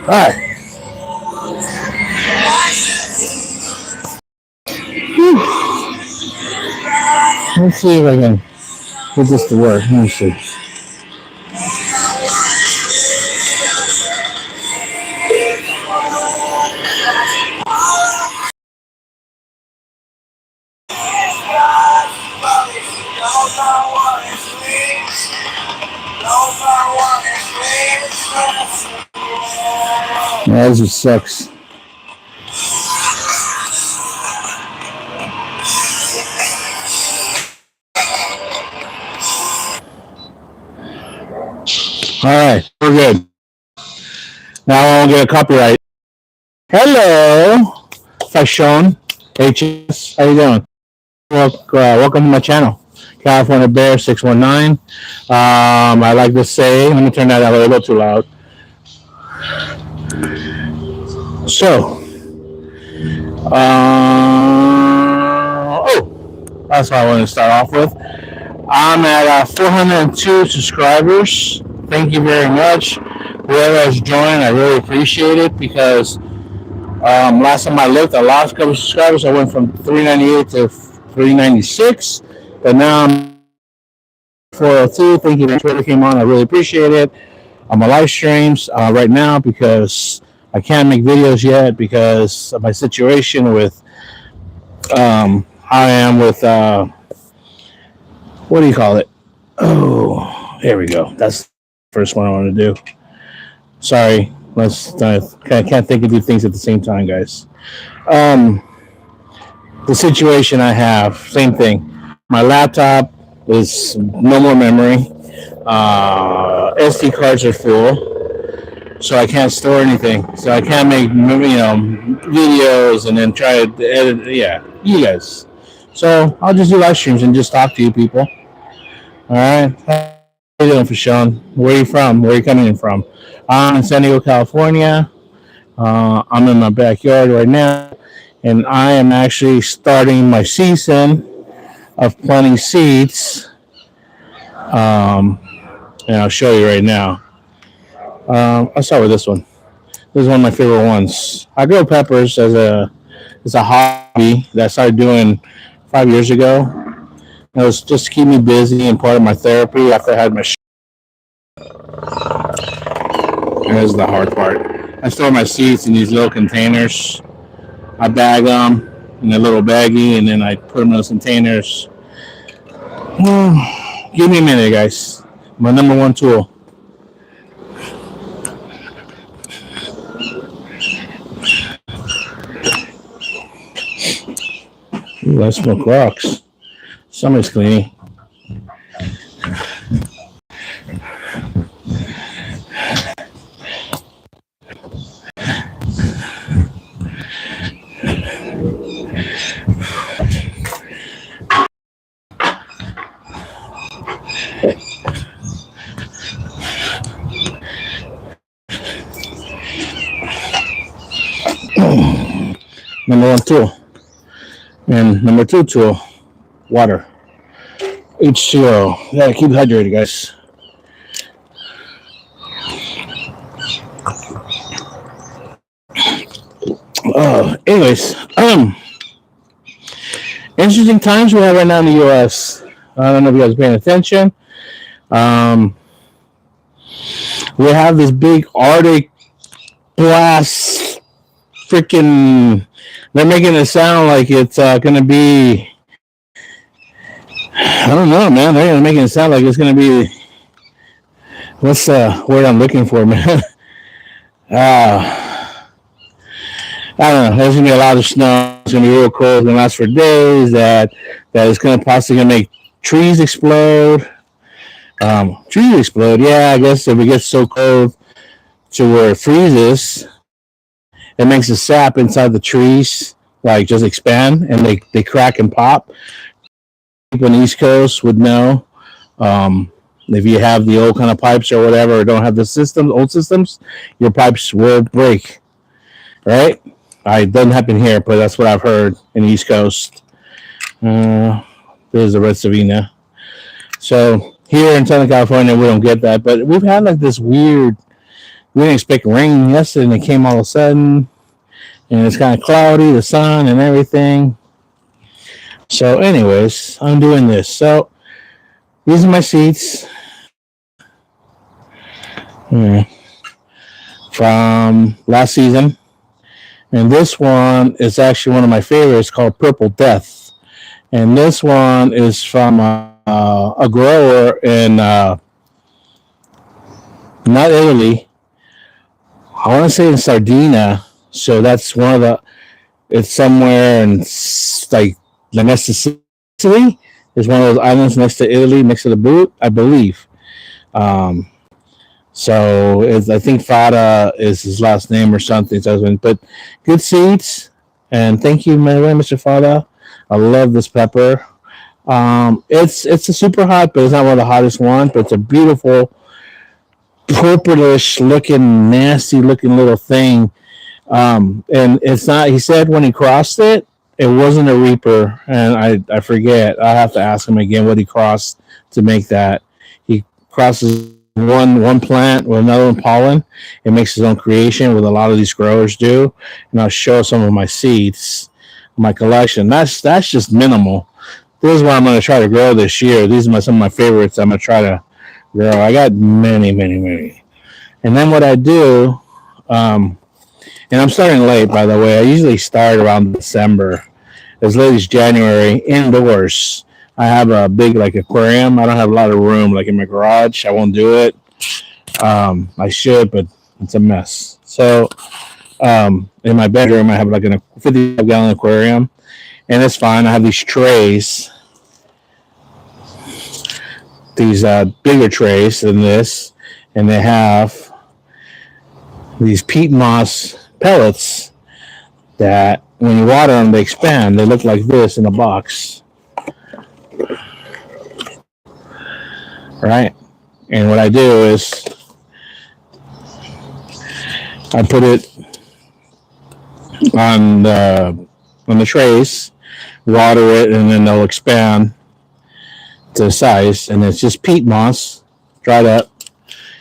All right. Let's see if I can get this to work. Let me see. Yeah, this just sucks. All right, we're good. Now I won't get a copyright. Hello, Fashion HS. How you doing? Welcome to my channel, CaliforniaBear619. I like to say, let me turn that a little too loud. So, that's what I want to start off with. I'm at 402 subscribers. Thank you very much. Whoever has joined, I really appreciate it because last time I looked, I lost a couple of subscribers. I went from 398 to 396, but now I'm 402. Thank you for came on. I really appreciate it. I'm on live streams right now because I can't make videos yet because of my situation with how I am with what do you call it? Oh, here we go. That's the first one I want to do. Sorry, I can't think of two things at the same time, guys. The situation I have, same thing. My laptop is no more memory. SD cards are full, so I can't store anything. So I can't make videos and then try to edit. Yeah, you guys. So I'll just do live streams and just talk to you people. All right. How you doing, Fashawn? Where are you from? Where are you coming in from? I'm in San Diego, California. I'm in my backyard right now, and I am actually starting my season of planting seeds. And I'll show you right now. I'll start with this one. This is one of my favorite ones. I grow peppers as a hobby that I started doing 5 years ago. It was just to keep me busy and part of my therapy after I had my. Here's the hard part. I store my seeds in these little containers. I bag them in a little baggie, and then I put them in those containers. Give me a minute, guys. My number one tool. Ooh, I smoke rocks. Somebody's cleaning. Number one tool. And number two tool, water. H2O. You gotta keep hydrated, guys. Anyways, interesting times we have right now in the U.S. I don't know if you guys are paying attention. We have this big Arctic blast. Freaking, they're making it sound like it's gonna be. I don't know, man. They're making it sound like it's gonna be. What's the word I'm looking for, man? I don't know. There's gonna be a lot of snow. It's gonna be real cold. It's gonna last for days. That is gonna possibly make trees explode. Trees explode. Yeah, I guess if it gets so cold to where it freezes, it makes the sap inside the trees like just expand and they crack and pop. People on the East Coast would know. If you have the old kind of pipes or whatever, or don't have the old systems, your pipes will break. Right? It doesn't happen here, but that's what I've heard in the East Coast. There's the Red Savina. So here in Southern California, we don't get that, but we've had like this weird. We didn't expect rain yesterday, and it came all of a sudden, and it's kind of cloudy, the sun and everything. So, anyways, I'm doing this. So these are my seats from last season. And this one is actually one of my favorites called Purple Death. And this one is from a grower in not Italy. I want to say in Sardinia. So that's one of the, it's somewhere in like next to Sicily. It's one of those islands next to Italy, next to the boot, I believe. So I think Fada is his last name or something. But good seeds, and thank you, Mr. Fada. I love this pepper. It's a super hot, but it's not one of the hottest ones. But it's a beautiful, purplish looking, nasty looking little thing. And it's not. He said when he crossed it, it wasn't a Reaper, and I forget. I have to ask him again what he crossed to make that. He crosses one plant with another one pollen. It makes his own creation, what a lot of these growers do. And I'll show some of my seeds, my collection. That's just minimal. This is what I'm going to try to grow this year. These are some of my favorites I'm going to try to grow. I got many. And then what I do, and I'm starting late, by the way. I usually start around December. As late as January, indoors. I have a big aquarium. I don't have a lot of room in my garage. I won't do it. I should, but it's a mess. So in my bedroom, I have a 55-gallon aquarium, and it's fine. I have these trays, these bigger trays than this, and they have these peat moss pellets that when you water them, they expand. They look like this in a box. Right? And what I do is I put it on the trays, water it, and then they'll expand to the size. And it's just peat moss, dried up,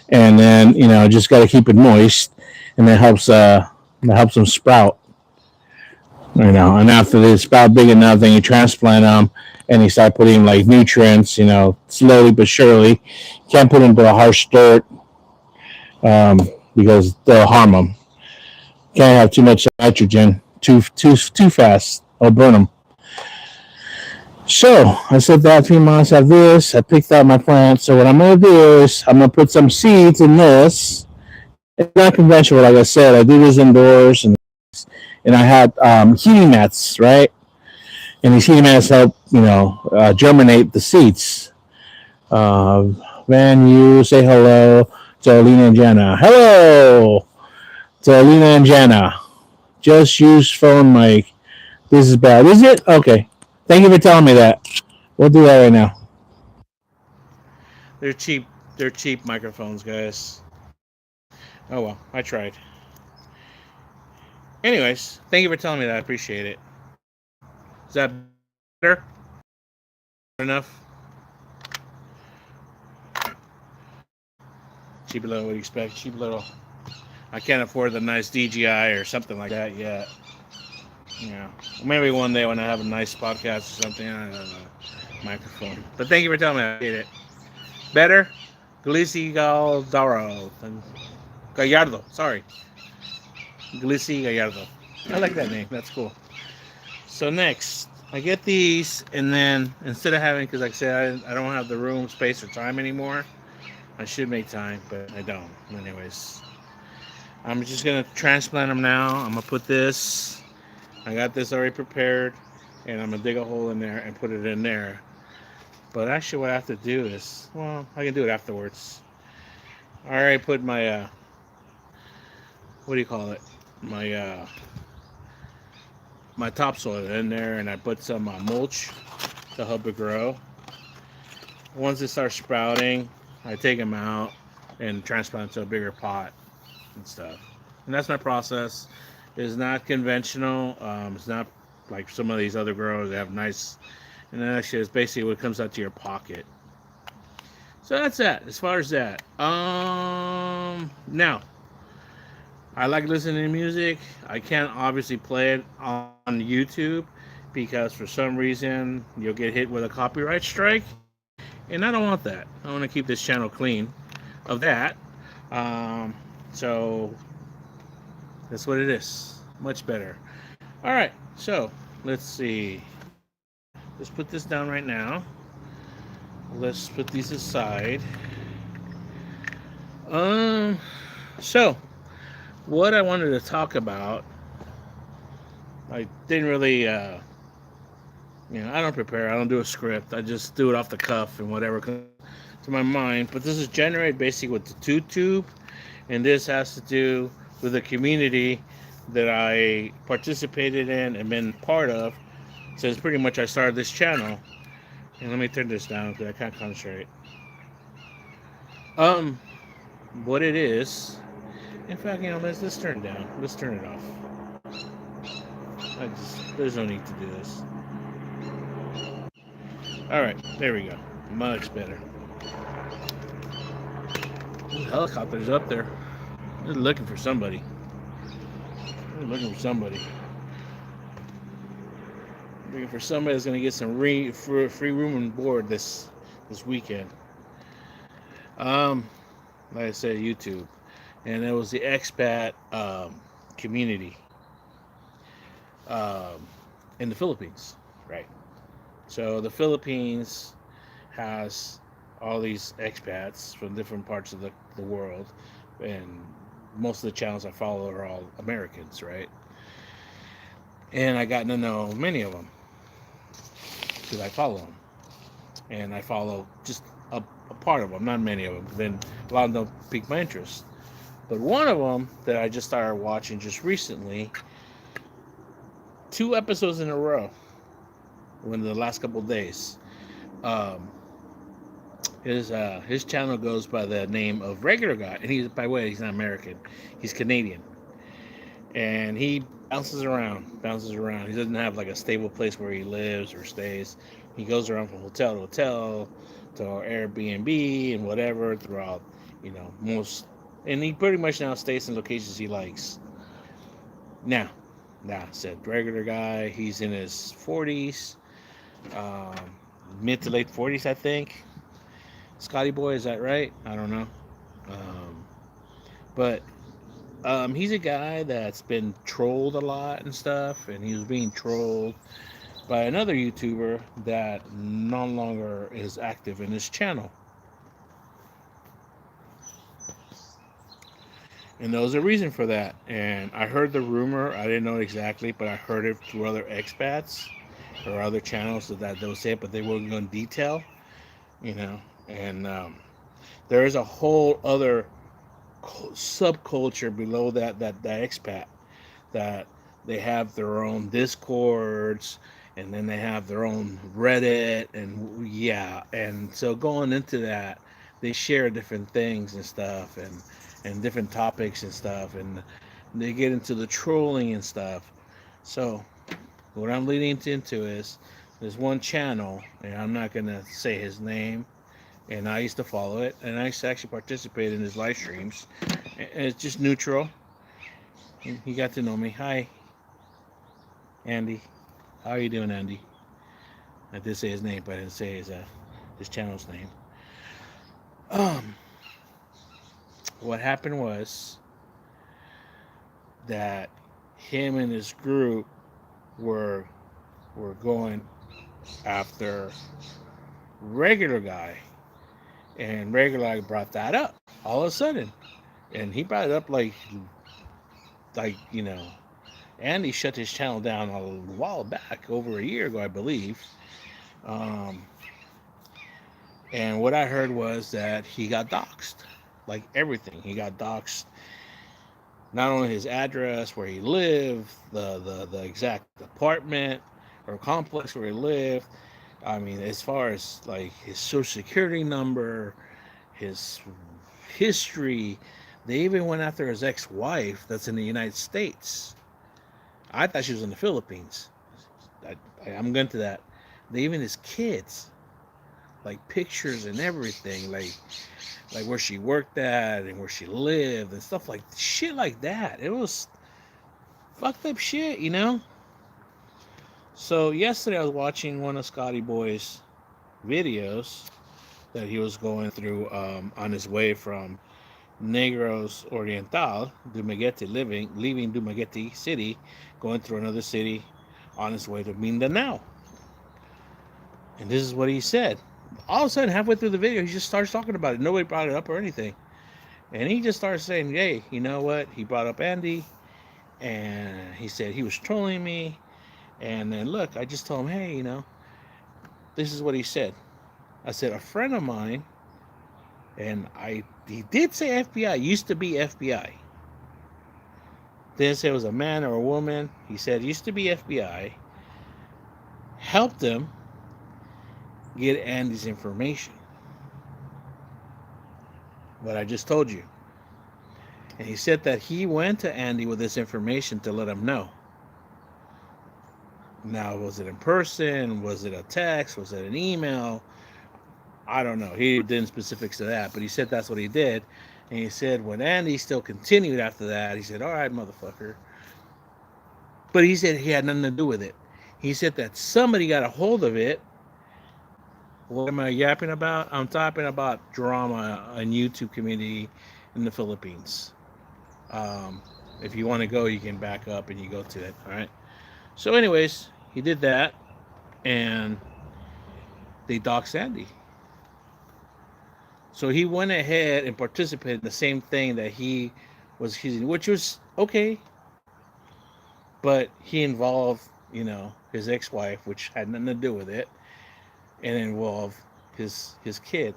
and then just got to keep it moist, and that helps them sprout. And after they sprout big enough, then you transplant them, and you start putting nutrients, slowly but surely. You can't put them into the harsh dirt because they'll harm them. Can't have too much nitrogen too fast. I'll burn them. So I said that 3 months of this. I picked out my plants. So what I'm going to do is I'm going to put some seeds in this. It's not conventional, like I said. I do this indoors, and I had heating mats, right? and these heating mats help, germinate the seeds. Uh, Van, you say hello to Alina and Jenna. Hello to Alina and Jenna. Just use phone mic. This is bad. Is it? Okay. Thank you for telling me that. We'll do that right now. They're cheap. They're cheap microphones, guys. Oh well, I tried. Anyways, thank you for telling me that. I appreciate it. Is that better? Enough? Cheap little. What do you expect? Cheap little. I can't afford the nice DJI or something like that yet. Yeah. Maybe one day when I have a nice podcast or something, I don't know. Microphone. But thank you for telling me. I appreciate it. Better? Glisi Galdaro. Gallardo. Sorry. Glisi Gallardo. I like that name. That's cool. So next, I get these, and then instead of having, because like I said, I don't have the room, space, or time anymore. I should make time, but I don't. Anyways, I'm just gonna transplant them now. I'm gonna put this. I got this already prepared, and I'm gonna dig a hole in there and put it in there. But actually, what I have to do is, well, I can do it afterwards. I already put my what do you call it? My my topsoil in there, and I put some mulch to help it grow. Once it starts sprouting, I take them out and transplant to a bigger pot and stuff. And that's my process. It's not conventional. It's not like some of these other growers that have nice. And then actually, it's basically what comes out to your pocket. So that's that. As far as that, now I like listening to music. I can't obviously play it on YouTube because for some reason you'll get hit with a copyright strike, and I don't want that. I want to keep this channel clean of that. Um, so that's what it is. Much better. All right. So let's see. Let's put this down right now. Let's put these aside. Um. So what I wanted to talk about, I didn't really. I don't prepare. I don't do a script. I just do it off the cuff and whatever comes to my mind. But this is generated basically with the TubeTube, and this has to do with a community that I participated in and been part of since pretty much I started this channel. And let me turn this down because I can't concentrate. Um, what it is, in fact, let's turn it down. Let's turn it off. There's no need to do this. All right, there we go. Much better. Helicopters up there. They're looking for somebody. They're looking for somebody. Looking for somebody that's gonna get some free room and board this weekend. Like I said, YouTube, and it was the expat community um, in the Philippines, right? So the Philippines has all these expats from different parts of the world, and most of the channels I follow are all Americans, right? And I got to know many of them because I follow them, and I follow just a part of them, not many of them. Then a lot of them don't pique my interest. But one of them that I just started watching just recently, 2 episodes in a row, in the last couple of days. Um, his channel goes by the name of Regular Guy, and he's, by the way, he's not American, he's Canadian, and he bounces around. He doesn't have like a stable place where he lives or stays. He goes around from hotel to hotel to Airbnb and whatever throughout, most, and he pretty much now stays in locations he likes. Now, I said Regular Guy. He's in his 40s, um, mid to late 40s, I think. Scotty Boy, is that right? I don't know. Um, but he's a guy that's been trolled a lot and stuff, and he was being trolled by another YouTuber that no longer is active in his channel. And there was a reason for that. And I heard the rumor. I didn't know exactly, but I heard it through other expats. or other channels that they'll say it, but they won't go in detail, you know. And there is a whole other subculture below that expat that they have their own discords, and then they have their own Reddit, and yeah, and so going into that, they share different things and stuff, and different topics and stuff, and they get into the trolling and stuff. So what I'm leading into is there's one channel, and I'm not gonna say his name, and I used to follow it, and I used to actually participate in his live streams. And it's just neutral. He got to know me. Hi, Andy. How are you doing, Andy? I did say his name, but I didn't say his channel's name. Um, what happened was that him and his group were going after regular guy, and regular guy brought that up all of a sudden, and he brought it up like Andy shut his channel down a while back, over a year ago, I believe. Um, and what I heard was that he got doxxed, like everything. He got doxxed, not only his address, where he lived, the exact apartment or complex where he lived. I mean, as far as like his social security number, his history. They even went after his ex-wife that's in the United States. I thought she was in the Philippines. I'm going to that. They even his kids, like pictures and everything, like where she worked at and where she lived and stuff like shit like that. It was fucked up shit, you know. So yesterday I was watching one of Scotty Boy's videos that he was going through on his way from Negros Oriental, Dumaguete, leaving Dumaguete City, going through another city on his way to Mindanao. And this is what he said. All of a sudden, halfway through the video, he just starts talking about it. Nobody brought it up or anything. And he just starts saying, hey, you know what? He brought up Andy, and he said he was trolling me. And then, look, I just told him, hey, this is what he said. I said, a friend of mine, and he did say FBI, used to be FBI. Didn't say it was a man or a woman. He said it used to be FBI. Helped him get Andy's information. What I just told you. And he said that he went to Andy with this information to let him know. Now, was it in person? Was it a text? Was it an email? I don't know. He didn't specifics to that, but he said that's what he did. And he said when Andy still continued after that, he said, all right, motherfucker. But he said he had nothing to do with it. He said that somebody got a hold of it. What am I yapping about? I'm talking about drama on YouTube community in the Philippines. If you want to go, you can back up and you go to it. All right. So, anyways, he did that, and they doxed Andy. So he went ahead and participated in the same thing that he was accusing, which was okay. But he involved, his ex-wife, which had nothing to do with it, and involved his kid.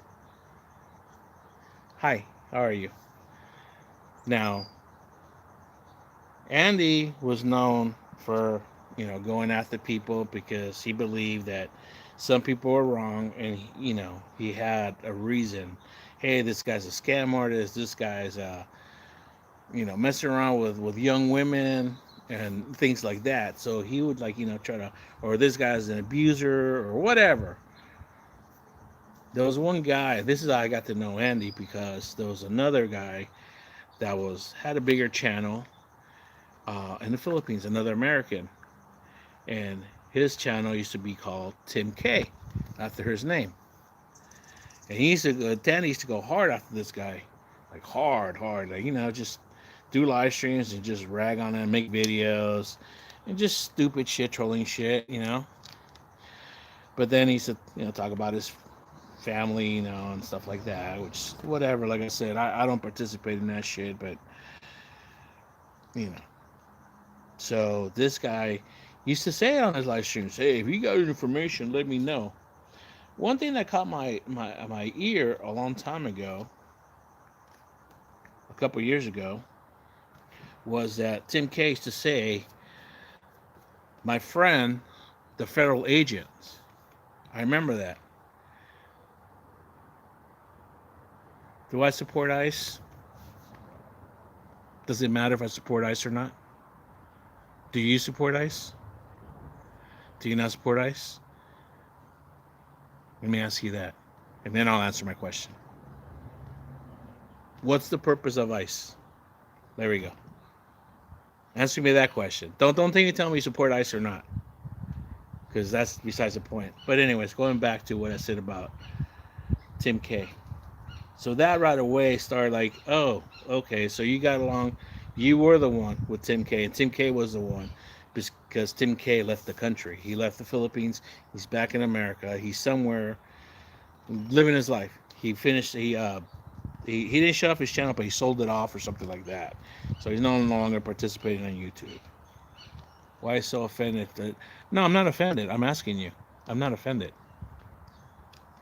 Hi, how are you? Now, Andy was known for, going after people because he believed that some people were wrong, and he had a reason. Hey, this guy's a scam artist. This guy's messing around with young women and things like that. So he would try to, or this guy's an abuser or whatever. There was one guy. This is how I got to know Andy, because there was another guy that had a bigger channel in the Philippines, another American, and his channel used to be called Tim K, after his name. And Danny used to go hard after this guy, like hard, like just do live streams and just rag on him, make videos, and just stupid shit, trolling shit. But then he used to talk about his family, and stuff like that, which whatever. Like I said, I don't participate in that shit, but you know. So this guy, Used to say on his live streams, "Hey, if you got information, let me know." One thing that caught my ear a long time ago, a couple years ago, was that Tim K used to say, "My friend, the federal agents." I remember that. Do I support ICE? Does it matter if I support ICE or not? Do you support ICE? Do you not support ICE? Let me ask you that, and then I'll answer my question. What's the purpose of ICE? There we go. Answer me that question. Don't think you tell me you support ICE or not, because that's besides the point. But anyways, going back to what I said about Tim K. So that right away started like, oh, okay, so you got along, you were the one with Tim K, and Tim K was the one because Tim K left the country. He left the Philippines. He's back in America. He's somewhere living his life. He finished. He didn't shut off his channel, but he sold it off or something like that. So he's no longer participating on YouTube. Why is so offended? No, I'm not offended. I'm asking you. I'm not offended.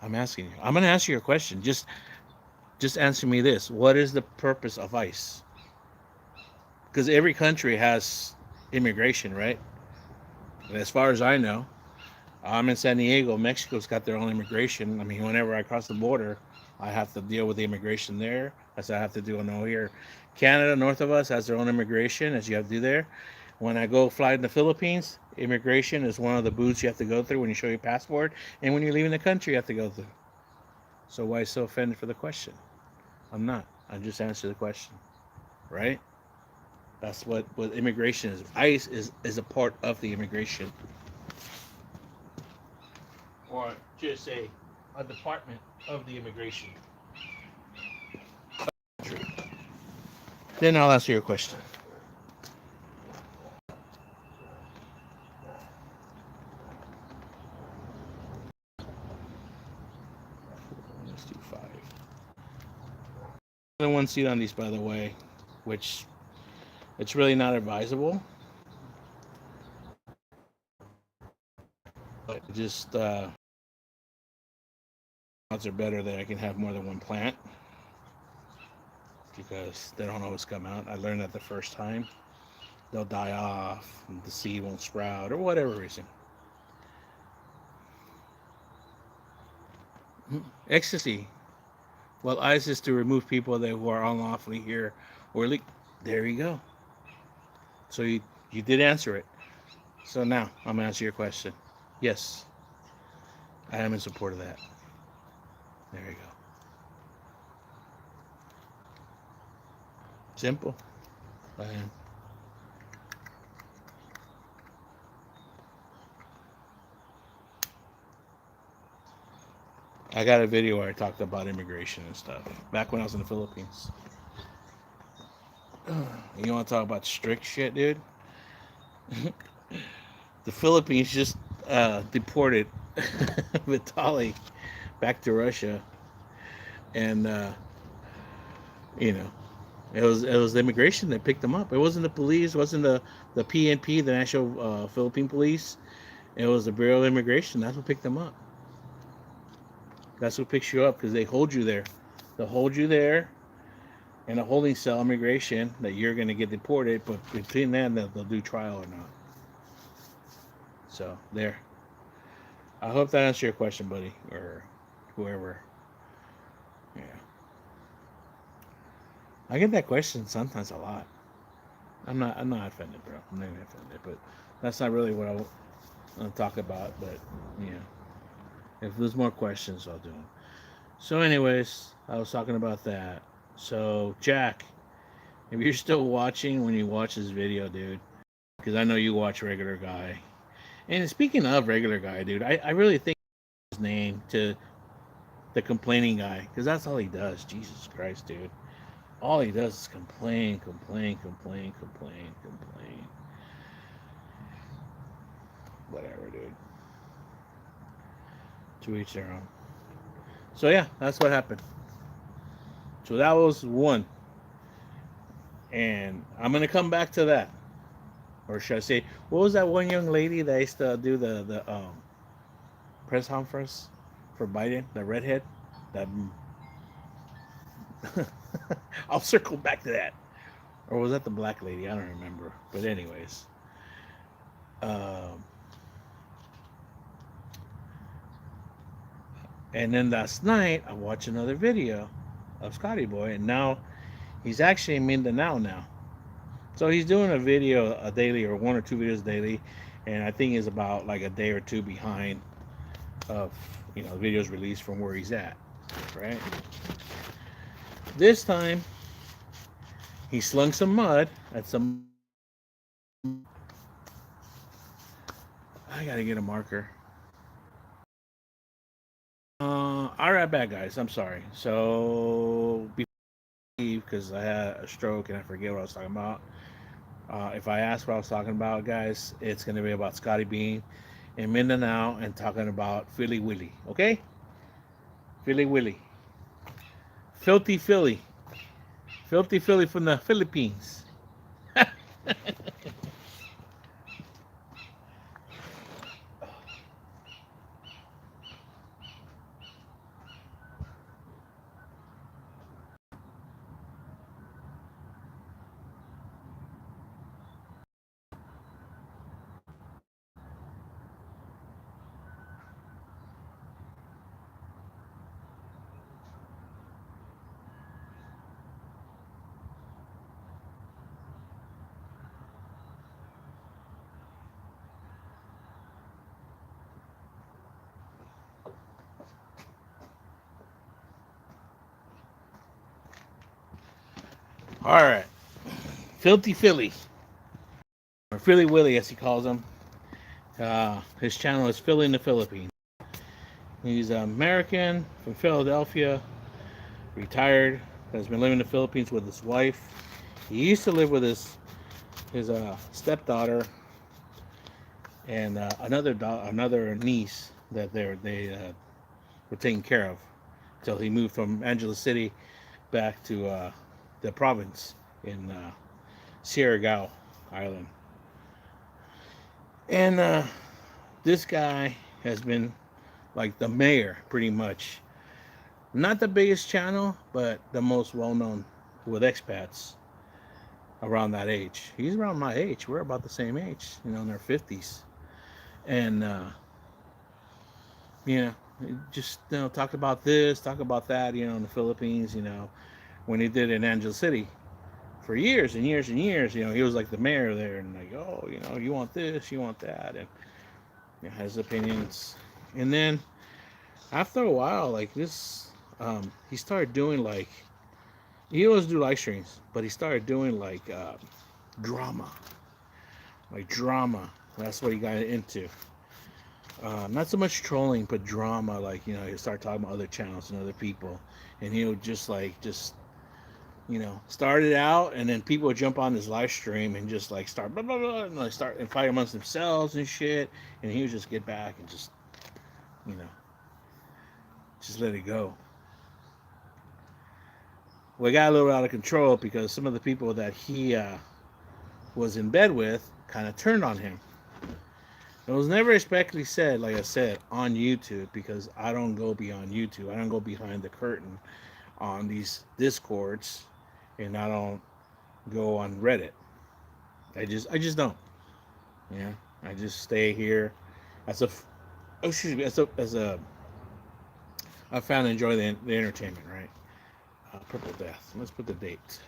I'm asking you. I'm going to ask you a question. Just answer me this. What is the purpose of ICE? Because every country has immigration, right? And as far as I know, I'm in San Diego. Mexico's got their own immigration. I mean, whenever I cross the border, I have to deal with the immigration there, as I have to do over here. Canada, north of us, has their own immigration, as you have to do there. When I go fly in the Philippines, immigration is one of the booths you have to go through when you show your passport, and when you're leaving the country, you have to go through. So why so offended for the question? I'm not. I just answered the question, right? That's what immigration is. ICE is a part of the immigration, or just a department of the immigration. Then I'll answer your question. Let's do 5. Only one seat on these, by the way, which it's really not advisable. But just odds are better that I can have more than one plant because they don't always come out. I learned that the first time. They'll die off, and the seed won't sprout, or whatever reason. Ecstasy. Well, ICE is to remove people that who are unlawfully here or there you go. So you did answer it. So now I'm gonna answer your question. Yes, I am in support of that. There you go. Simple. I am. I got a video where I talked about immigration and stuff back when I was in the Philippines. You want to talk about strict shit, dude? The Philippines just deported Vitali back to Russia, and you know, it was the immigration that picked him up. It wasn't the police, it wasn't the PNP, the National Philippine Police. It was the Bureau of Immigration. That's what picked them up. That's what picks you up because they hold you there. They'll hold you there in a holding cell, immigration, that you're going to get deported. But between them, they'll do trial or not. So there. I hope that answers your question, buddy, or whoever. Yeah. I get that question sometimes a lot. I'm not offended, bro. I'm not even offended, but that's not really what I want to talk about. But yeah, if there's more questions, I'll do them. So, anyways, I was talking about that. So, Jack, if you're still watching when you watch this video, dude, because I know you watch Regular Guy. And speaking of Regular Guy, dude, I really think his name to the complaining guy, because that's all he does. Jesus Christ, dude. All he does is complain. Whatever, dude. To each their own. So yeah, that's what happened. So that was one. And I'm gonna come back to that. or should I say, what was that one young lady that used to do the press conference for Biden, the redhead? That I'll circle back to that. Or was that the black lady? I don't remember. But anyways, um, and then last night I watched another video of Scotty Boy, and now he's actually in Mindanao now. So he's doing a video a daily or one or two videos daily, and I think he's about like a day or two behind of videos released from where he's at. Right. This time he slung some mud at some. I gotta get a marker. All right, bad guys. I'm sorry. So because I had a stroke and I forget what I was talking about. If I ask what I was talking about, guys, it's gonna be about Scotty Bean in Mindanao and talking about Philly Willy. Okay, Philly Willy, filthy Philly, filthy Philly from the Philippines. All right, filthy Philly, or Philly Willy as he calls him. His channel is Philly in the Philippines. He's American from Philadelphia, retired, has been living in the Philippines with his wife. He used to live with his stepdaughter and another niece that they were taking care of until he moved from Angeles City back to the province in Siargao Island. And this guy has been like the mayor, pretty much. Not the biggest channel, but the most well-known with expats around that age. He's around my age. We're about the same age, in our 50s. And, just, talk about this, talk about that, in the Philippines, when he did in Angeles City for years and years and years. He was like the mayor there and like, oh, you want this, you want that. And has opinions. And then after a while, like this, he started doing like, he always do live streams, but he started doing like drama, like drama. That's what he got into. Not so much trolling, but drama. Like he'll start talking about other channels and other people, and he'll just start it out, and then people would jump on his live stream and just like start blah blah blah, and like start and fight amongst themselves and shit, and he would just get back and just you know just let it go. Well, it got a little out of control because some of the people that he was in bed with kind of turned on him. It was never especially said, like I said, on YouTube, because I don't go beyond YouTube. I don't go behind the curtain on these discords, and I don't go on Reddit. I just don't. Yeah, I just stay here as a excuse me as a I found to enjoy the entertainment, right? Purple Death. Let's put the date.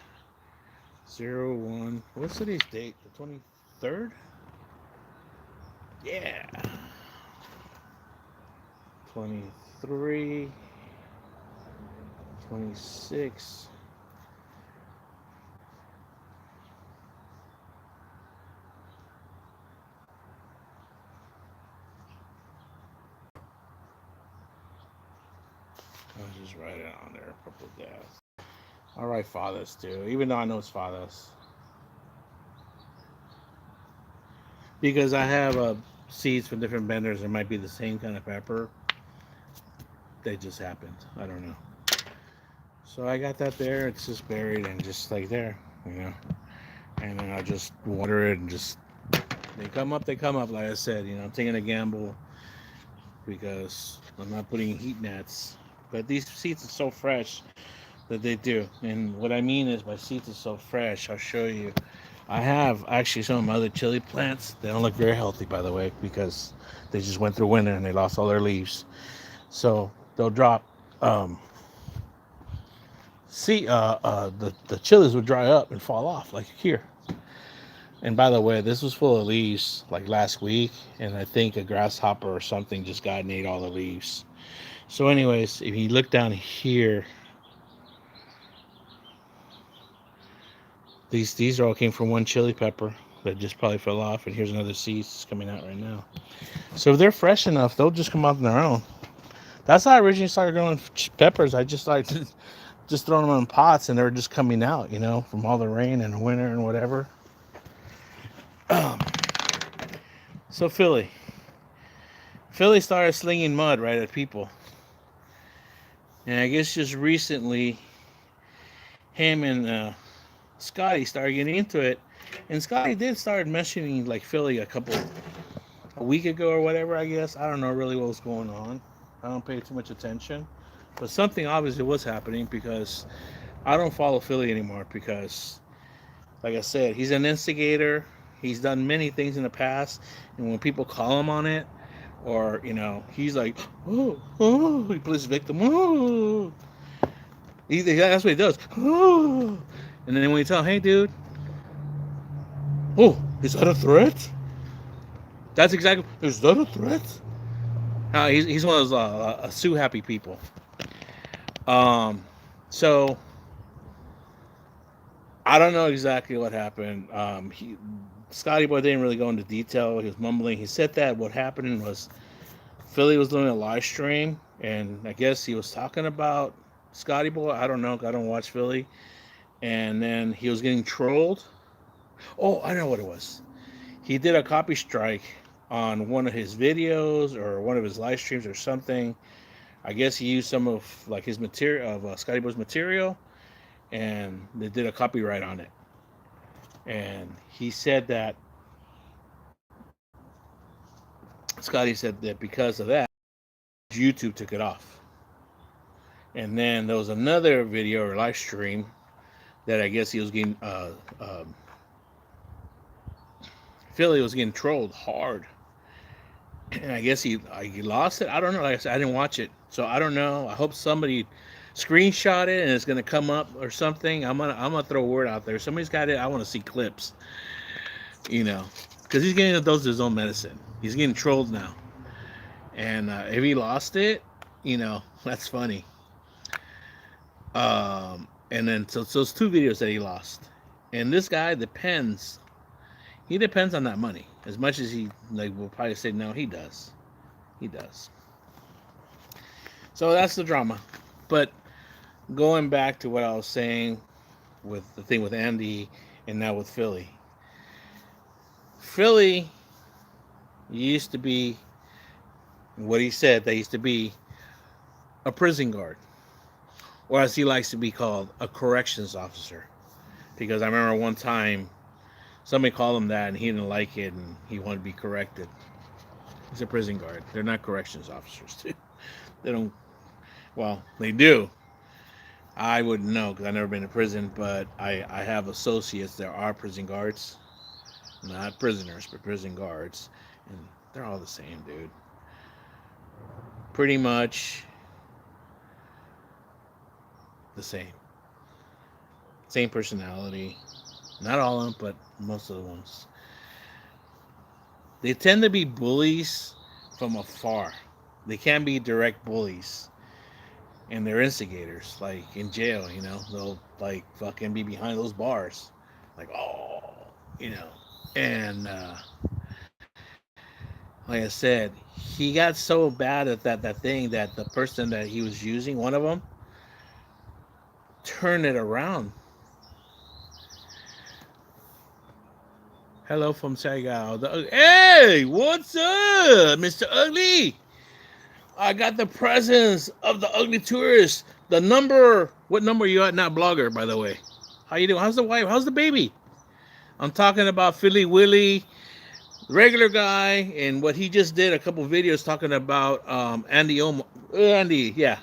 01. What's today's date? The 23rd? Yeah. 23. 26. I'll just write it on there. Purple Death. I'll write fathers too, even though I know it's fathers. Because I have seeds from different vendors. It might be the same kind of pepper. They just happened. I don't know. So I got that there. It's just buried and just like there, And then I just water it and just They come up, like I said. I'm taking a gamble because I'm not putting heat nets. But these seeds are so fresh that they do. And what I mean is, my seeds are so fresh. I'll show you. I have actually some of my other chili plants. They don't look very healthy, by the way, because they just went through winter and they lost all their leaves. So they'll drop. The chilies would dry up and fall off like here. And by the way, this was full of leaves like last week, and I think a grasshopper or something just got and ate all the leaves. So, anyways, if you look down here, these all came from one chili pepper that just probably fell off, and here's another seed that's coming out right now. So if they're fresh enough, they'll just come out on their own. That's how I originally started growing peppers. I just like just throwing them in pots, and they were just coming out, from all the rain and the winter and whatever. So Philly started slinging mud right at people, and I guess just recently, him and Scotty started getting into it, and Scotty did start mentioning like Philly a week ago or whatever. I guess I don't know really what was going on. I don't pay too much attention, but something obviously was happening because I don't follow Philly anymore because, like I said, he's an instigator. He's done many things in the past, and when people call him on it, or he's like, oh, he plays victim. Oh, that's what he does. Oh, and then when you tell him, hey, dude, oh, is that a threat? That's exactly. Is that a threat? He's one of those sue happy people. So I don't know exactly what happened. Scotty Boy didn't really go into detail. He was mumbling. He said that what happened was Philly was doing a live stream, and I guess he was talking about Scotty Boy. I don't know. I don't watch Philly. And then he was getting trolled. Oh, I know what it was. He did a copy strike on one of his videos or one of his live streams or something. I guess he used some of like his material of Scotty Boy's material, and they did a copyright on it. And he said that Scotty said that because of that, YouTube took it off. And then there was another video or live stream that I guess he was getting Philly was getting trolled hard, and I guess he lost it. I don't know. Like I said, I didn't watch it, so I don't know. I hope somebody screenshot it and it's gonna come up or something. I'm gonna throw a word out there. Somebody's got it. I want to see clips, because he's getting a dose of his own medicine. He's getting trolled now, and if he lost it, that's funny. And then so it's two videos that he lost, and this guy depends. He depends on that money as much as he will probably say no. He does. So that's the drama. But going back to what I was saying with the thing with Andy and now with Philly. Philly used to be what he said. They used to be a prison guard, or as he likes to be called, a corrections officer. Because I remember one time somebody called him that and he didn't like it and he wanted to be corrected. He's a prison guard. They're not corrections officers. They don't, well, they do. I wouldn't know because I've never been to prison, but I have associates that are prison guards. Not prisoners, but prison guards. And they're all the same, dude. Pretty much the same. Same personality. Not all of them, but most of the ones. They tend to be bullies from afar. They can't be direct bullies. And they're instigators. Like in jail, they'll like fucking be behind those bars. Like, oh, And like I said, he got so bad at that thing that the person that he was using, one of them, turned it around. Hello from Sagao. Hey, what's up, Mr. Ugly? I got the presence of the ugly tourist. The number, what number are you at? Not blogger, by the way. How you doing? How's the wife? How's the baby? I'm talking about Philly Willie, regular guy, and what he just did a couple videos talking about Andy, yeah.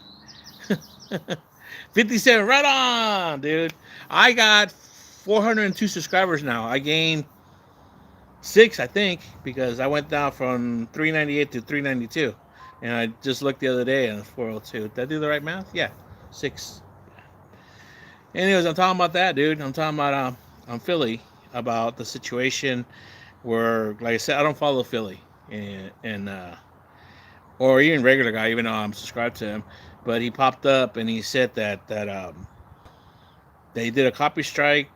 57, right on, dude. I got 402 subscribers now. I gained 6, I think, because I went down from 398 to 392. And I just looked the other day and it's 402. Did I do the right math? Yeah, 6. Anyways, I'm talking about that, dude. I'm talking about I'm Philly, about the situation where, like I said, I don't follow Philly, and or even regular guy, even though I'm subscribed to him. But he popped up and he said that they did a copyright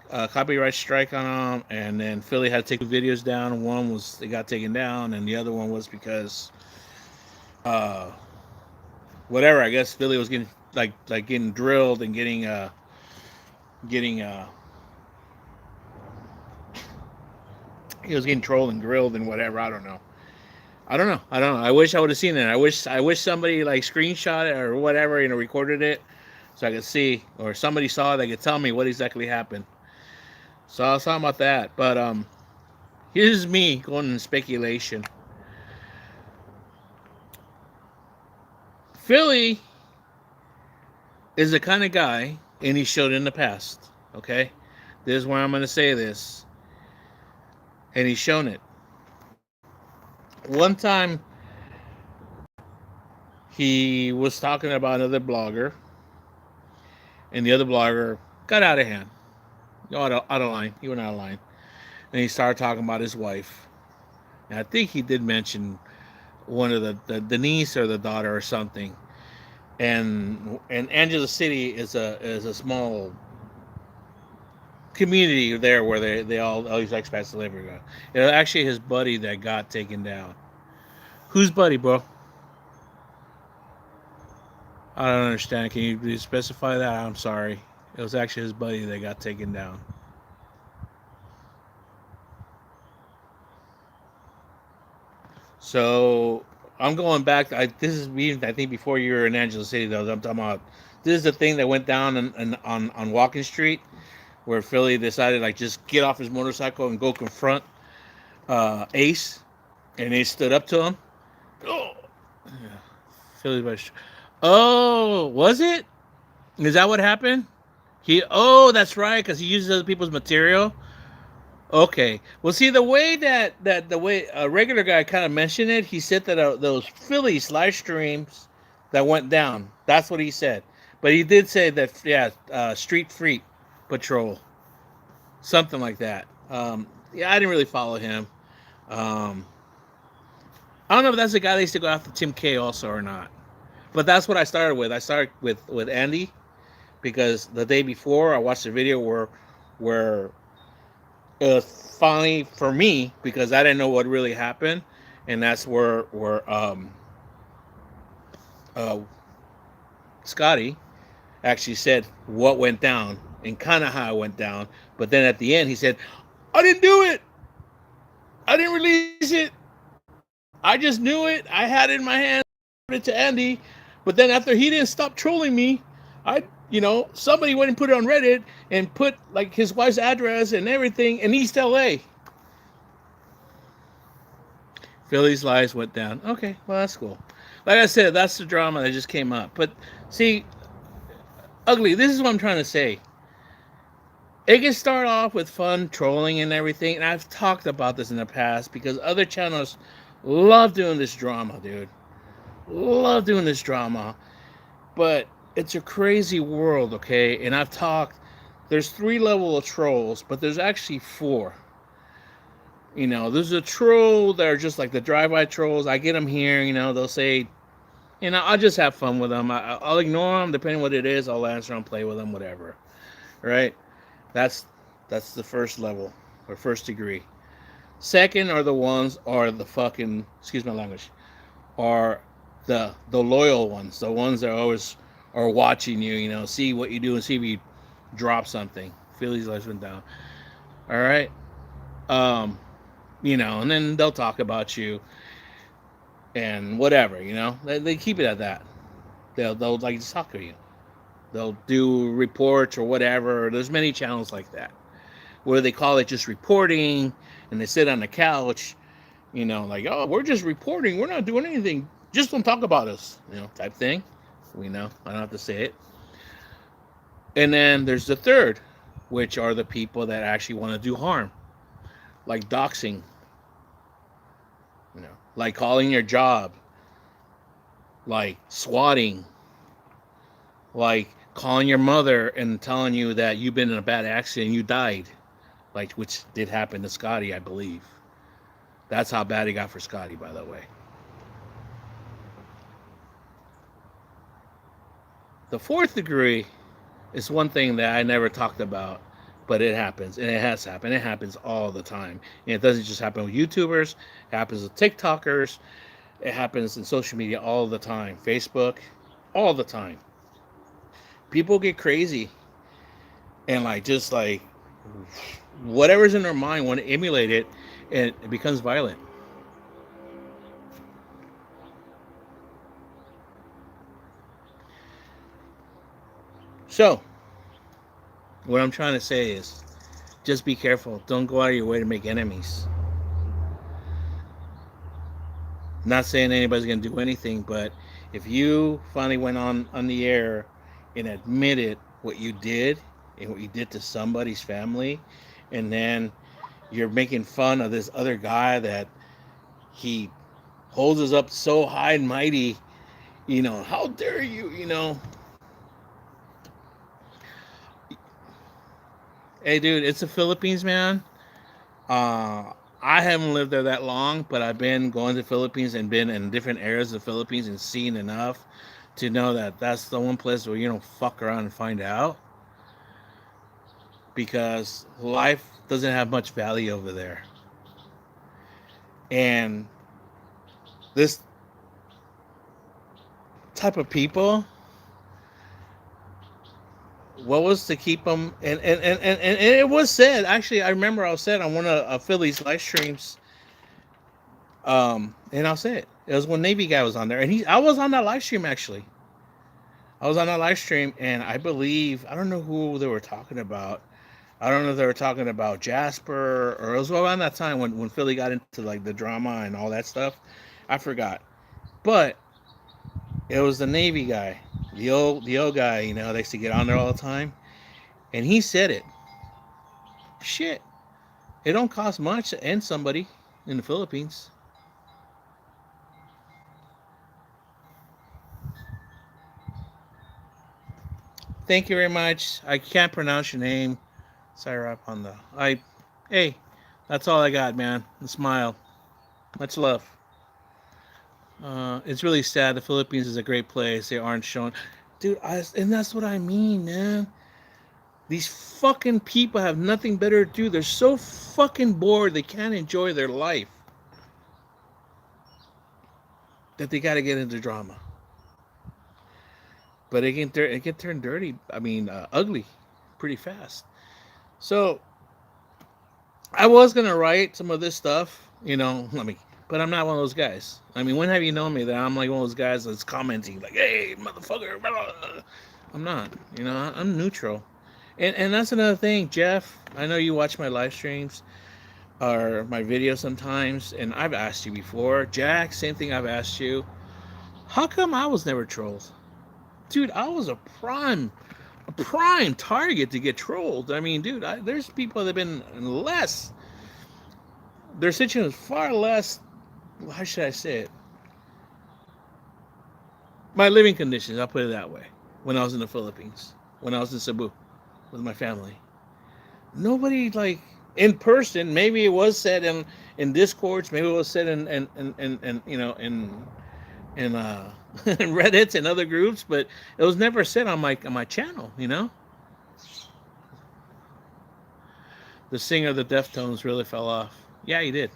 strike on him, and then Philly had to take 2 videos down. One was they got taken down, and the other one was because uh, whatever. I guess Philly was getting getting drilled and getting he was getting trolled and grilled and whatever. I don't know. I wish I would have seen it. I wish somebody like screenshot it or whatever, recorded it so I could see, or somebody saw it that could tell me what exactly happened. So I was talking about that. But here's me going in speculation. Philly is the kind of guy, and he showed in the past. Okay, this is where I'm going to say this, and he's shown it. One time, he was talking about another blogger, and the other blogger got out of hand. Out of line. He went out of line. And he started talking about his wife. And I think he did mention one of the niece or the daughter or something. And Angela City is a small community there where they all these expats live. It was actually his buddy that got taken down. Whose buddy, bro? I don't understand. Can you specify that? I'm sorry. It was actually his buddy that got taken down. So I'm going back. This is me. I think before you were in Angela City, though. I'm talking about. This is the thing that went down on Walking Street, where Philly decided like just get off his motorcycle and go confront Ace, and they stood up to him. Oh, yeah. Philly. Oh, was it? Is that what happened? That's right, because he uses other people's material. Okay. Well, see, the way that the way a regular guy kind of mentioned it, he said that those Phillies live streams that went down. That's what he said. But he did say that, yeah, Street Freak Patrol, something like that. Yeah, I didn't really follow him. Um, I don't know if that's the guy that used to go after Tim K also or not. But that's what I started with. I started with Andy because the day before I watched a video where it was funny for me because I didn't know what really happened, and that's where uh, Scotty actually said what went down and kind of how it went down. But then at the end he said, "I didn't do it. I didn't release it. I just knew it. I had it in my hands. I it to Andy. But then after he didn't stop trolling me, somebody went and put it on Reddit and put like his wife's address and everything in East LA. Philly's lies went down. Okay, well, that's cool. Like I said, that's the drama that just came up. But see, ugly, this is what I'm trying to say. It can start off with fun trolling and everything, and I've talked about this in the past because other channels love doing this drama, dude. Love doing this drama. But it's a crazy world, okay? And I've talked, there's 3 levels of trolls, but there's actually 4. There's a troll that are just like the drive-by trolls. I get them here, they'll say, I'll just have fun with them. I'll ignore them, depending on what it is. I'll answer them, play with them, whatever. Right? That's the first level, or first degree. Second are the ones, are the fucking, excuse my language, are the loyal ones, the ones that always are watching you, see what you do and see if you drop something. Philly's lights went down. All right. And then they'll talk about you and whatever, they keep it at that. They'll like just talk to you. They'll do reports or whatever. There's many channels like that where they call it just reporting, and they sit on the couch Like, oh, we're just reporting, we're not doing anything, just don't talk about us, type thing. We know, I don't have to say it. And then there's the third, which are the people that actually want to do harm, like doxing, like calling your job, like swatting, like calling your mother and telling you that you've been in a bad accident and you died, like, which did happen to Scotty, I believe. That's how bad it got for Scotty, by the way. The fourth degree is one thing that I never talked about, but it happens, and it has happened. It happens all the time. And it doesn't just happen with YouTubers, it happens with TikTokers, it happens in social media all the time, Facebook, all the time. People get crazy and just whatever's in their mind want to emulate it, and it becomes violent. So, what I'm trying to say is, just be careful. Don't go out of your way to make enemies. Not saying anybody's going to do anything, but if you finally went on the air and admitted what you did and what you did to somebody's family, and then you're making fun of this other guy that he holds us up so high and mighty, how dare you. Hey, dude, it's the Philippines, man. I haven't lived there that long, but I've been going to the Philippines and been in different areas of the Philippines and seen enough to know that that's the one place where you don't fuck around and find out, because life doesn't have much value over there. And this type of people, what was to keep them, and it was said, actually, I remember I was said on one of Philly's live streams, and I'll say it was when Navy guy was on there, and I was on that live stream, actually. I was on that live stream, and I believe, I don't know who they were talking about. I don't know if they were talking about Jasper, or it was around that time when Philly got into the drama and all that stuff. I forgot. But it was the Navy guy, the old guy, they used to get on there all the time. And he said it. Shit. It don't cost much to end somebody in the Philippines. Thank you very much. I can't pronounce your name. Sorry, up on the. Hey, that's all I got, man. A smile. Much love. It's really sad. The Philippines is a great place. They aren't shown, dude. And that's what I mean, man. These fucking people have nothing better to do. They're so fucking bored they can't enjoy their life that they got to get into drama. But it can turn dirty. I mean, ugly, pretty fast. So I was gonna write some of this stuff, but I'm not one of those guys. I mean, when have you known me that I'm like one of those guys that's commenting like, "Hey, motherfucker," blah, blah, blah. I'm not. I'm neutral. And that's another thing, Jeff. I know you watch my live streams or my videos sometimes, and I've asked you before. Jack, same thing I've asked you. How come I was never trolled? Dude, I was a prime target to get trolled. I mean, dude, there's people that have been less. Their situation is far less. How should I say it? My living conditions, I'll put it that way. When I was in the Philippines, when I was in Cebu with my family, nobody in person. Maybe it was said in discords. Maybe it was said in Reddits and other groups, but it was never said on my channel. The singer of the Deftones really fell off. Yeah, he did.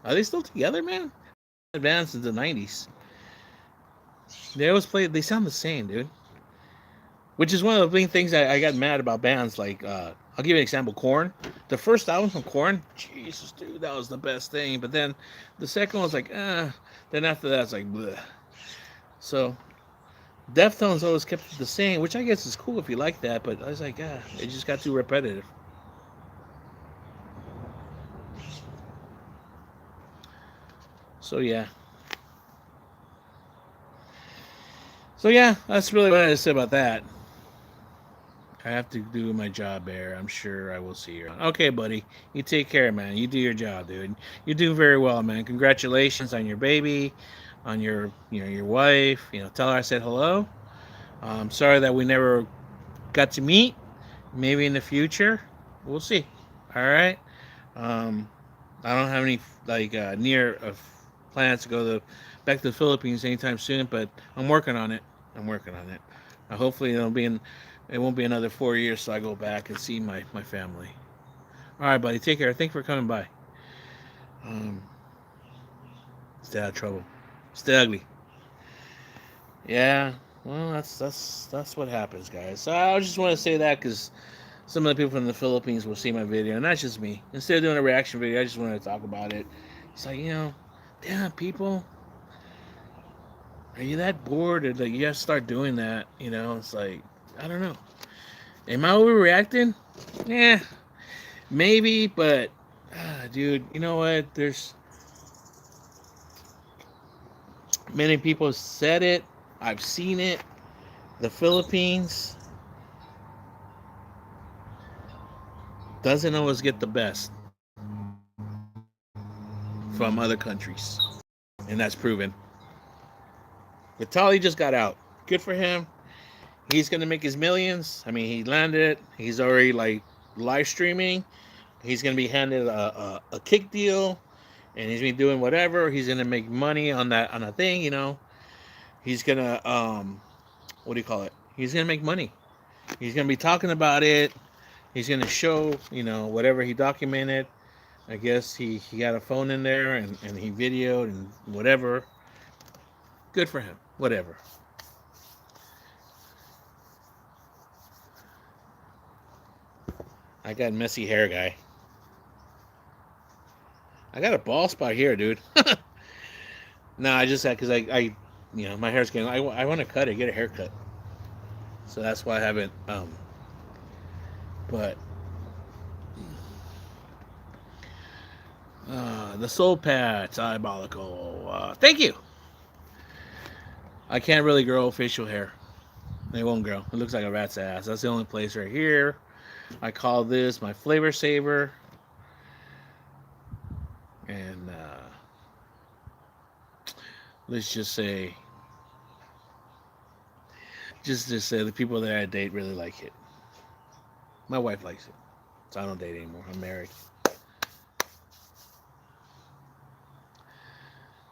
Are they still together, man? Advanced since the 90s. They always play. They sound the same, dude. Which is one of the main things I got mad about bands. I'll give you an example. Korn. The first album from Korn, Jesus, dude, that was the best thing. But then the second one was like, Then after that, it's like, bleh. So, Deftones always kept it the same, which I guess is cool if you like that. But I was like, it just got too repetitive. So yeah. So yeah, that's really what I had to say about that. I have to do my job, Bear. I'm sure I will see you around. Okay, buddy. You take care, man. You do your job, dude. You do very well, man. Congratulations on your baby, on your wife. Tell her I said hello. I'm sorry that we never got to meet. Maybe in the future, we'll see. All right. Um, I don't have any like near plans to go back to the Philippines anytime soon, but I'm working on it. I'm working on it. Hopefully, it won't be another 4 years so I go back and see my family. All right, buddy. Take care. Thanks for coming by. Um, Stay out of trouble. Stay ugly. Yeah. Well, that's what happens, guys. So I just want to say that because some of the people from the Philippines will see my video, and that's just me. Instead of doing a reaction video, I just wanted to talk about it. It's like, damn, people, are you that bored? Or like, you gotta start doing that? It's like, I don't know. Am I overreacting? Yeah, maybe, but, dude, you know what? There's many people said it. I've seen it. The Philippines doesn't always get the best from other countries, and that's proven. Vitali just got out. Good for him. He's gonna make his millions. I mean, he landed it. He's already like live streaming. He's gonna be handed a kick deal, and he's been doing whatever. He's gonna make money on a thing. He's gonna what do you call it? He's gonna make money. He's gonna be talking about it. He's gonna show whatever he documented. I guess he got a phone in there and he videoed and whatever. Good for him. Whatever. I got messy hair, guy. I got a bald spot here, dude. No, I just had because my hair's getting. I want to cut it, get a haircut. So that's why I haven't. But the soul pat's diabolical. Thank you. I can't really grow facial hair. It won't grow. It looks like a rat's ass. That's the only place right here. I call this my flavor saver. And let's just say, just say the people that I date really like it. My wife likes it, so I don't date anymore. I'm married.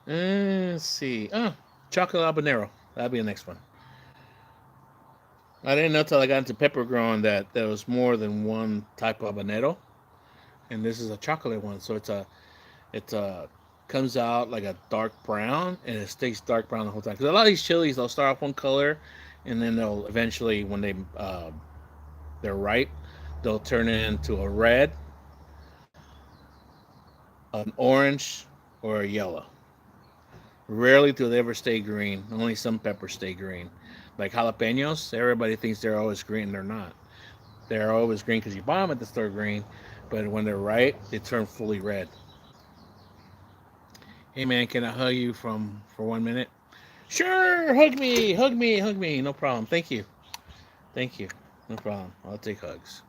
Let's see. Oh, chocolate habanero. That'll be the next one. I didn't know till I got into pepper growing that there was more than one type of habanero, and this is a chocolate one. So it's comes out like a dark brown, and it stays dark brown the whole time. Because a lot of these chilies, they'll start off one color, and then they'll eventually, when they're ripe, they'll turn it into a red, an orange, or a yellow. Rarely do they ever stay green. Only some peppers stay green. Like jalapenos, everybody thinks they're always green. They're not. They're always green because you buy them at the store green, but when they're ripe, they turn fully red. Hey man, can I hug you for 1 minute? Sure, hug me, hug me, hug me. No problem. Thank you, thank you. No problem. I'll take hugs.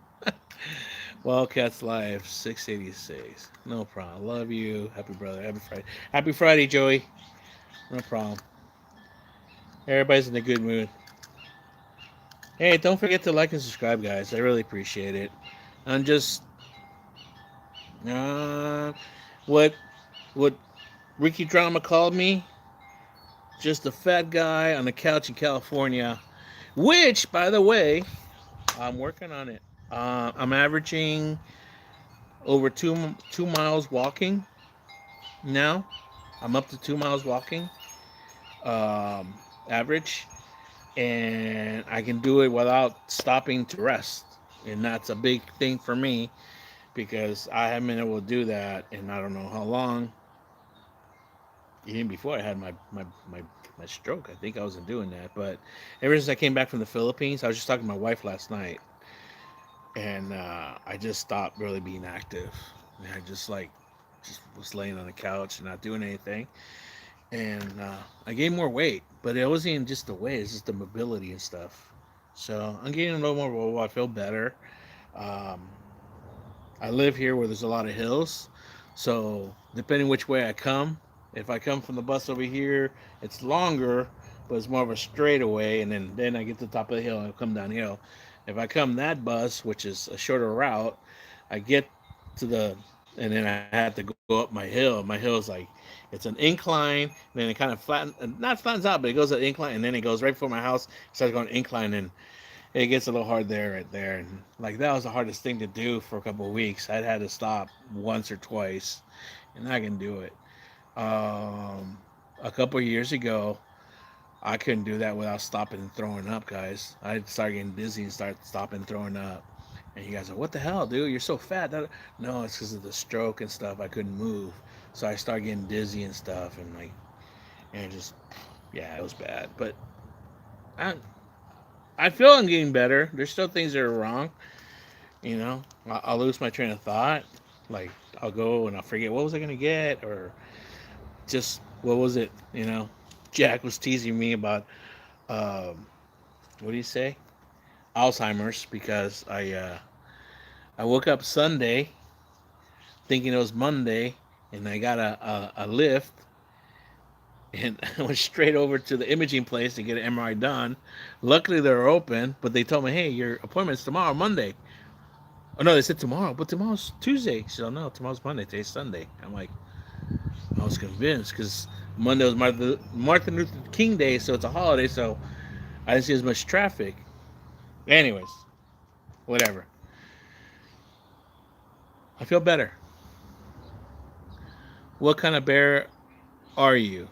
Wildcats Live 686. No problem. Love you. Happy brother. Happy Friday. Happy Friday, Joey. No problem. Everybody's in a good mood. Hey, don't forget to like and subscribe, guys. I really appreciate it. I'm just uh, what what Ricky Drama called me, just a fat guy on the couch in California. Which, by the way, I'm working on it. I'm averaging over 2 miles walking now. I'm up to 2 miles walking average, and I can do it without stopping to rest. And that's a big thing for me because I haven't been able to do that in I don't know how long. Even before I had my stroke, I think I wasn't doing that. But ever since I came back from the Philippines, I was just talking to my wife last night, and I just stopped really being active. And I just like just was laying on the couch and not doing anything. And I gained more weight, but it wasn't even just the weight; it's just the mobility and stuff. So I'm gaining a little more mobile. I feel better. Um, I live here where there's a lot of hills, so depending which way I come, if I come from the bus over here, it's longer, but it's more of a straightaway, and then I get to the top of the hill and I come downhill. If I come that bus, which is a shorter route, I get to the and then I had to go up my hill. My hill is like it's an incline, and then it kind of not flattens out, but it goes an incline, and then it goes right before my house. It starts going incline, and it gets a little hard there, right there, and like that was the hardest thing to do for a couple of weeks. I'd had to stop once or twice, and I can do it. Um, a couple of years ago, I couldn't do that without stopping and throwing up, guys. I'd start getting dizzy and start stopping and throwing up. And you guys are, what the hell, dude? You're so fat. No, it's because of the stroke and stuff. I couldn't move, so I started getting dizzy and stuff, and like, and just, yeah, it was bad. But I, I feel I'm getting better. There's still things that are wrong. You know, I'll lose my train of thought. Like I'll go and I'll forget what was I gonna get, or just what was it? You know, Jack was teasing me about what do you say? Alzheimer's because I woke up Sunday thinking it was Monday, and I got a lift, and I went straight over to the imaging place to get an MRI done. Luckily they were open, but they told me, hey, your appointment's tomorrow, Monday. Oh no, they said tomorrow, but tomorrow's Tuesday. So no, tomorrow's Monday. Today's Sunday. I'm like, I was convinced because Monday was Martin Luther King Day, so it's a holiday, so I didn't see as much traffic. Anyways, whatever. I feel better. What kind of bear are you?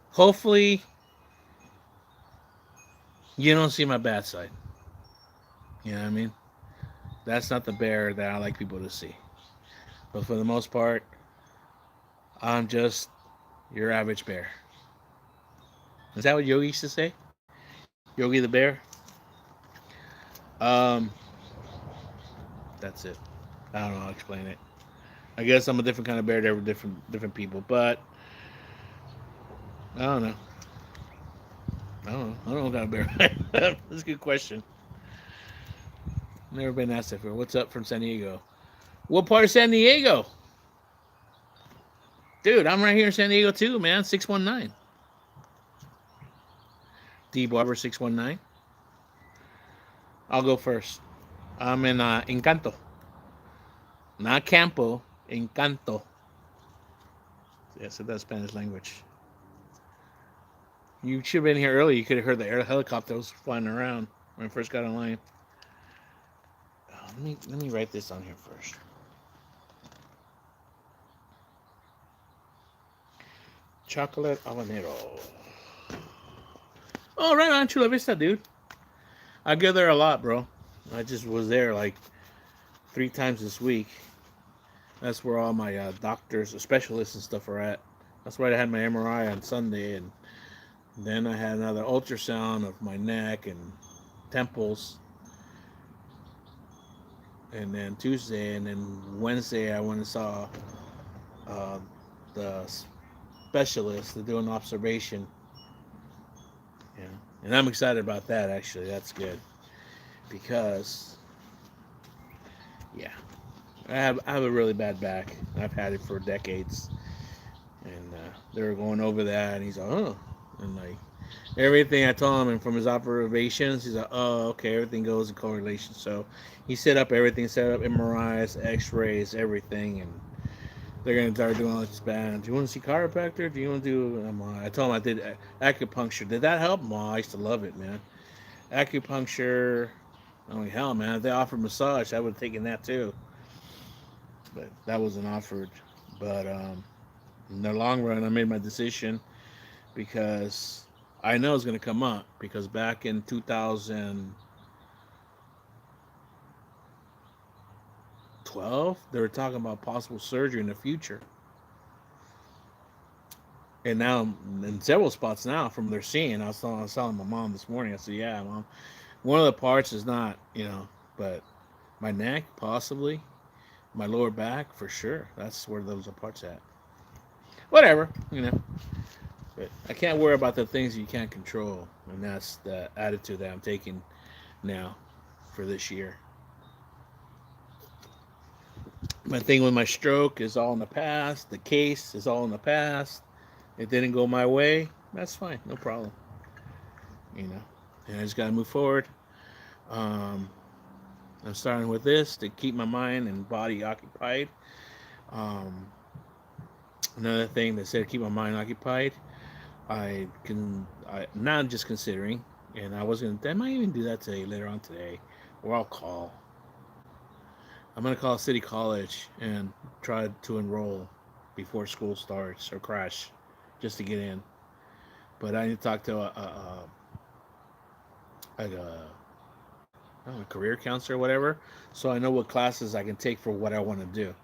Hopefully, you don't see my bad side. You know what I mean? That's not the bear that I like people to see. But for the most part, I'm just your average bear. Is that what Yogi used to say? Yogi the bear? Um, that's it. I don't know how to explain it. I guess I'm a different kind of bear to different people, but I don't know. I don't know what kind of bear. That's a good question. Never been asked that before. What's up from San Diego? What part of San Diego? Dude, I'm right here in San Diego too, man. 619. D Barber 619. I'll go first. I'm in Encanto. Not Campo, Encanto. Yeah, so that's Spanish language. You should have been here early. You could have heard the air helicopter was flying around when I first got online. Let me write this on here first. Chocolate habanero. Oh, right on Chula Vista, dude. I go there a lot, bro. I just was there like 3 times this week. That's where all my doctors, specialists, and stuff are at. That's why I had my MRI on Sunday, and then I had another ultrasound of my neck and temples, and then Tuesday, and then Wednesday I went and saw uh, the specialist to do an observation. Yeah, and I'm excited about that. Actually, that's good because yeah, I have a really bad back. I've had it for decades, and they were going over that, and he's like, oh, and like everything I told him, and from his observations, he's like, oh, okay, everything goes in correlation. So he set up everything, set up MRIs, X-rays, everything, and they're gonna start doing all this bad. Do you want to see chiropractor? Do you want to do MRI? I told him I did acupuncture. Did that help? Well, I used to love it, man. Acupuncture. I'm like, hell, man. If they offered massage, I would have taken that too. But that wasn't offered. But in the long run, I made my decision because I know it's going to come up. Because back in 2012, they were talking about possible surgery in the future. And now in several spots now from their seeing, I was telling my mom this morning. I said, "Yeah, mom, one of the parts is not, but my neck possibly, my lower back for sure. That's where those are parts at. Whatever, But I can't worry about the things you can't control, and that's the attitude that I'm taking now for this year. My thing with my stroke is all in the past. The case is all in the past. It didn't go my way. That's fine, no problem. You know, and I just gotta move forward. Um, I'm starting with this to keep my mind and body occupied. Um, Another thing that said keep my mind occupied. I'm not just considering, and I might even do that today, later on today, or I'm gonna call City College and try to enroll before school starts or crash, just to get in. But I need to talk to like a, I don't know, a career counselor or whatever, so I know what classes I can take for what I want to do.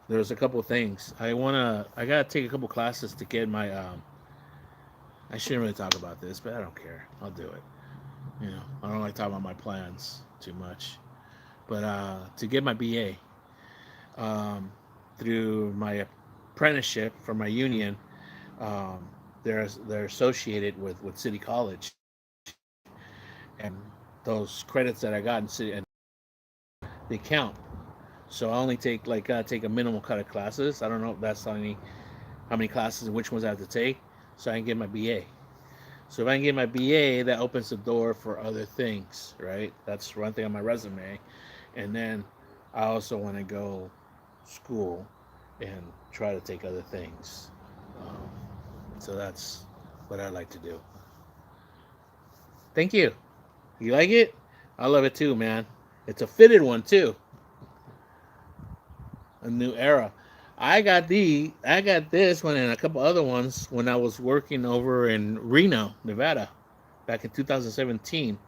There's a couple of things I gotta take a couple classes to get my. I shouldn't really talk about this, but I don't care. I'll do it. I don't like talking about my plans too much. But to get my BA um, through my apprenticeship for my union, um, they're associated with City College, and those credits that I got in City, and they count. So I only take a minimal cut of classes. I don't know if that's how many classes and which ones I have to take, so I can get my BA. So if I can get my BA, that opens the door for other things, right? That's one thing on my resume. And then I also want to go school and try to take other things. Um, so that's what I like to do. Thank you. You like it? I love it too, man. It's a fitted one too. A new era. I got this one and a couple other ones when I was working over in Reno, Nevada, back in 2017.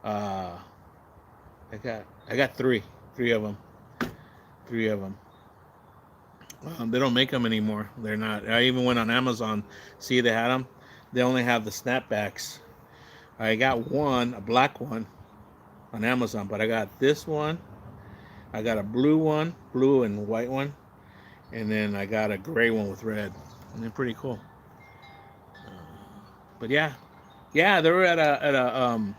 Uh, I got three of them, three of them. They don't make them anymore. They're not. I even went on Amazon, see they had them. They only have the snapbacks. I got one, a black one, on Amazon, but I got this one. I got a blue one, blue and white one, and then I got a gray one with red. And they're pretty cool. But yeah, yeah, they were at a.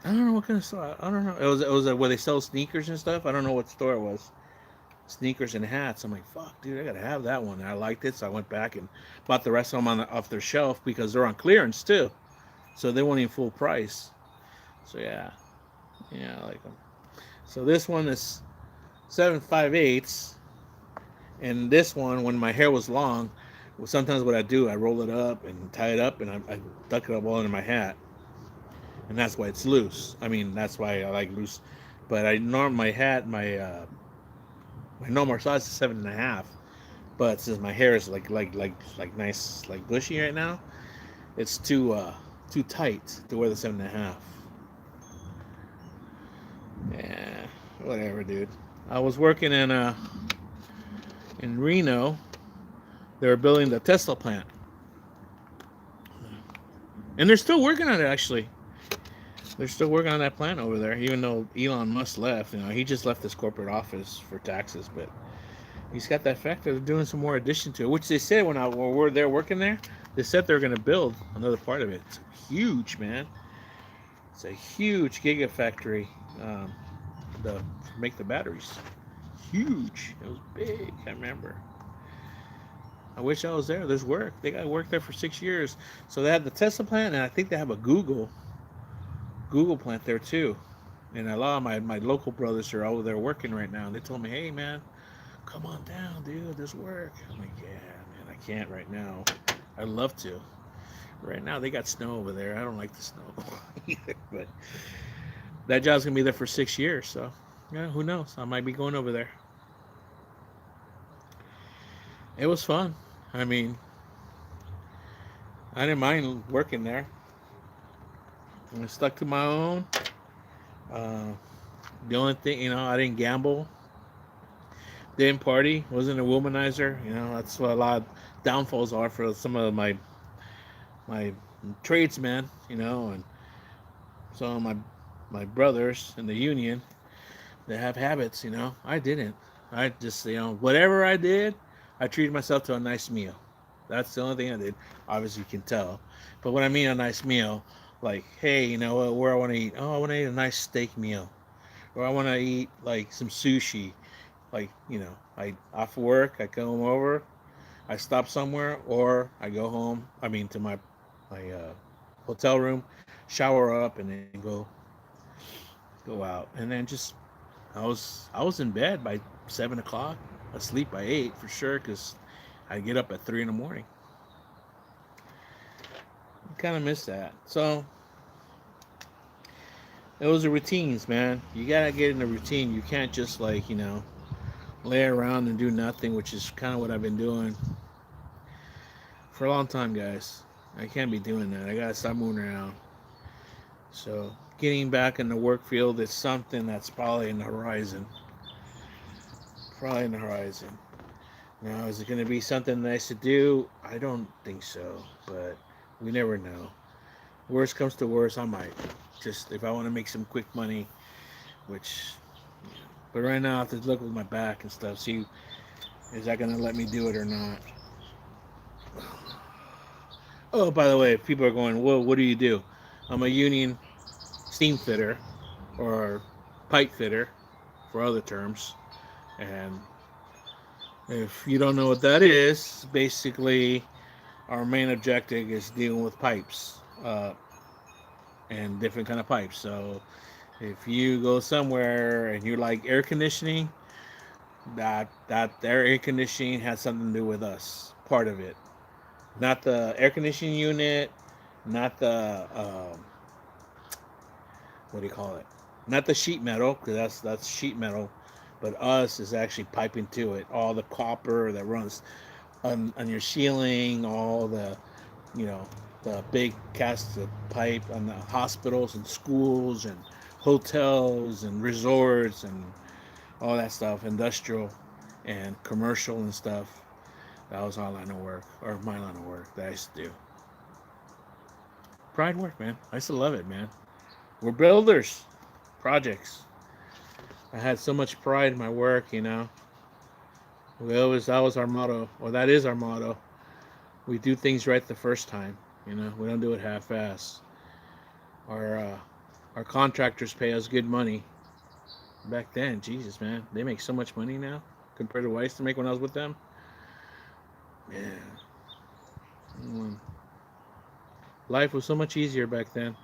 I don't know what kind of store. I don't know. It was where they sell sneakers and stuff. I don't know what store it was. Sneakers and hats. I'm like, fuck, dude, I gotta have that one. And I liked it, so I went back and bought the rest of them off their shelf because they're on clearance too, so they weren't even full price. So yeah, yeah, I like them. So this one is 7.5/8, and this one, when my hair was long, well, sometimes what I do, I roll it up and tie it up, and I duck it up all under my hat, and that's why it's loose. I mean, that's why I like loose. But my hat, my normal size is 7.5. But since my hair is like nice like bushy right now, it's too tight to wear the 7.5. Yeah, whatever, dude. I was working in Reno. They were building the Tesla plant, and they're still working on it. Actually, they're still working on that plant over there, even though Elon Musk left. He just left his corporate office for taxes, but he's got that factor. They're doing some more addition to it, which they said when we were there working there. They said they're going to build another part of it. It's huge, man. It's a huge gigafactory. To make the batteries. Huge. It was big. I remember. I wish I was there. There's work. They got work there for 6 years. So they had the Tesla plant, and I think they have a Google plant there too. And a lot of my local brothers are over there working right now. And they told me, hey man, come on down, dude. There's work. I'm like, yeah, man, I can't right now. I'd love to. Right now they got snow over there. I don't like the snow either, but that job's gonna be there for 6 years. So yeah, who knows? I might be going over there. It was fun. I mean, I didn't mind working there. I stuck to my own. Uh, the only thing, I didn't gamble. Didn't party. Wasn't a womanizer. You know, that's what a lot of downfalls are for some of my tradesmen. You know, and some of my brothers in the union, they have habits. You know, I didn't. I just, whatever I did, I treated myself to a nice meal. That's the only thing I did. Obviously, you can tell. But when I mean a nice meal, like, hey, you know what, where I want to eat? Oh, I want to eat a nice steak meal, or I want to eat like some sushi. Like, I off work, I come over, I stop somewhere, or I go home. I mean, to my hotel room, shower up, and then go out, and then just I was in bed by 7 o'clock, asleep by 8 for sure, because I get up at 3 in the morning. Kind of miss that. So those are routines, man. You gotta get in a routine. You can't just like lay around and do nothing, which is kind of what I've been doing for a long time, guys. I can't be doing that. I gotta stop moving around. So getting back in the work field is something that's probably in the horizon. Probably in the horizon. Now, is it going to be something nice to do? I don't think so, but we never know. Worst comes to worst, I might. Just if I want to make some quick money, which, but right now I have to look with my back and stuff. See, is that going to let me do it or not? Oh, by the way, if people are going, whoa, what do you do? I'm a union steam fitter or pipe fitter for other terms. And if you don't know what that is, basically our main objective is dealing with pipes and different kind of pipes. So if you go somewhere and you like air conditioning, that their air conditioning has something to do with us. Part of it, not the air conditioning unit, not the what do you call it? Not the sheet metal, because that's sheet metal, but us is actually piping to it. All the copper that runs on your ceiling, all you know the big casts of pipe on the hospitals and schools and hotels and resorts and all that stuff, industrial and commercial and stuff. That was our line of work, or my line of work that I used to do. Pride work, man. I used to love it, man. We're builders, projects. I had so much pride in my work, that was our motto, or that is our motto. We do things right the first time. We don't do it half-ass. Our our contractors pay us good money. Back then, Jesus, man, they make so much money now compared to what I used to make when I was with them. Man, life was so much easier back then.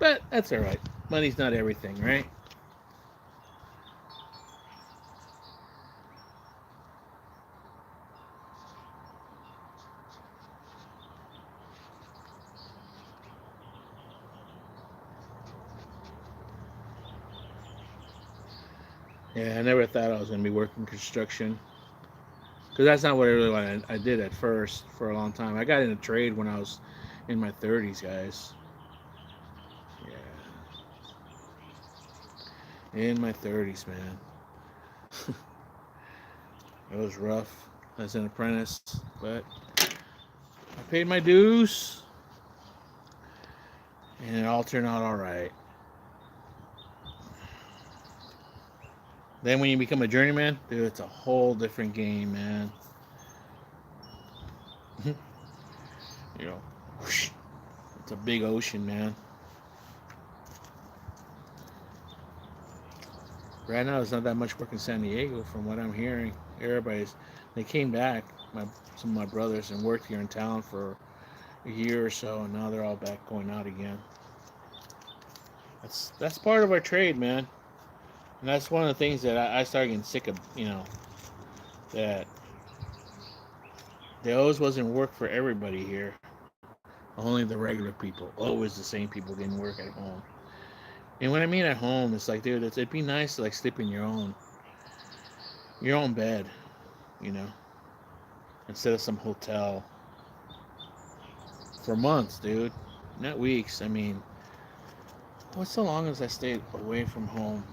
But that's all right. Money's not everything, right? Yeah, I never thought I was gonna be working construction because that's not what I really wanted. I did at first for a long time. I got into trade when I was in my 30s, guys. Yeah, in my 30s, man. It was rough as an apprentice, but I paid my dues, and it all turned out all right. Then when you become a journeyman, dude, it's a whole different game, man. you know, it's a big ocean, man. Right now, there's not that much work in San Diego, from what I'm hearing. They came back, some of my brothers, and worked here in town for a year or so, and now they're all back going out again. That's part of our trade, man, and that's one of the things that I started getting sick of. That there always wasn't work for everybody here. Only the regular people, always the same people getting work at home. And when I mean at home, it's like, dude, it'd be nice to like sleep in your own bed, you know, instead of some hotel for months, dude. Not weeks. I mean, what's so long as I stayed away from home?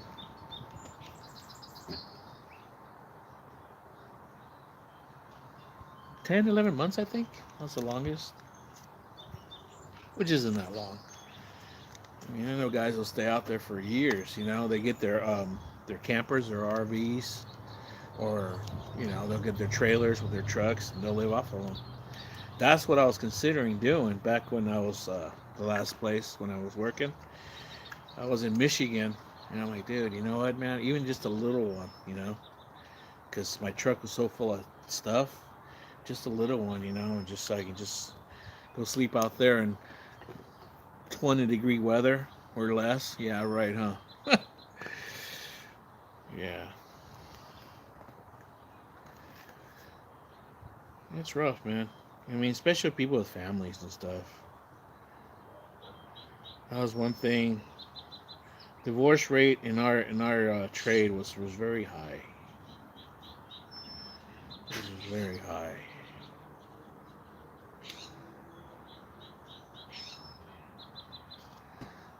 10, 11 months, I think. That's the longest, which isn't that long. I mean, I know guys will stay out there for years. You know, they get their campers, their RVs, or they'll get their trailers with their trucks and they'll live off of them. That's what I was considering doing back when I was the last place when I was working. I was in Michigan, and I'm like, dude, you know what, man? Even just a little one, because my truck was so full of stuff. Just a little one, and just so I can just go sleep out there in 20-degree weather or less. Yeah, right, huh? Yeah, it's rough, man. I mean, especially people with families and stuff. That was one thing. Divorce rate in our trade was very high. It was very high.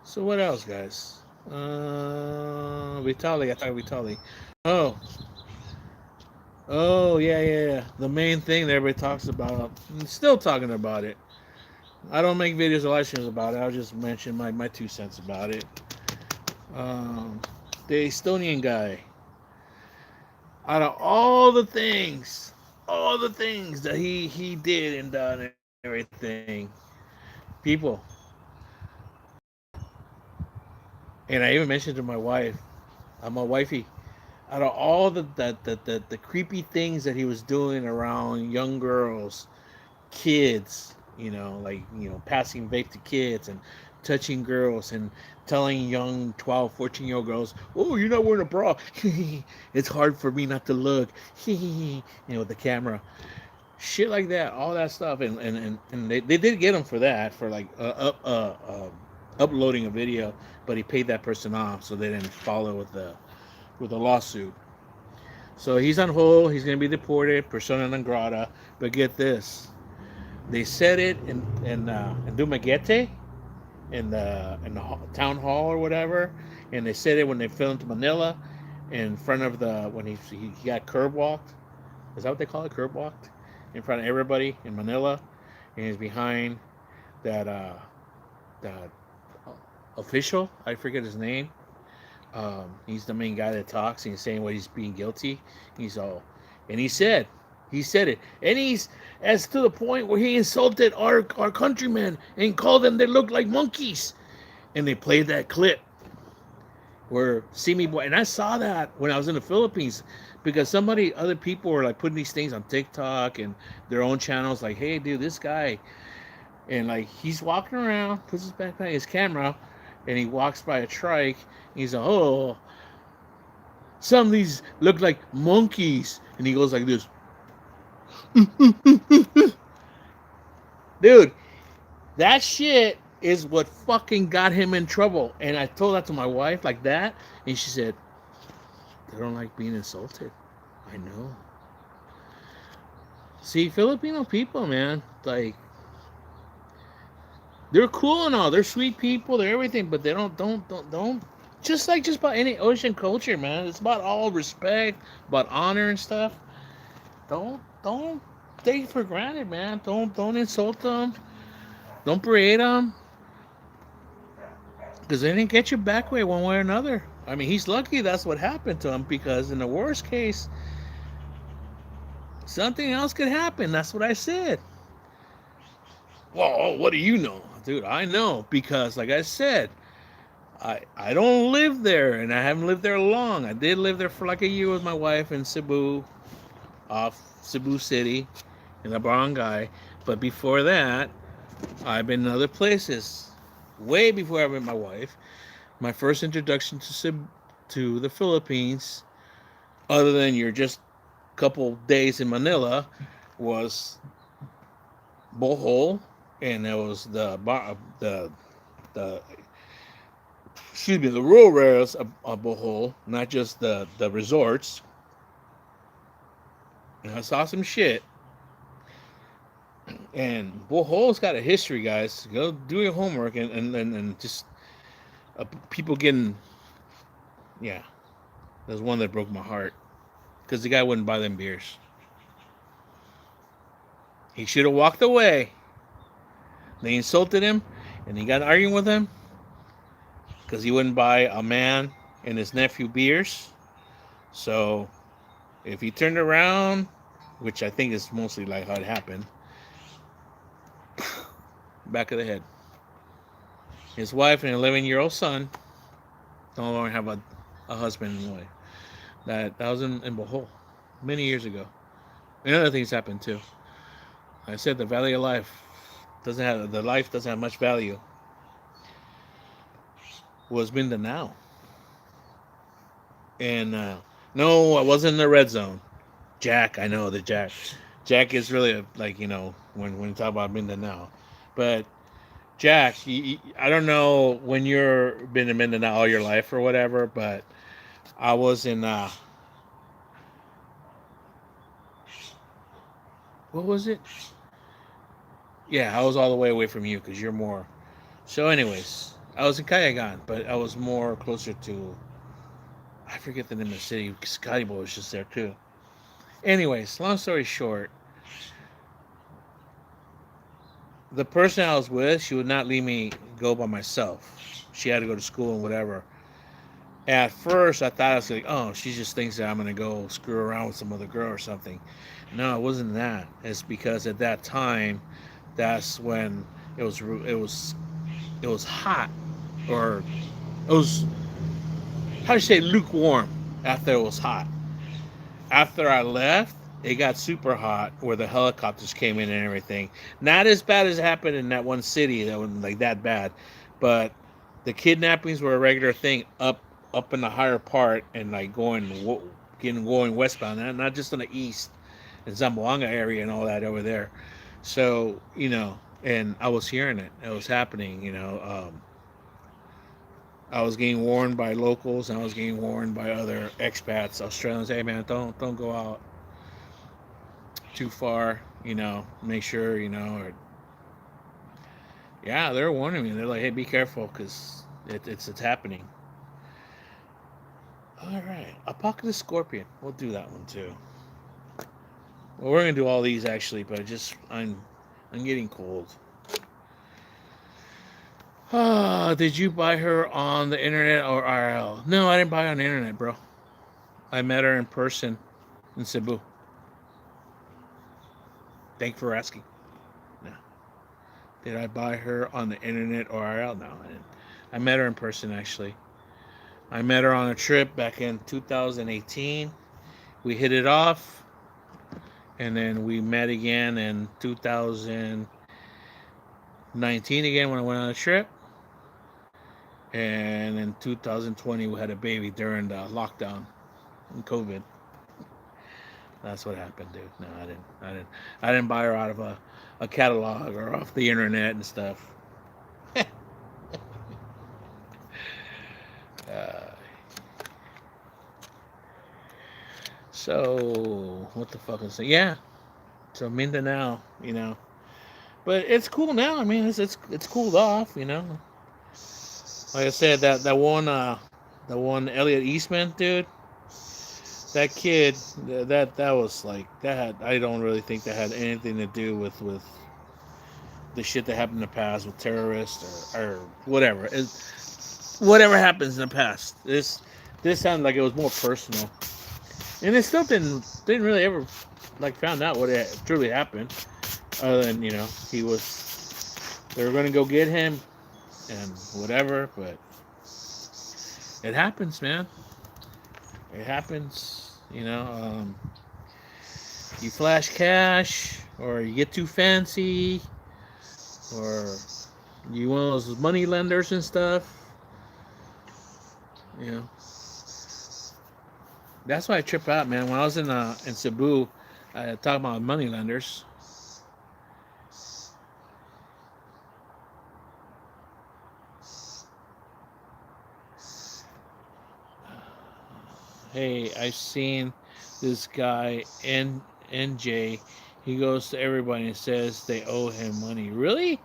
So what else, guys? Vitali, I thought Vitali. Oh, oh yeah, yeah, yeah. The main thing that everybody talks about. I'm still talking about it. I don't make videos or live streams about it. I'll just mention my 2 cents about it. Um, the Estonian guy. Out of all the things that he did and done and everything, people. And I even mentioned to my wife, my wifey, out of all the creepy things that he was doing around young girls, kids, passing vape to kids and touching girls and telling young 12, 14-year-old girls, oh, you're not wearing a bra. It's hard for me not to look. With the camera. Shit like that, all that stuff. And they did get him for that, for like uploading a video, but he paid that person off, so they didn't follow with a lawsuit. So he's on hold. He's going to be deported, persona non grata. But get this: they said it in Dumaguete, in the town hall or whatever, and they said it when they flew into Manila, in front of the when he got curb walked. Is that what they call it? Curb walked in front of everybody in Manila, and he's behind that official. I forget his name. He's the main guy that talks and he's saying what he's being guilty. He's all, and he said it, and he's as to the point where he insulted our countrymen and called them they look like monkeys. And they played that clip where see me boy, and I saw that when I was in the Philippines because other people were like putting these things on TikTok and their own channels, like, hey, dude, this guy, and like he's walking around, puts his backpack, his camera, and he walks by a trike. He's like, oh, some of these look like monkeys, and he goes like this, dude. That shit is what fucking got him in trouble. And I told that to my wife like that, and she said, "They don't like being insulted." I know. See, Filipino people, man, like they're cool and all. They're sweet people. They're everything, but they don't. Just about any ocean culture, man. It's about all respect, about honor and stuff. Don't take it for granted, man. Don't insult them. Don't berate them, because they didn't get you back way one way or another. I mean, he's lucky that's what happened to him, because in the worst case, something else could happen. That's what I said. Well, what do you know? Dude, I know because, like I said, I don't live there, and I haven't lived there long. I did live there for like a year with my wife in Cebu, off Cebu City, in the barangay. But before that, I've been in other places. Way before I met my wife. My first introduction to the Philippines, other than your just couple days in Manila, was Bohol, and it was the excuse me, the rural areas of Bohol, not just the resorts. And I saw some shit. And Bohol's got a history, guys. Go do your homework and just people getting, yeah. There's one that broke my heart because the guy wouldn't buy them beers. He should have walked away. They insulted him, and he got arguing with him because he wouldn't buy a man and his nephew beers. So if he turned around, which I think is mostly like how it happened, back of the head. His wife and 11-year-old son no longer have a husband and wife. That was in Bohol many years ago. And other things happened too. I said the value of life doesn't have much value. Was Mindanao. And no, I wasn't in the red zone. Jack, I know the Jack. Jack is really like when you talk about Mindanao, but Jack, I don't know when you're been in Mindanao all your life or whatever, but I was in what was it? Yeah, I was all the way away from you because you're more. So, anyways, I was in Kayagan, but I was more closer to. I forget the name of the city. Scotty Boy was just there too. Anyways, long story short, the person I was with, she would not leave me go by myself. She had to go to school and whatever. At first, I thought I was like, oh, she just thinks that I'm gonna go screw around with some other girl or something. No, it wasn't that. It's because at that time, that's when it was hot, or it was how do you say lukewarm after it was hot. After I left, it got super hot where the helicopters came in and everything. Not as bad as it happened in that one city that wasn't like that bad, but the kidnappings were a regular thing up in the higher part and like going westbound, not just in the east and Zamboanga area and all that over there. So and I was hearing it. It was happening. I was getting warned by locals and I was getting warned by other expats, Australians. Hey man, don't go out too far. Make sure Or, yeah, they're warning me. They're like, hey, be careful because it's happening. All right, Apocalypse Scorpion. We'll do that one too. Well, we're gonna do all these actually, but I'm getting cold. Did you buy her on the internet or RL? No, I didn't buy her on the internet, bro. I met her in person in Cebu. Thank you for asking. No. Did I buy her on the internet or RL? No, I didn't. I met her in person actually. I met her on a trip back in 2018. We hit it off, and then we met again in 2019 again when I went on a trip. And in 2020 we had a baby during the lockdown and COVID. That's what happened, dude. No, I didn't buy her out of a catalog or off the internet and stuff. uh, so what the fuck is it? Yeah. So Mindanao. But it's cool now. I mean, it's cooled off. Like I said, that one Elliot Eastman dude, that kid, that was like that had. I don't really think that had anything to do with the shit that happened in the past with terrorists or whatever. Whatever happens in the past. This sounded like it was more personal, and it still didn't really ever like found out what it truly happened. Other than they were gonna go get him and whatever, but it happens, man. It happens. You flash cash, or you get too fancy, or you one of those money lenders and stuff. You know, that's why I trip out, man. When I was in Cebu, I talked about money lenders. Hey, I've seen this guy NJ. He goes to everybody and says they owe him money. Really?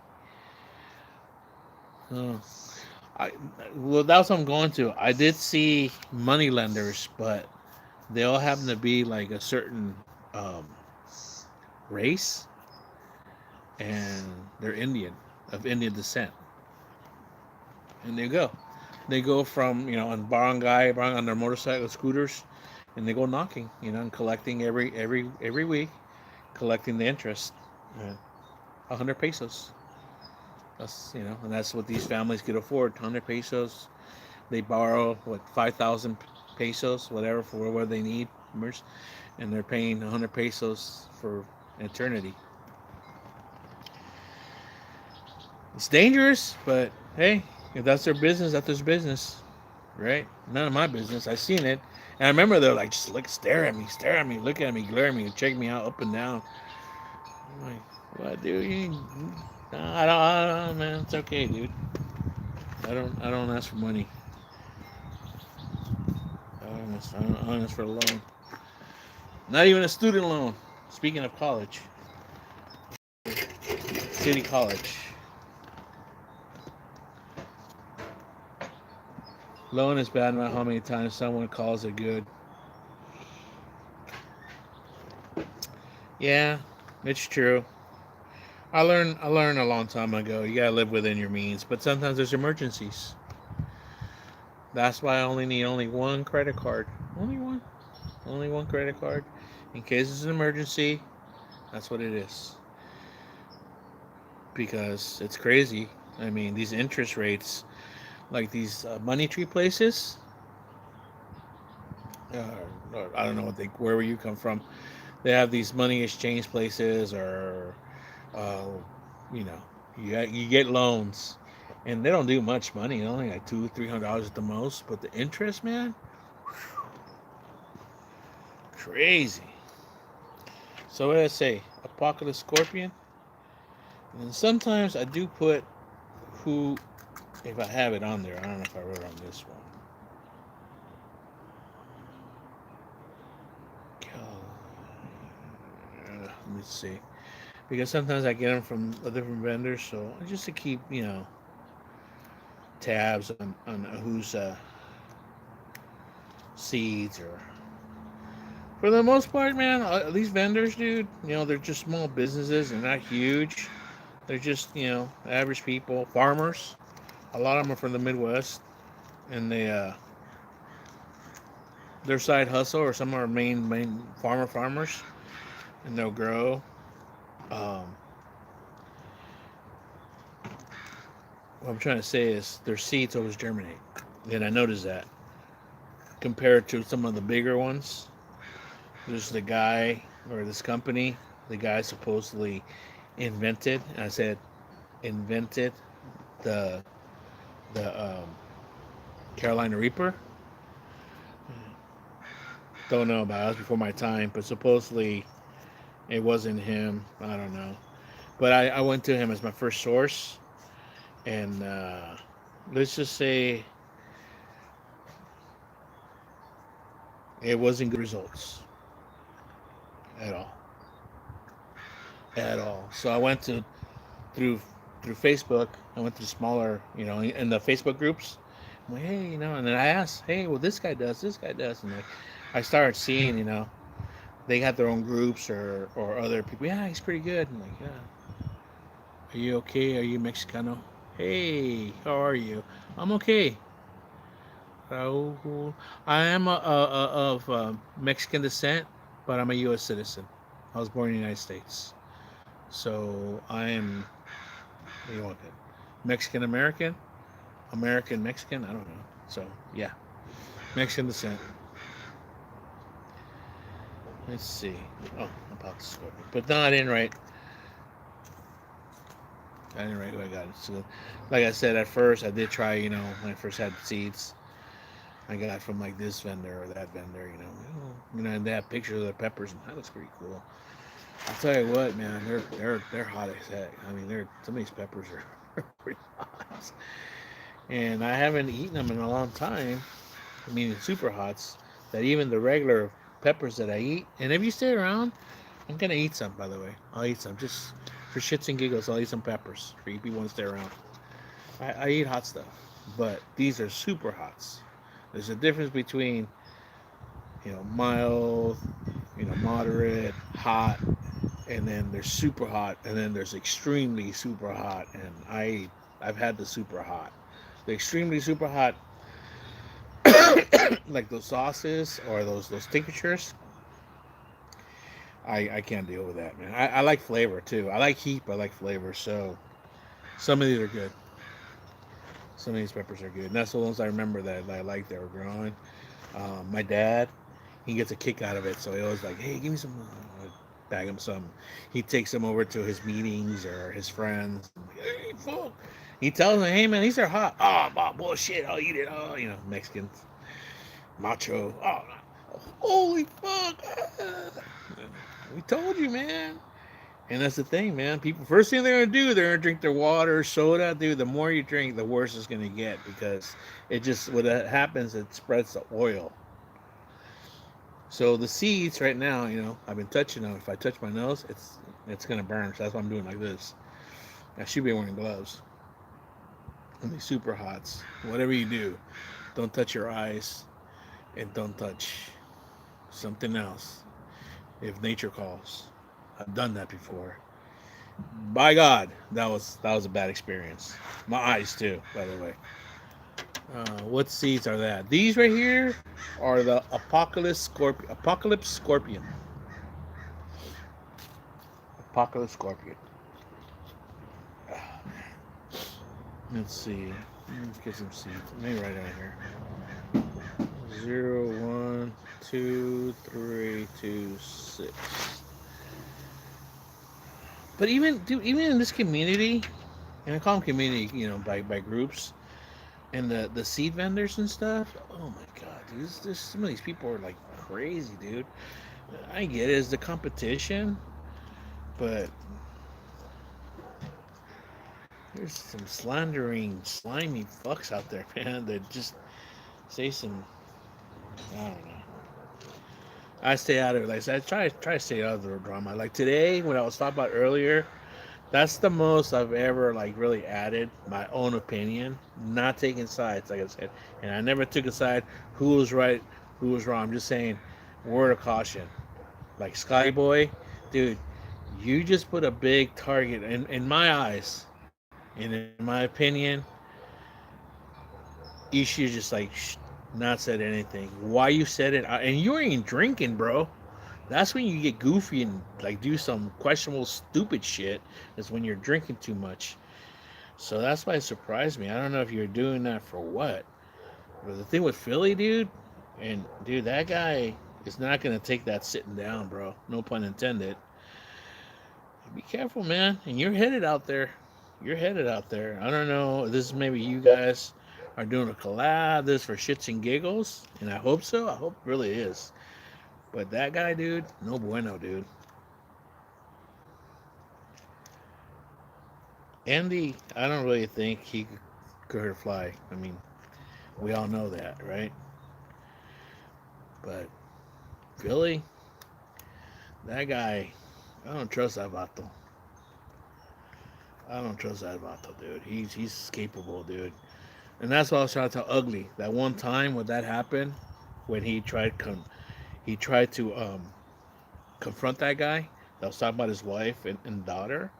Oh, I well, that's what I'm going to. I did see money lenders, but they all happen to be like a certain um, race. and they're Indian, of Indian descent, and they go from on barangay on their motorcycle scooters, and they go knocking, and collecting every week, collecting the interest, 100 pesos. That's and that's what these families could afford. 100 pesos. They borrow what 5,000 pesos, whatever, for what they need, and they're paying 100 pesos for eternity. It's dangerous, but hey, if that's their business, that's their business, right? None of my business. I seen it, and I remember they're like, just look, stare at me, look at me, glare at me, check me out up and down. I'm like, what, dude? Nah, I don't, man. It's okay, dude. I don't ask for money. I don't ask for a loan. Not even a student loan. Speaking of college, City College. Loan is bad, no matter how many times someone calls it good. Yeah, it's true. I learned a long time ago. You gotta live within your means, but sometimes there's emergencies. That's why I only need one credit card. Only one credit card. In case it's an emergency, that's what it is. Because it's crazy. I mean, these interest rates, like these money tree places. I don't know where you come from. They have these money exchange places, or uh, you know, you get loans, and they don't do much money. Only like $200-300 at the most. But the interest, man, crazy. So what did I say? Apocalypse Scorpion. And sometimes I do put who, if I have it on there. I don't know if I wrote on this one. Let me see. Because sometimes I get them from a different vendors, so just to keep tabs on who's seeds, or for the most part, man, these vendors, dude, they're just small businesses. They're not huge. They're just average people, farmers. A lot of them are from the Midwest, and their side hustle, or some are main farmers, and they'll grow. Um, what I'm trying to say is their seeds always germinate, and I noticed that compared to some of the bigger ones. There's the guy, or this company, the guy supposedly invented. And I said invented the the Carolina Reaper. Don't know about it. It was before my time, but supposedly it wasn't him. I don't know. But I went to him as my first source, and let's just say it wasn't good results at all, at all. So I went to through through Facebook. I went to smaller, in the Facebook groups. I'm like, hey, and then I asked, hey, well, this guy does, and like, I started seeing, they had their own groups, or other people. Yeah, he's pretty good. I'm like, yeah. Are you okay? Are you Mexicano? Hey, how are you? I'm okay. Raul. I am of Mexican descent, but I'm a U.S. citizen. I was born in the United States, so I am. What do you want? Mexican American, American Mexican. I don't know. So yeah, Mexican descent. Let's see. Oh, about the scorpion, but no, I didn't write. I didn't write who I got. So, like I said, at first I did try. When I first had seeds, I got from like this vendor or that vendor. And they have pictures of the peppers, and that looks pretty cool. I'll tell you what, man, they're hot as heck. I mean, some of these peppers are pretty hot, and I haven't eaten them in a long time. I mean, super hots. That even the regular peppers that I eat, and if you stay around, I'm gonna eat some. By the way, I'll eat some just for shits and giggles. I'll eat some peppers for you people to stay around. I eat hot stuff, but these are super hots. There's a difference between mild, moderate, hot, and then there's super hot, and then there's extremely super hot, and I've had the super hot. The extremely super hot, like those sauces or those tinctures, I can't deal with that, man. I like flavor too. I like heat, but I like flavor. So some of these are good. Some of these peppers are good. And that's the ones I remember that I like that were growing. My dad, he gets a kick out of it, so he always like, hey, give me some. Bag him some. He takes them over to his meetings or his friends. Hey, fuck. He tells them, hey man, these are hot. Oh, bullshit. I'll eat it. Oh, Mexicans, macho. Oh, holy fuck. We told you, man. And that's the thing, man. People, first thing they're gonna do, they're gonna drink their water, soda, dude. The more you drink, the worse it's gonna get because it just what happens, it spreads the oil. So the seeds right now, I've been touching them. If I touch my nose, it's gonna burn. So that's why I'm doing like this. I should be wearing gloves. And these super hots. Whatever you do, don't touch your eyes and don't touch something else. If nature calls, I've done that before. By God, that was a bad experience. My eyes too, by the way. What seeds are that? These right here are the Apocalypse Scorpion. Apocalypse Scorpion. Apocalypse Scorpion. Let's see. Let's get some seeds. Let me write it on here. 0, 1, 2, 3, 2, 6. But even dude, even in this community, and I call them community, by groups, and the seed vendors and stuff. Oh my god, dude, this some of these people are like crazy, dude. I get it, it's the competition, but there's some slandering, slimy fucks out there, man. That just say some, I don't know. I stay out of it. Like I said, I try to stay out of the drama. Like today, when I was talking about earlier, that's the most I've ever like really added my own opinion, not taking sides, like I said. And I never took a side who was right, who was wrong. I'm just saying, word of caution. Like Skyboy, dude, you just put a big target in my eyes, and in my opinion, you should just like not said anything. Why you said it, and you ain't drinking, bro. That's when you get goofy and like do some questionable, stupid shit. Is when you're drinking too much. So that's why it surprised me. I don't know if you're doing that for what. But the thing with Philly, dude, and dude, that guy is not gonna take that sitting down, bro. No pun intended. Be careful, man. And you're headed out there. You're headed out there. I don't know. This is maybe you guys are doing a collab. This for shits and giggles, and I hope so. I hope it really is. But that guy, dude, no bueno, dude. Andy, I don't really think he could hurt a fly. I mean, we all know that, right? But Philly, that guy, I don't trust that vato. I don't trust that vato, dude. He's capable, dude. And that's what I was trying to tell Ugly. That one time when that happened, when he tried to confront that guy that was talking about his wife and daughter,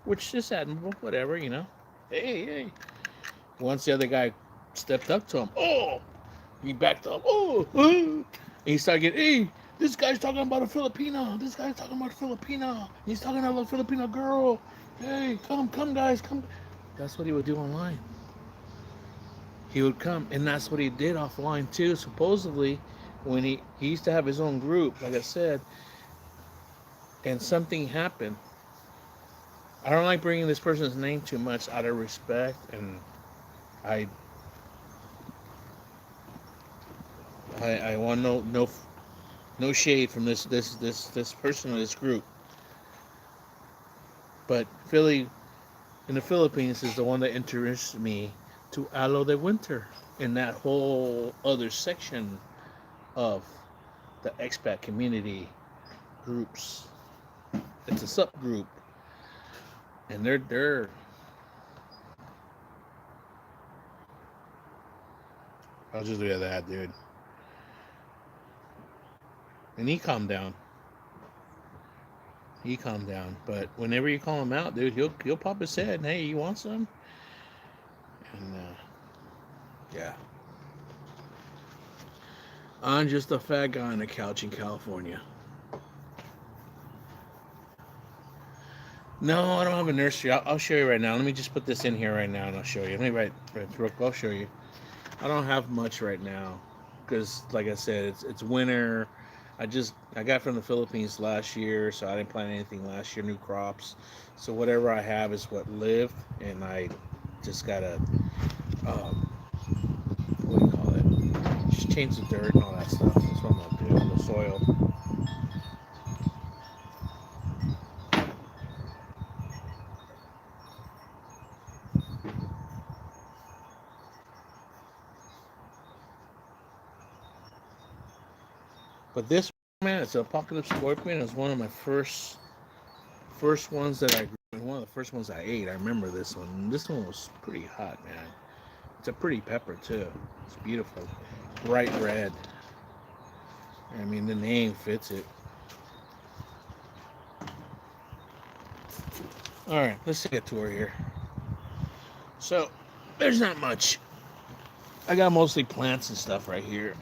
which is admirable. Whatever, Hey, hey. Once the other guy stepped up to him, oh, he backed up. Oh, and he started getting, hey, this guy's talking about a Filipino. This guy's talking about a Filipino. He's talking about a Filipino girl. Hey, come, guys, come. That's what he would do online. He would come, and that's what he did offline too. Supposedly, when he used to have his own group, like I said, and something happened. I don't like bringing this person's name too much out of respect, and I I want no shade from this person or this group, but Philly in the Philippines is the one that introduced me to Aloe de Winter in that whole other section of the expat community groups. It's a subgroup, and they're. I'll just leave it at that, dude. And he calmed down. he calmed down. But whenever you call him out, dude, he'll pop his head. And, hey, you want some? And yeah, I'm just a fat guy on the couch in California. No, I don't have a nursery. I'll show you right now. Let me just put this in here right now, and I'll show you. Let me Brooke. I'll show you. I don't have much right now because, like I said, it's winter. I got from the Philippines last year, so I didn't plant anything last year, new crops. So whatever I have is what lived, and I just gotta what do you call it? Just change the dirt and all that stuff. That's what I'm gonna do. The soil. But this man, it's an apocalypse scorpion. It's one of my first ones that I grew. One of the first ones I ate. I remember this one. This one was pretty hot, man. It's a pretty pepper too. It's beautiful, bright red. I mean, the name fits it. All right, let's take a tour here. So, there's not much. I got mostly plants and stuff right here.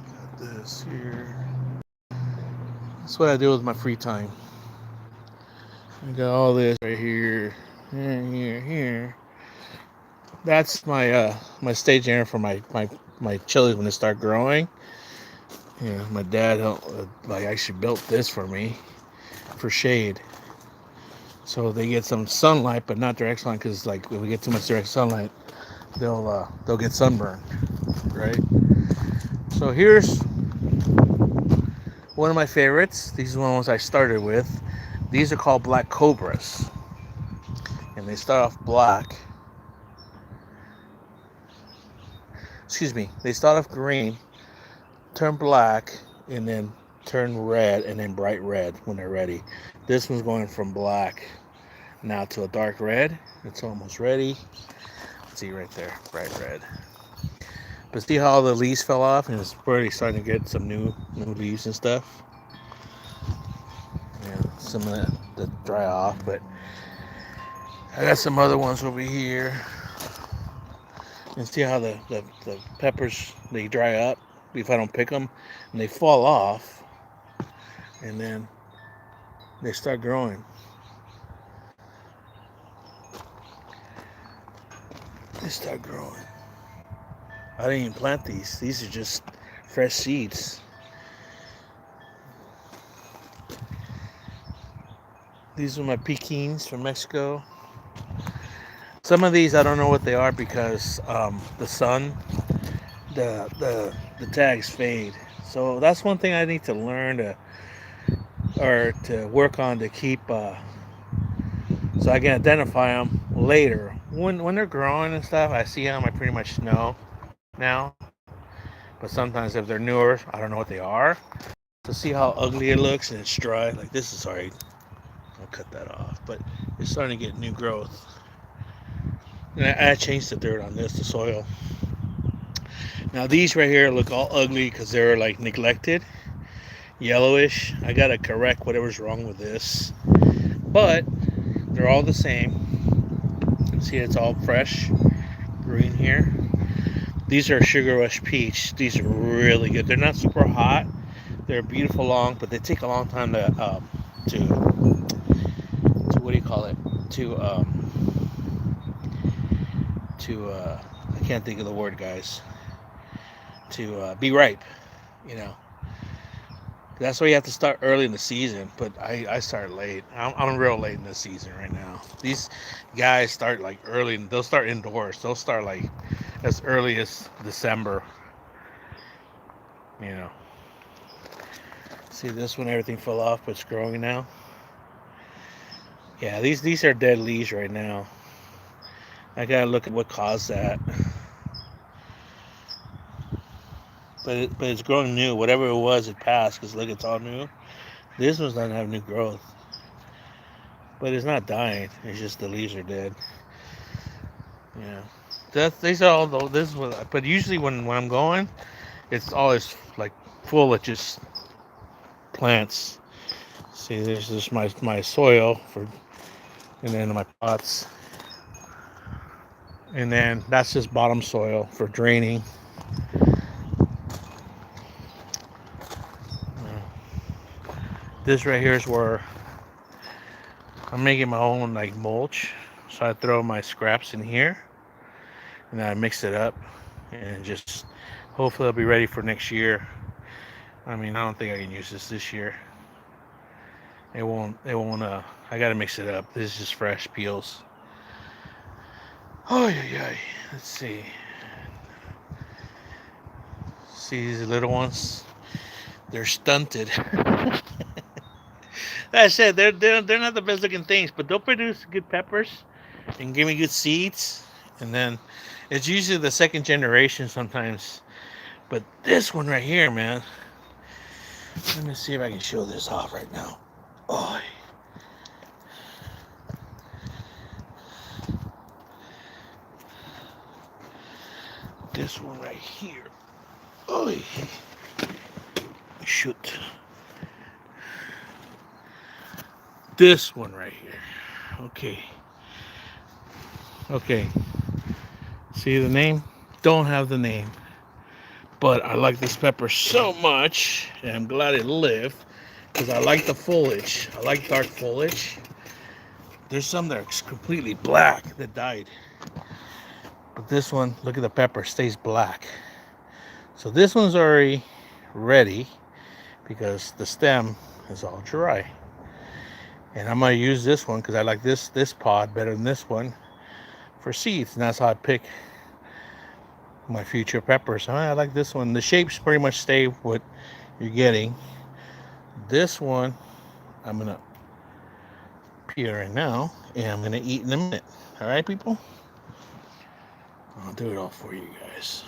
Got this here. That's what I do with my free time. I got all this right here, here. That's my stage area for my chilies when they start growing. Yeah, my dad like actually built this for me for shade, so they get some sunlight, but not direct sunlight because like if we get too much direct sunlight, they'll get sunburned, right? So here's one of my favorites. These are the ones I started with. These are called black cobras, and they start off black. Excuse me. They start off green, turn black, and then turn red, and then bright red when they're ready. This one's going from black now to a dark red. It's almost ready. See right there, bright red. But see how the leaves fell off, and it's already starting to get some new leaves and stuff. Yeah, some of that dry off, but I got some other ones over here. And see how the peppers, they dry up if I don't pick them, and they fall off, and then they start growing. They start growing. I didn't even plant these. These are just fresh seeds. These are my Pekins from Mexico. Some of these I don't know what they are because the sun, the tags fade. So that's one thing I need to learn to work on to keep so I can identify them later when they're growing and stuff. I see them. I pretty much know now. But sometimes if they're newer, I don't know what they are. So see how ugly it looks and it's dry. Like this is sorry. I'll cut that off. But it's starting to get new growth. And I changed the dirt on this, the soil. Now these right here look all ugly because they're like neglected, yellowish. I gotta correct whatever's wrong with this. But they're all the same. See, it's all fresh, green here. These are Sugar Rush Peach. These are really good. They're not super hot. They're beautiful long, but they take a long time to what do you call it? To I can't think of the word, guys. To be ripe, you know. That's why you have to start early in the season, but I start late. I'm real late in the season right now. These guys start like early, and they'll start indoors. They'll start like as early as December. You know. See this one, everything fell off, but it's growing now. Yeah, these are dead leaves right now. I gotta look at what caused that. But it's growing new. Whatever it was, it passed. Cause look, it's all new. This one's doesn't have new growth, but it's not dying. It's just the leaves are dead. Yeah, these are all though. This was, but usually when I'm going, it's always like full of just plants. See, there's just my soil for, and then my pots, and then that's just bottom soil for draining. This right here is where I'm making my own like mulch. So I throw my scraps in here, and then I mix it up, and just hopefully it'll be ready for next year. I mean, I don't think I can use this year. It won't. It won't. I gotta mix it up. This is just fresh peels. Oh yeah, yeah. Let's see. See these little ones? They're stunted. Like I said, they're not the best looking things, but they'll produce good peppers and give me good seeds. And then it's usually the second generation sometimes. But this one right here, man. Let me see if I can show this off right now. Oh, this one right here. Oh, shoot. This one right here. Okay. Okay. See the name? Don't have the name. But I like this pepper so much, and I'm glad it lived, because I like the foliage. I like dark foliage. There's some that are completely black that died. But this one, look at the pepper, stays black. So this one's already ready because the stem is all dry. And I'm gonna use this one because I like this pod better than this one for seeds, and that's how I pick my future peppers. I like this one. The shapes pretty much stay what you're getting. This one I'm gonna peel right now, and I'm gonna eat in a minute. All right, people. I'll do it all for you guys.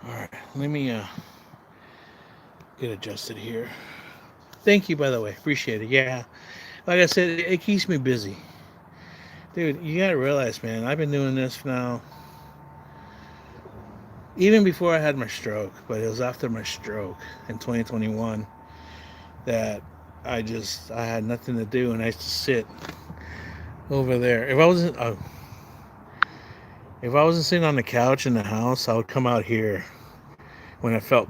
All right, let me get adjusted here. Thank you, by the way. Appreciate it. Yeah, like I said, it keeps me busy. Dude, you gotta realize, man, I've been doing this now even before I had my stroke, but it was after my stroke in 2021 that I had nothing to do, and I used to sit over there. If I wasn't sitting on the couch in the house, I would come out here when I felt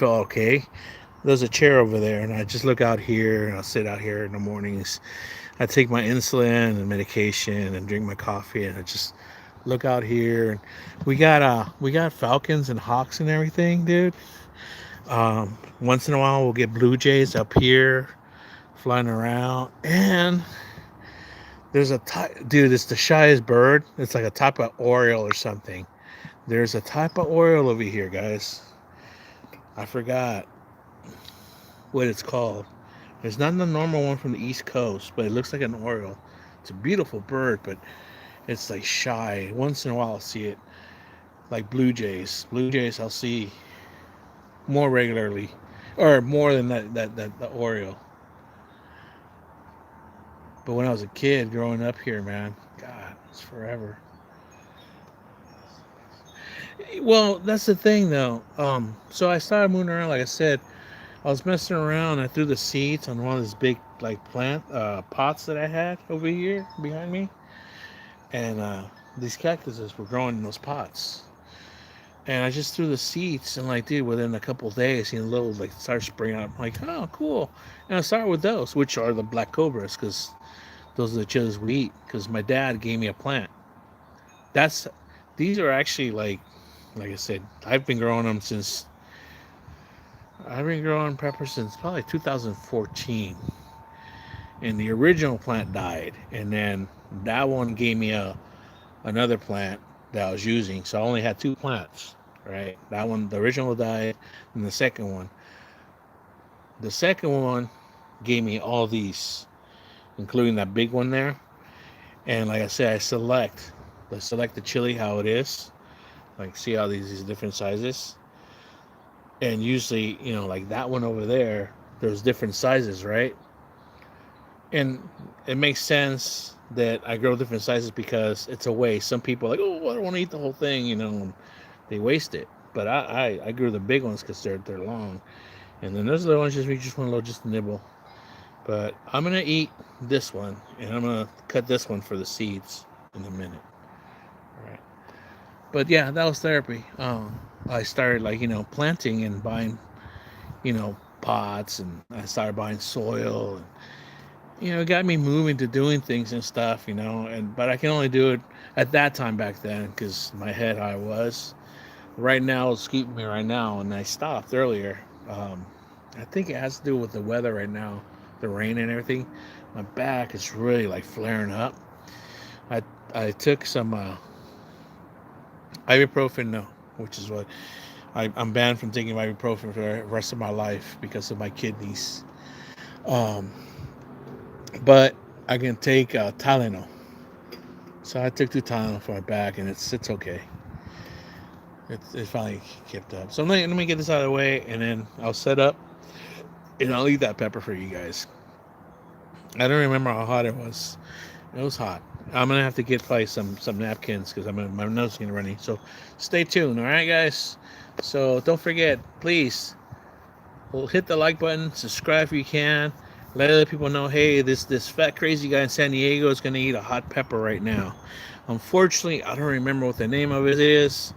okay. There's a chair over there, and I just look out here, and I'll sit out here in the mornings. I take my insulin and medication and drink my coffee, and I just look out here. And we got falcons and hawks and everything, dude. Once in a while, we'll get blue jays up here flying around, and there's a dude. It's the shyest bird. It's like a type of oriole or something. There's a type of oriole over here, guys. I forgot what it's called. It's not the normal one from the East Coast, but it looks like an oriole. It's a beautiful bird, but it's like shy. Once in a while, I'll see it. Like blue jays. Blue jays, I'll see more regularly, or more than the oriole. But when I was a kid growing up here, man, God, it's forever. Well, that's the thing, though. So I started moving around. Like I said, I was messing around. I threw the seeds on one of these big like plant pots that I had over here behind me, and these cactuses were growing in those pots. And I just threw the seeds, and like, dude, within a couple of days, little like started springing up. I'm like, oh, cool. And I started with those, which are the black cobras, because those are the chilies we eat. Because my dad gave me a plant. That's These are actually like I said, I've been growing peppers since probably 2014, and the original plant died, and then that one gave me another plant that I was using, so I only had two plants. Right, that one, the original died, and the second one gave me all these, including that big one there. And like I said, I select the chili how it is, like see how these different sizes. And usually, like that one over there, there's different sizes, right? And it makes sense that I grow different sizes because it's a waste. Some people are like, oh, I don't want to eat the whole thing, and they waste it. But I grew the big ones because they're long, and then those little ones we just want a little just nibble. But I'm gonna eat this one, and I'm gonna cut this one for the seeds in a minute. All right. But yeah, that was therapy. I started planting and buying pots, and I started buying soil, and it got me moving to doing things and stuff, and but I can only do it at that time back then because my head how I was. Right now it's keeping me right now, and I stopped earlier. I think it has to do with the weather right now, the rain and everything. My back is really like flaring up. I I took some ibuprofen, no, which is what I'm banned from taking ibuprofen for the rest of my life because of my kidneys. Um, but I can take Tylenol. So I took 2 Tylenol for my back, and it's okay. It finally kept up. So let me get this out of the way, and then I'll set up, and I'll eat that pepper for you guys. I don't remember how hot it was. It was hot. I'm gonna have to get probably some napkins because my nose is gonna runny. So stay tuned, all right, guys. So don't forget, please, hit the like button, subscribe if you can. Let other people know, hey, this fat crazy guy in San Diego is gonna eat a hot pepper right now. Unfortunately, I don't remember what the name of it is.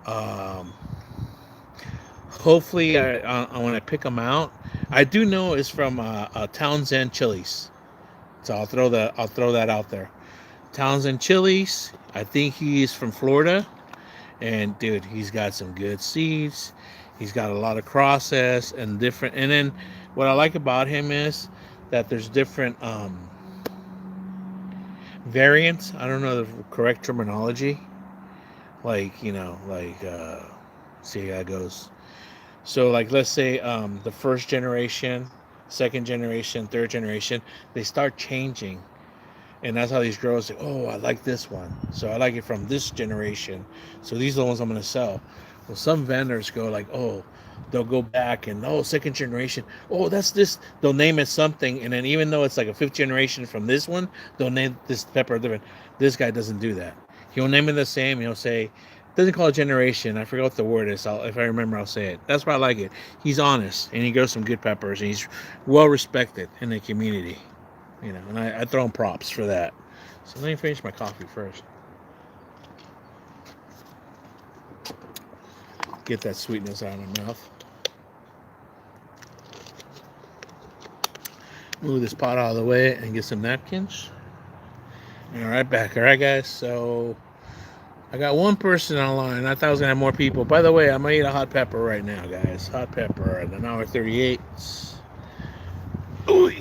Um, Hopefully, when I pick them out, I do know it's from Townsend Chilies. So I'll throw that out there. Townsend Chilies. I think he's from Florida, and dude, he's got some good seeds. He's got a lot of process and different. And then what I like about him is that there's different variants. I don't know the correct terminology. Like see how it goes. So, like, let's say the first generation, second generation, third generation, they start changing, and that's how these growers say, "Oh, I like this one, so I like it from this generation. So these are the ones I'm going to sell." Well, some vendors go like, "Oh, they'll go back and second generation. Oh, that's this." They'll name it something, and then even though it's like a fifth generation from this one, they'll name this pepper different. This guy doesn't do that. He'll name it the same. He'll say, doesn't call it generation. I forgot what the word is. If I remember, I'll say it. That's why I like it. He's honest, and he grows some good peppers, and he's well respected in the community. And I throw him props for that. So let me finish my coffee first. Get that sweetness out of my mouth. Move this pot out of the way and get some napkins. All right, back. All right, guys. So I got one person online. I thought I was gonna have more people. By the way, I'm gonna eat a hot pepper right now, guys. Hot pepper at an hour 38. Ooh.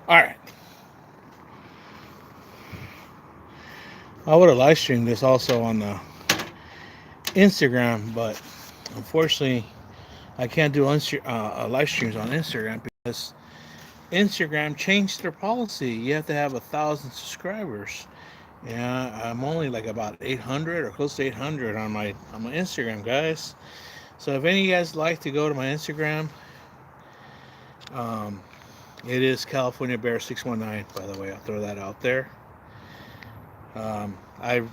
All right. I would have live streamed this also on Instagram, but unfortunately, I can't do live streams on Instagram because Instagram changed their policy. You have to have 1,000 subscribers. Yeah, I'm only like about 800 or close to 800 on my Instagram, guys. So if any of you guys like to go to my Instagram, it is CaliforniaBear619. By the way, I'll throw that out there. I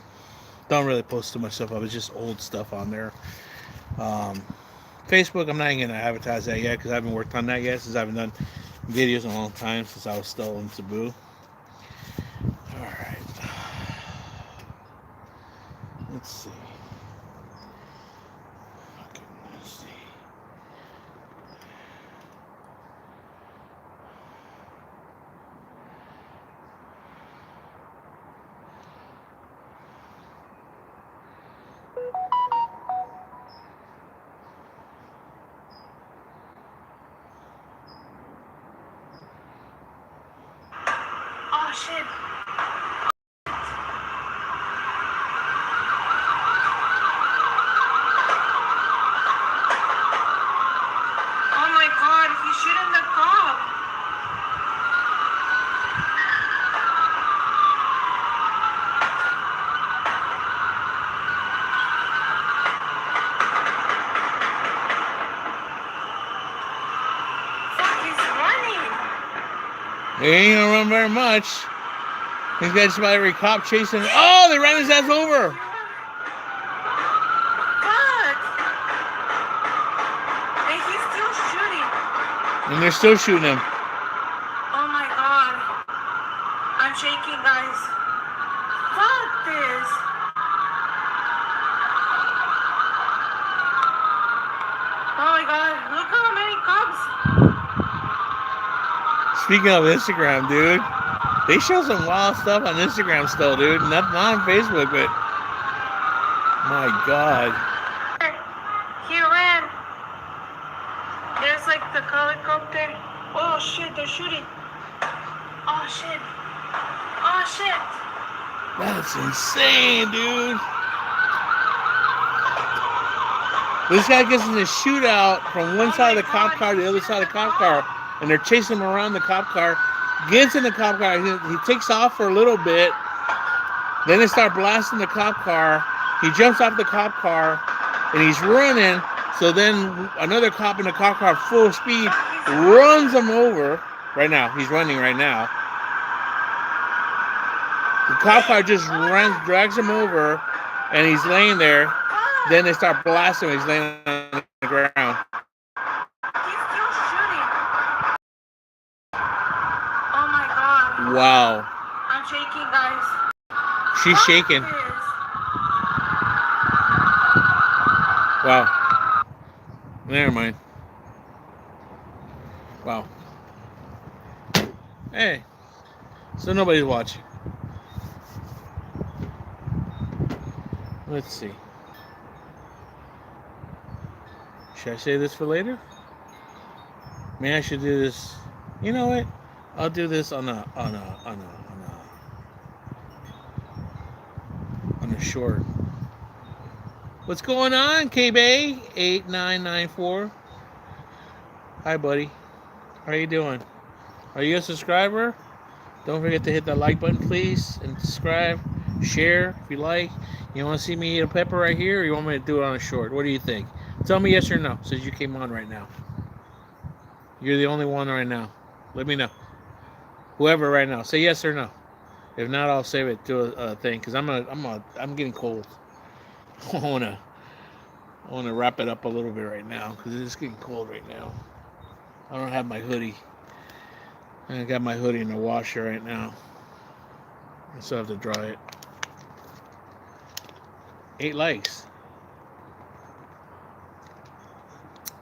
don't really post too much stuff up. It's just old stuff on there. Um, Facebook, I'm not even gonna advertise that yet because I haven't worked on that yet since I haven't done videos in a long time since I was still in Cebu. All right, let's see. Let's see. Oh shit. Oh my god, he's shooting the cop. Fuck, he's running. He ain't gonna run very much. He's got just about every cop chasing him. Oh, they ran his ass over. Fuck. And he's still shooting. And they're still shooting him. Oh my god. I'm shaking, guys. Fuck this. Oh my god, look how many cops. Speaking of Instagram, dude, they show some wild stuff on Instagram still, dude. Not on Facebook, but my God. He ran. There's like the helicopter. Oh shit, they're shooting. Oh shit. Oh shit. That's insane, dude. This guy gets in a shootout from one side of the cop car to the other side of the cop car, and they're chasing him around the cop car. Gets in the cop car. He takes off for a little bit. Then they start blasting the cop car. He jumps off the cop car, and he's running. So then another cop in the cop car, full speed, runs him over. Right now, he's running right now. The cop car just drags him over, and he's laying there. Then they start blasting him. He's laying on the ground. He's still shooting. Oh my god. Wow. I'm shaking, guys. She's shaking. Wow. Never mind. Wow. Hey. So nobody's watching. Let's see. Should I save this for later? Maybe I should do this. You know what? I'll do this on a short. What's going on, KB8994? Hi, buddy. How you doing? Are you a subscriber? Don't forget to hit that like button, please, and subscribe. Share if you like. You want to see me eat a pepper right here, or you want me to do it on a short? What do you think? Tell me yes or no, since you came on right now. You're the only one right now. Let me know. Whoever right now, say yes or no. If not, I'll save it to a thing because I'm getting cold. I wanna wrap it up a little bit right now because it's getting cold right now. I don't have my hoodie. I got my hoodie in the washer right now. I still have to dry it. 8 likes.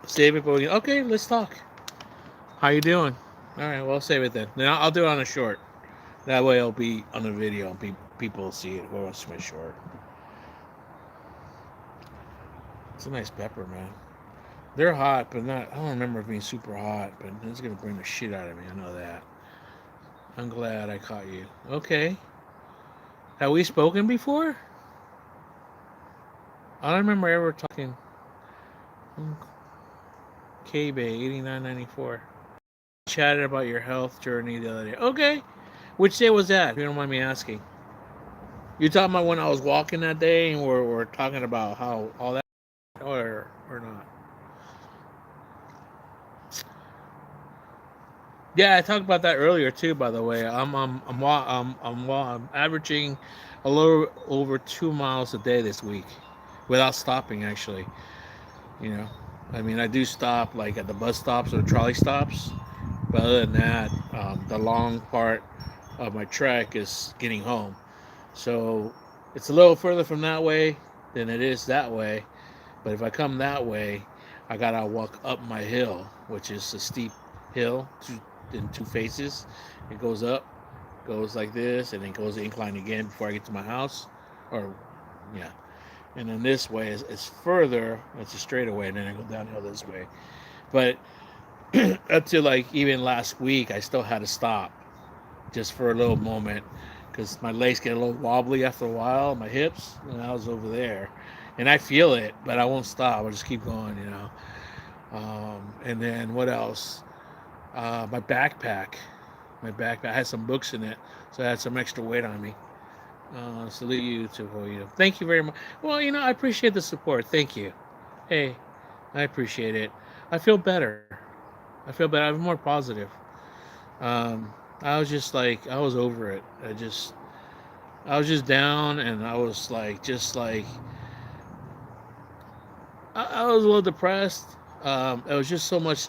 Save it, but okay, let's talk. How you doing? All right, well, I'll save it then. Then I'll do it on a short. That way it'll be on the video and people will see it. Who wants to see my short? It's a nice pepper, man. They're hot, but not. I don't remember it being super hot, but it's gonna bring the shit out of me. I know that. I'm glad I caught you. Okay. Have we spoken before? I don't remember ever talking. KB8994. Chatted about your health journey the other day. Okay. Which day was that? If you don't mind me asking. You talking about when I was walking that day and we're talking about how all that or not? Yeah, I talked about that earlier too. By the way, I'm averaging a little over 2 miles a day this week, without stopping. Actually, you know, I mean, I do stop like at the bus stops or trolley stops, but other than that, the long part of my trek is getting home. So it's a little further from that way than it is that way. But if I come that way, I gotta walk up my hill, which is a steep hill in two faces. It goes up, goes like this, and then goes incline again before I get to my house. Or, yeah. And then this way is further. It's a straightaway, and then I go downhill this way. But up to like even last week, I still had to stop just for a little moment because my legs get a little wobbly after a while, my hips, and I was over there. And I feel it, but I won't stop. I'll just keep going, you know. And then what else? My backpack. My backpack had some books in it, so I had some extra weight on me. Salute you to you. Thank you very much. Well, I appreciate the support. Thank you. Hey, I appreciate it. I feel better. I feel better. I'm more positive. Um, I was just like I was over it. I was just down, and I was like just like I was a little depressed. It was just so much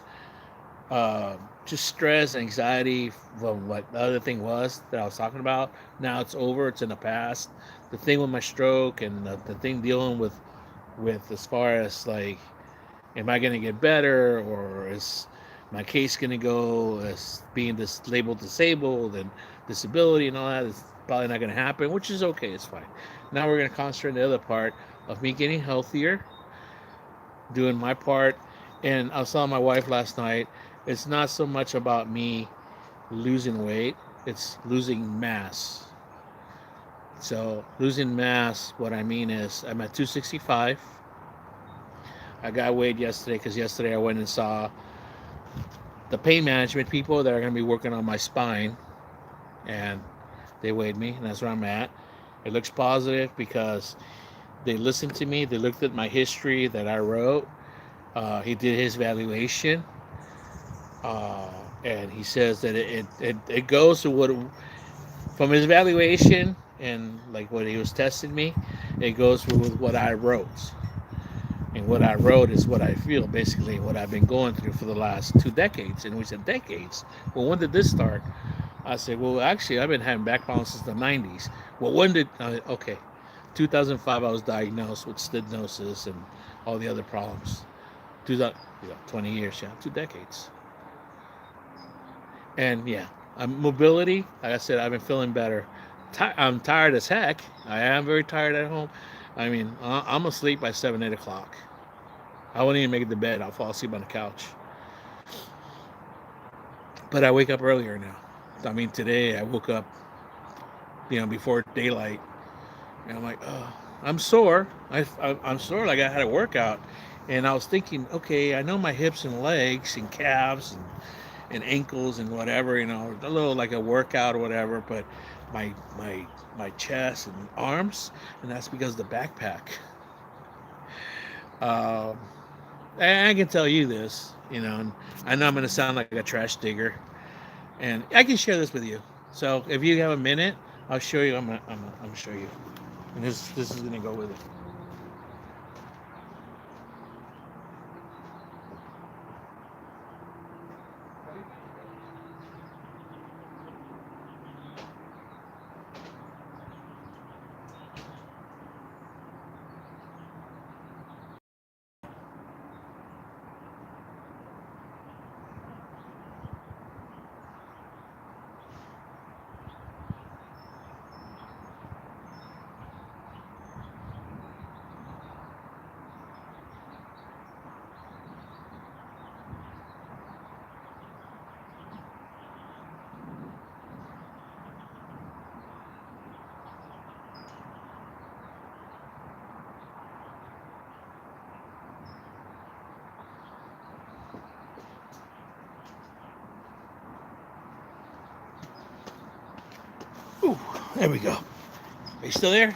just stress, anxiety from what the other thing was that I was talking about. Now it's over. It's in the past. The thing with my stroke and the thing dealing with as far as like, am I going to get better, or is my case going to go as being labeled disabled and disability and all that? Is probably not going to happen, which is okay. It's fine. Now we're going to concentrate on the other part of me getting healthier, doing my part. And I was telling my wife last night, it's not so much about me losing weight, it's losing mass. So, losing mass, what I mean is, I'm at 265. I got weighed yesterday because yesterday I went and saw the pain management people that are going to be working on my spine, and they weighed me, and that's where I'm at. It looks positive because they listened to me, they looked at my history that I wrote. He did his valuation, uh, and he says that it goes to what from his evaluation and like what he was testing me, it goes with what I wrote. And what I wrote is what I feel, basically what I've been going through for the last 2 decades. And we said decades. Well, when did this start? I said, well, actually, I've been having back problems since the 90s. Well, when did, okay, 2005, I was diagnosed with stenosis and all the other problems. 20, 20 years, yeah, 2 decades. And yeah, mobility, like I said, I've been feeling better. I'm tired as heck. I am very tired at home. I mean, I'm asleep by 7, 8 o'clock. I won't even make it to bed. I'll fall asleep on the couch. But I wake up earlier now. I mean, today I woke up, before daylight. And I'm like, oh, I'm sore. I'm sore like I had a workout. And I was thinking, okay, I know my hips and legs and calves and ankles and whatever, a little like a workout or whatever, but my chest and arms, and that's because of the backpack. Um, I can tell you this, and I know I'm going to sound like a trash digger, and I can share this with you. So if you have a minute, I'll show you. I'm gonna show you, and this is going to go with it. Ooh, there we go. Are you still there?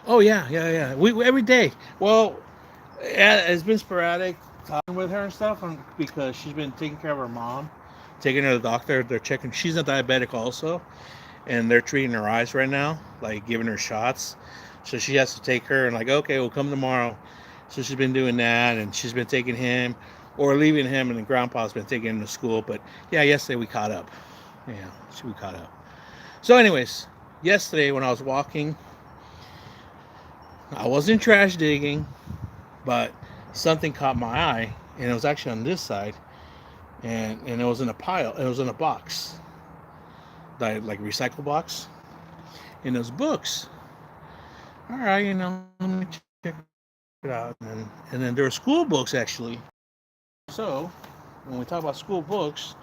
Oh yeah. We every day. Well, yeah, it's been sporadic. talking with her and stuff because she's been taking care of her mom, taking her to the doctor. They're checking. She's a diabetic also, and they're treating her eyes right now, like giving her shots. So she has to take her and like, okay, we'll come tomorrow. So she's been doing that, and she's been taking him, or leaving him, and then Grandpa's been taking him to school. But yeah, yesterday we caught up. Yeah, we caught up. So, anyways, yesterday when I was walking, I wasn't trash digging, but something caught my eye, and it was actually on this side, and it was in a pile. It was in a box, like recycle box, and those books. All right, let me check it out, and then there were school books actually. So when we talk about school books,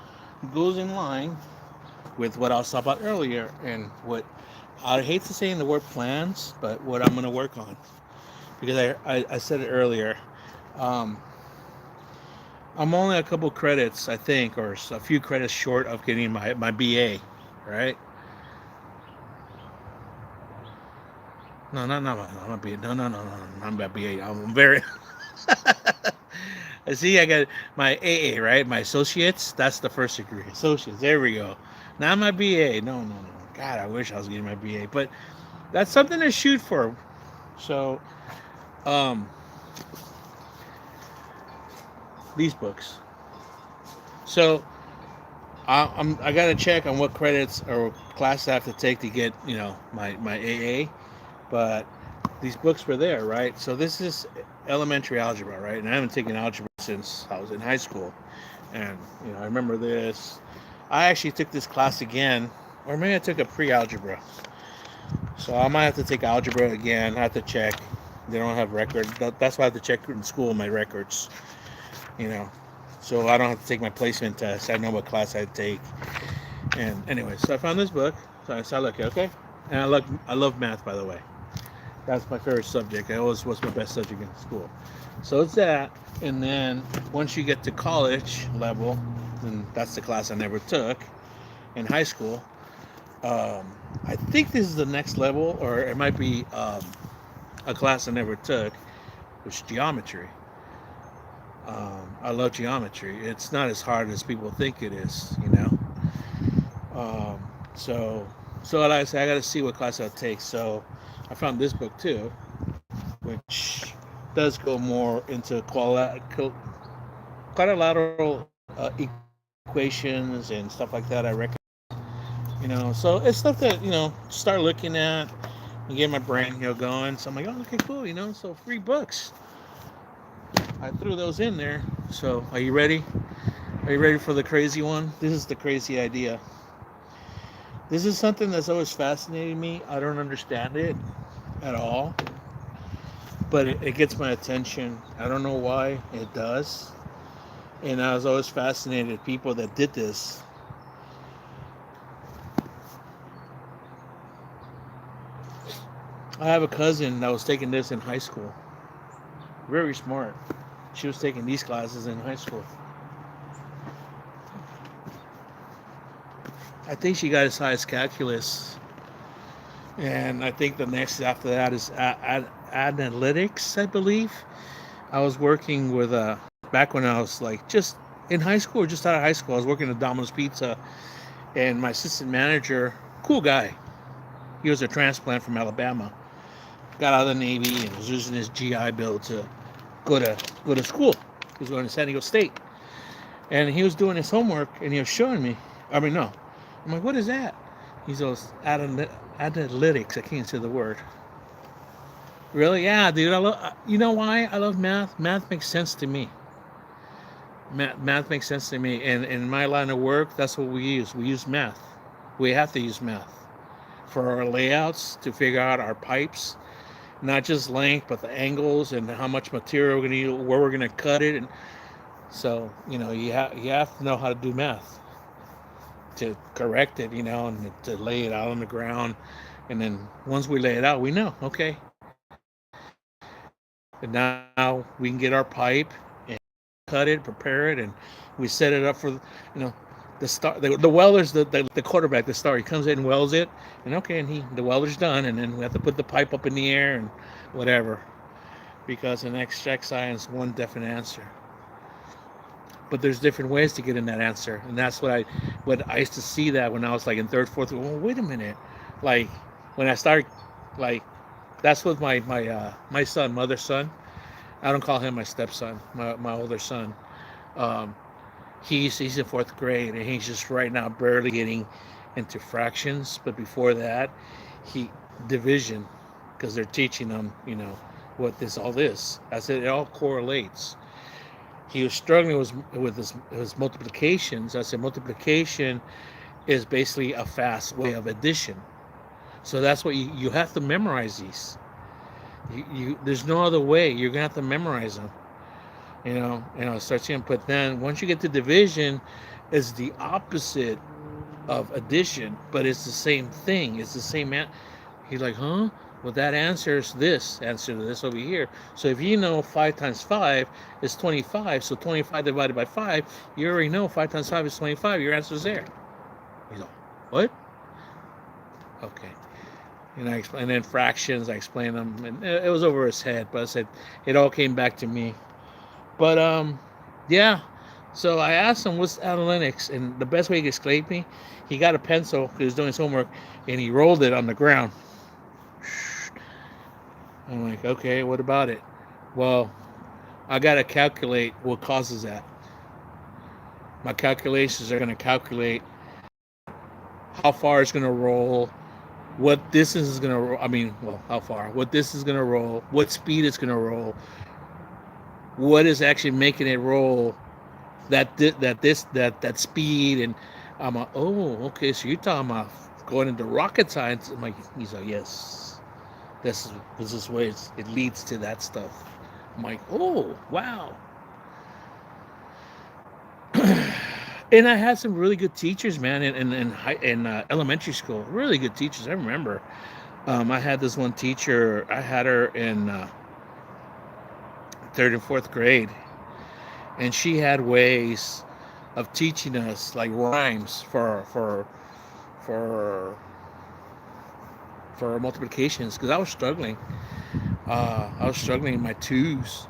it goes in line with what I was talking about earlier, and what I hate to say in the word plans, but what I'm going to work on, because I said it earlier. Um, I'm only a couple credits, I think, or a few credits short of getting my BA, right? No, not my BA. No, not my BA. I'm very. See, I got my AA, right? My associates. That's the first degree. Associates. There we go. Not my BA. No. God, I wish I was getting my BA, but that's something to shoot for. So, um, these books. So I got to check on what credits or classes I have to take to get my AA, but these books were there, right? So this is elementary algebra, right? And I haven't taken algebra since I was in high school, and I remember this. I actually took this class again, or maybe I took a pre-algebra. So I might have to take algebra again. I have to check. They don't have records. That's why I have to check in school my records. You know, so I don't have to take my placement test. I know what class I take. And anyway, so I found this book. So I started looking, okay. And I love math, by the way. That's my favorite subject. It always was my best subject in school. So it's that. And then once you get to college level, then that's the class I never took in high school. I think this is the next level, or it might be a class I never took, which is geometry. I love geometry. It's not as hard as people think it is. Um, so, so like I say, I got to see what class I'll take. So, I found this book too, which does go more into quadrilateral equations and stuff like that. I reckon. So it's stuff that start looking at and get my brain going. So I'm like, oh, okay, cool. So free books. I threw those in there. So are you ready? Are you ready for the crazy one? This is the crazy idea. This is something that's always fascinated me. I don't understand it at all, but it gets my attention. I don't know why it does. And I was always fascinated with people that did this. I have a cousin that was taking this in high school. Very smart. She was taking these classes in high school. I think she got as high as calculus, and I think the next after that is analytics. I believe. I was working with back when I was like just in high school or just out of high school. I was working at Domino's Pizza, and my assistant manager, cool guy. He was a transplant from Alabama. Got out of the Navy and was using his GI Bill to go to school. He was going to San Diego State, and he was doing his homework, and he was showing me. I mean, no. I'm like, what is that? He goes, analytics. I can't say the word. Really? Yeah, dude. You know why I love math? Math makes sense to me. Math makes sense to me. And in my line of work, that's what we use. We use math. We have to use math for our layouts to figure out our pipes, not just length, but the angles and how much material we're going to use, where we're going to cut it. And so, you have to know how to do math to correct it, and to lay it out on the ground. And then once we lay it out, we know, okay. And now we can get our pipe and cut it, prepare it, and we set it up for, the start. The welder's the quarterback, the star. He comes in and welds it, and okay, and the welder's done, and then we have to put the pipe up in the air and whatever, because in extract science, one definite answer. but there's different ways to get in that answer, and that's what I used to see that when I was like in third, fourth. Well, wait a minute, like when I started, like that's what my son, mother's son. I don't call him my stepson, my older son. Um, he's in fourth grade, and he's just right now barely getting into fractions. But before that, he division, because they're teaching him, what this all is. I said it all correlates. He was struggling with his multiplications. I said multiplication is basically a fast way of addition. So that's what you have to memorize these. There's no other way. You're gonna have to memorize them. Start seeing. But then once you get to division, it's the opposite of addition, but it's the same thing. It's the same. He's like, huh? Well, that answers this answer to this over here. So if you know 5 times 5 is 25, so 25 divided by 5, you already know 5 times 5 is 25. Your answer's there. He's like, what? Okay. And I explained, and then fractions, I explained them, and it was over his head, but I said it all came back to me. But yeah. So I asked him what's analytics, and the best way he could explain me, he got a pencil because he was doing his homework, and he rolled it on the ground. I'm like, okay, what about it? Well, I got to calculate what causes that. My calculations are going to calculate how far it's going to roll, what distance is going to roll. I mean, well, how far, what distance is going to roll, what speed it's going to roll, what is actually making it roll, that speed. And I'm like, oh, okay, so you're talking about going into rocket science. I'm like, he's like, yes. This is where it leads to that stuff. I'm like, oh, wow. And I had some really good teachers, man, in elementary school. Really good teachers. I remember. I had this one teacher. I had her in third and fourth grade, and she had ways of teaching us like rhymes for multiplications, because I was struggling. I was struggling in my 2s,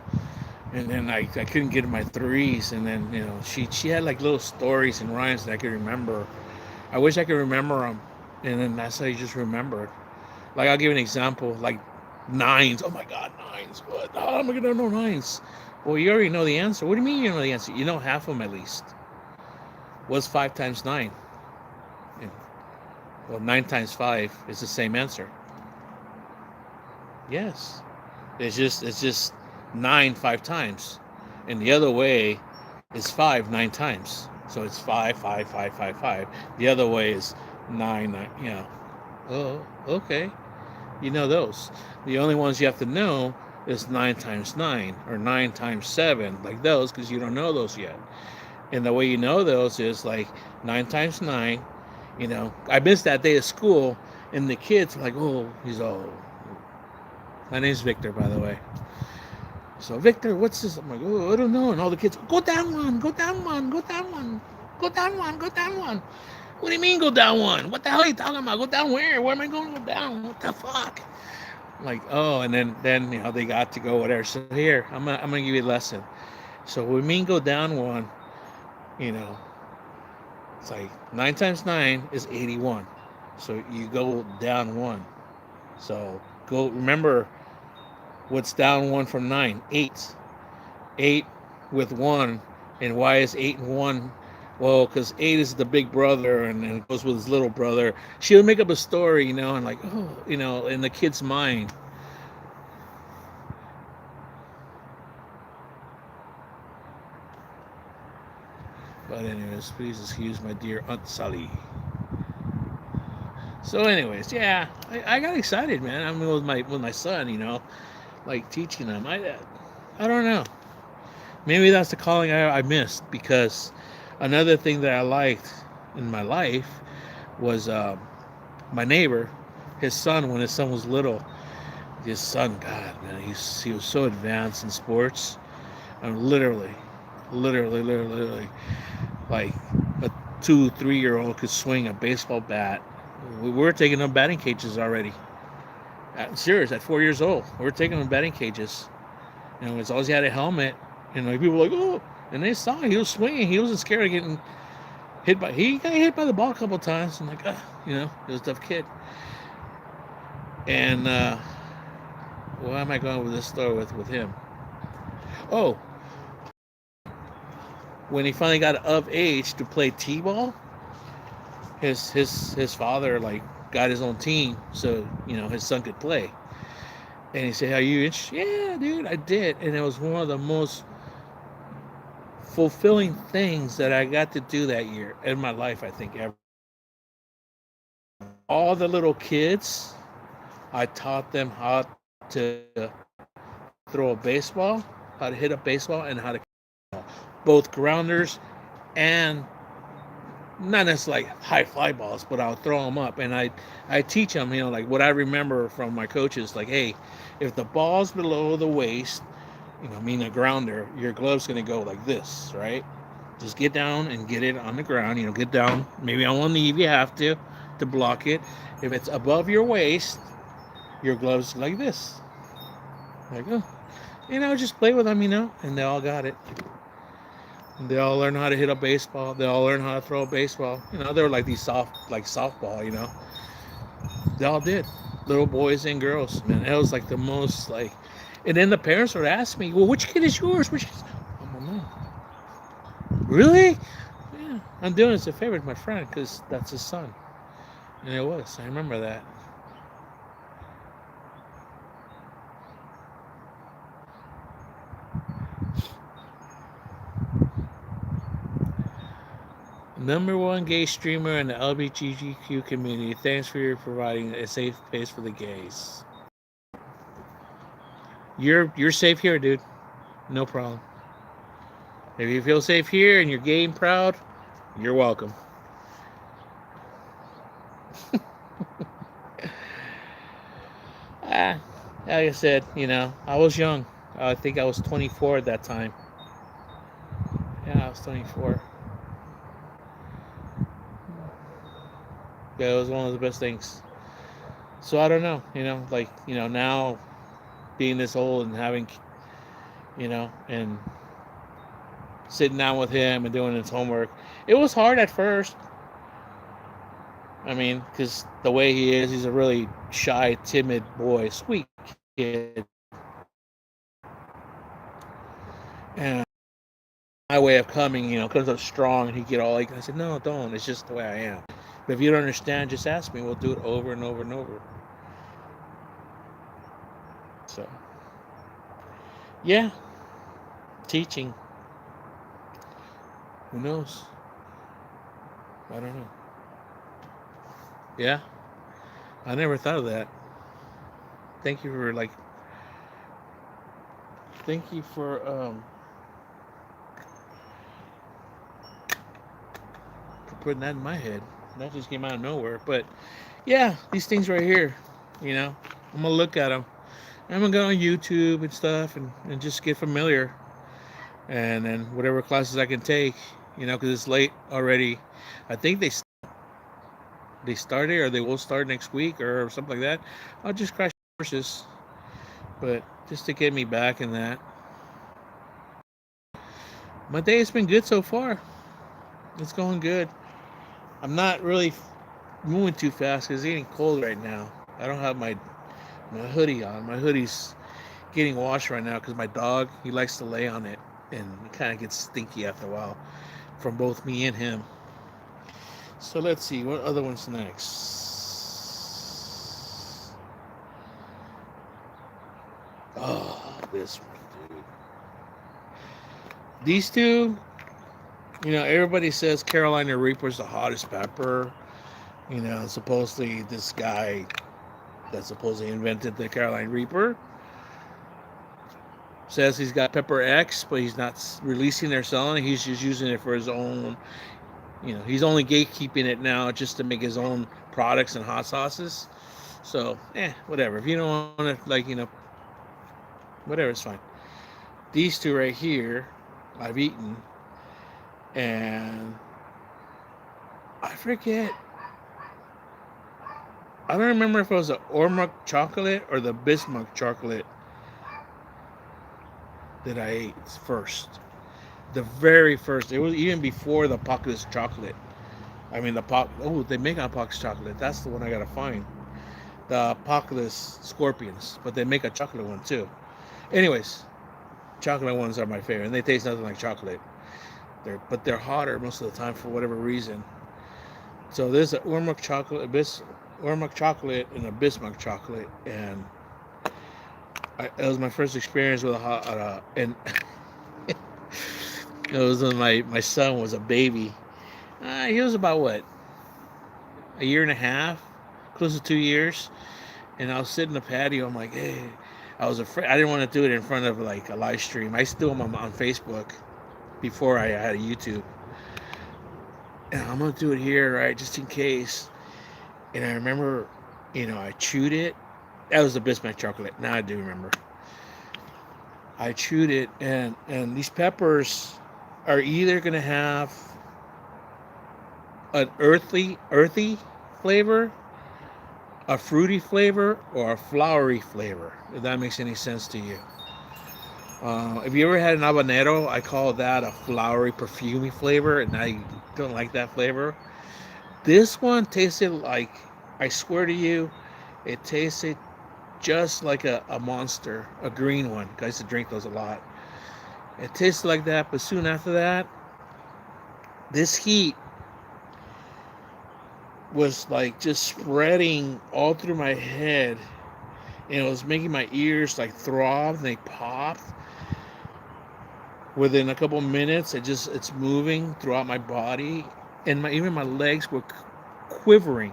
and then I couldn't get in my 3s, and then she had like little stories and rhymes that I could remember. I wish I could remember them, and then that's how you just remember. Like, I'll give you an example, like nines. Oh my God, nines! What? How am I gonna know nines? Well, you already know the answer. What do you mean you know the answer? You know half of them at least. What's 5 times 9? Well, 9 times 5 is the same answer. Yes. It's just 9 5 times. And the other way is 5 9 times. So it's 5 5 5 5 5. The other way is 9 9. Oh, okay. You know those. The only ones you have to know is 9 times 9 or 9 times 7, like those, because you don't know those yet. And the way you know those is like 9 times 9. I missed that day of school, and the kids were like, oh, he's old. My name's Victor, by the way. So, Victor, what's this? I'm like, oh, I don't know. And all the kids, go down one, go down one, go down one, go down one, go down one. What do you mean go down one? What the hell are you talking about? Go down where? Where am I going to go down? What the fuck? Like, oh, and then they got to go whatever. So here, I'm gonna give you a lesson. So we mean go down one, it's like 9 times 9 is 81. So you go down 1. So remember what's down 1 from 9? 8. 8 with 1. And why is 8 and 1? Well, because 8 is the big brother, and it goes with his little brother. She'll make up a story, and like, oh, in the kid's mind. But anyways, please excuse my dear Aunt Sally. So anyways, yeah, I got excited, man. I mean, with my son, like teaching him. I don't know. Maybe that's the calling I missed, because another thing that I liked in my life was my neighbor, his son, when his son was little. His son, God, man, he was so advanced in sports. I mean, literally, like a 2-3-year-old could swing a baseball bat. We were taking them batting cages already. Serious, at 4 years old, we were taking them batting cages. As long as he had a helmet, people were like, oh, And they saw he was swinging. He wasn't scared of getting hit by. He got hit by the ball a couple of times. I'm like, he was a tough kid. And where am I going with this story with him? Oh, when he finally got of age to play t-ball, his father like got his own team, so his son could play. And he said, "Are you interested?" Yeah, dude, I did, and it was one of the most fulfilling things that I got to do that year in my life. I think ever. All the little kids, I taught them how to throw a baseball, how to hit a baseball, and how to both grounders and not necessarily like high fly balls, but I'll throw them up, and I teach them, like what I remember from my coaches, like, hey, if the ball's below the waist, mean a grounder, your glove's gonna go like this, right? Just get down and get it on the ground. Get down, maybe on one knee if you have to block it. If it's above your waist, your glove's like this. Like, just play with them, and they all got it. They all learn how to hit a baseball. They all learn how to throw a baseball. They were like these softball. They all did. Little boys and girls, man. It was like the most like. And then the parents would ask me, "Well, which kid is yours? Which?" I'm like, "Man, really? Yeah, I'm doing this a favor to my friend because that's his son." And it was. I remember that. Number one gay streamer in the LGBTQ community. Thanks for providing a safe space for the gays. You're safe here, dude. No problem. If you feel safe here and you're gay and proud, you're welcome. Like I said, I was young. I think I was 24 at that time. Yeah, I was 24. Yeah, it was one of the best things. So I don't know, now being this old and having, and sitting down with him and doing his homework, it was hard at first. I mean, because the way he is, he's a really shy, timid boy, sweet kid. And my way of coming, comes up strong, and he get all like, I said, no, don't. It's just the way I am. But if you don't understand, just ask me. We'll do it over and over and over. So, yeah, teaching. Who knows? I don't know. Yeah, I never thought of that. Thank you for thank you for putting that in my head. That just came out of nowhere. But yeah, these things right here, I'm gonna look at them. I'm gonna go on YouTube and stuff and just get familiar, and then whatever classes I can take, because it's late already. I think they started or they will start next week or something like that. I'll just crash courses, but just to get me back in that. My day has been good so far. It's going good. I'm not really moving too fast because it's getting cold right now. I don't have my hoodie on. My hoodie's getting washed right now because my dog, he likes to lay on it, and it kind of gets stinky after a while from both me and him. So let's see what other one's next. Oh, this one, dude. These two, everybody says Carolina Reaper's the hottest pepper. Supposedly this guy that supposedly invented the Carolina Reaper says he's got Pepper X, but he's not releasing or selling. He's just using it for his own. He's only gatekeeping it now just to make his own products and hot sauces. So, whatever. If you don't want to, whatever, it's fine. These two right here, I've eaten, and I forget. I don't remember if it was the Ormuck chocolate or the Bismarck chocolate that I ate first. The very first, it was even before the Apocalypse chocolate. I mean, they make an Apocalypse chocolate. That's the one I gotta find. The Apocalypse Scorpions, but they make a chocolate one too. Anyways, chocolate ones are my favorite, and they taste nothing like chocolate. They're hotter most of the time for whatever reason. So there's an Ormuc chocolate, and a Bismarck chocolate, and it was my first experience with a hot, and it was when my son was a baby. He was about what, a year and a half, close to 2 years, and I was sitting in the patio. I'm like, hey, I was afraid. I didn't want to do it in front of like a live stream. I still am on Facebook before I had a YouTube, and I'm gonna do it here, right, just in case. And I remember, I chewed it. That was the Bismarck chocolate. Now I do remember. I chewed it, and these peppers are either gonna have an earthy flavor, a fruity flavor, or a flowery flavor. If that makes any sense to you. If you ever had an habanero, I call that a flowery, perfumey flavor, and I don't like that flavor. This one tasted like, I swear to you, it tasted just like a monster, a green one. I used to drink those a lot. It tasted like that, but soon after that, this heat was like just spreading all through my head, and it was making my ears like throb, and they popped. Within a couple minutes, it's moving throughout my body, and even my legs were quivering.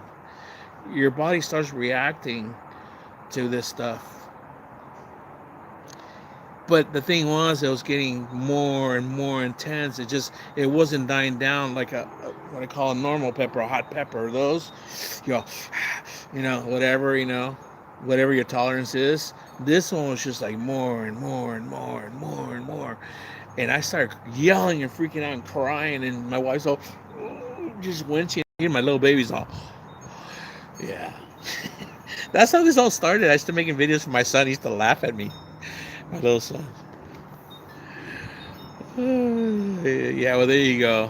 Your body starts reacting to this stuff. But the thing was, it was getting more and more intense. It wasn't dying down like what I call a normal pepper, a hot pepper. Those, you know, whatever your tolerance is. This one was just like more and more and more and more and more. And I started yelling and freaking out and crying, and my wife's all just winching. And my little baby's all, yeah. That's how this all started. I started making videos for my son. He used to laugh at me, my little son. Yeah, well, there you go.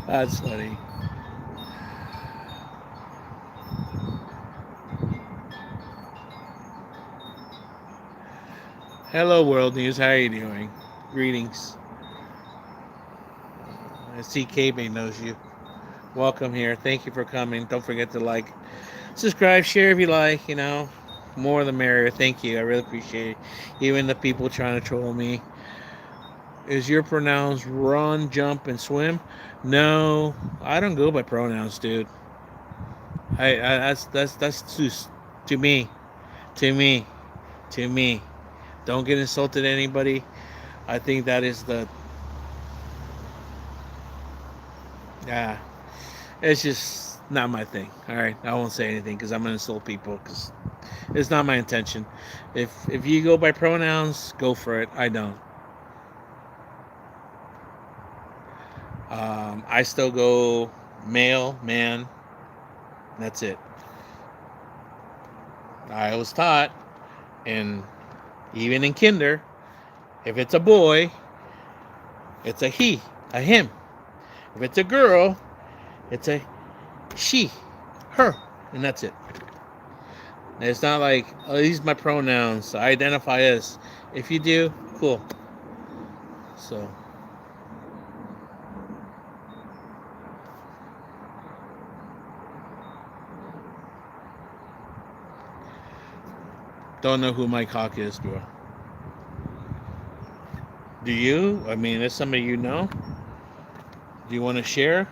That's funny. Hello, World News. How are you doing? Greetings. I see K-Bay knows you. Welcome here. Thank you for coming. Don't forget to like, subscribe, share if you like. More the merrier. Thank you. I really appreciate it. Even the people trying to troll me. Is your pronouns run, jump, and swim? No, I don't go by pronouns, dude. That's too to me, to me, to me. Don't get insulted anybody. I think that is yeah. It's just not my thing. All right, I won't say anything because I'm gonna insult people because it's not my intention. If you go by pronouns, go for it. I don't. I still go male, man. That's it. I was taught, and even in kinder, if it's a boy, it's a he, a him. If it's a girl, it's a she, her, and that's it. And it's not like, oh, these are my pronouns. I identify as. If you do, cool. So. Don't know who Mike Hawk is, bro. Do you? I mean, is somebody you know? Do you want to share?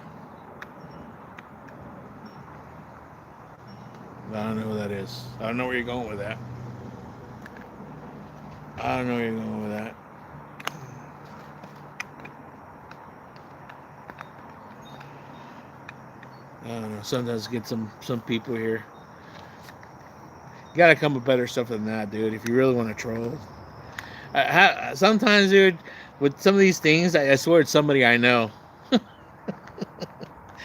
I don't know who that is. I don't know where you're going with that. I don't know where you're going with that. I don't know. Sometimes get some people here. You gotta come with better stuff than that, dude. If you really want to troll. Sometimes, dude, with some of these things, I swear it's somebody I know.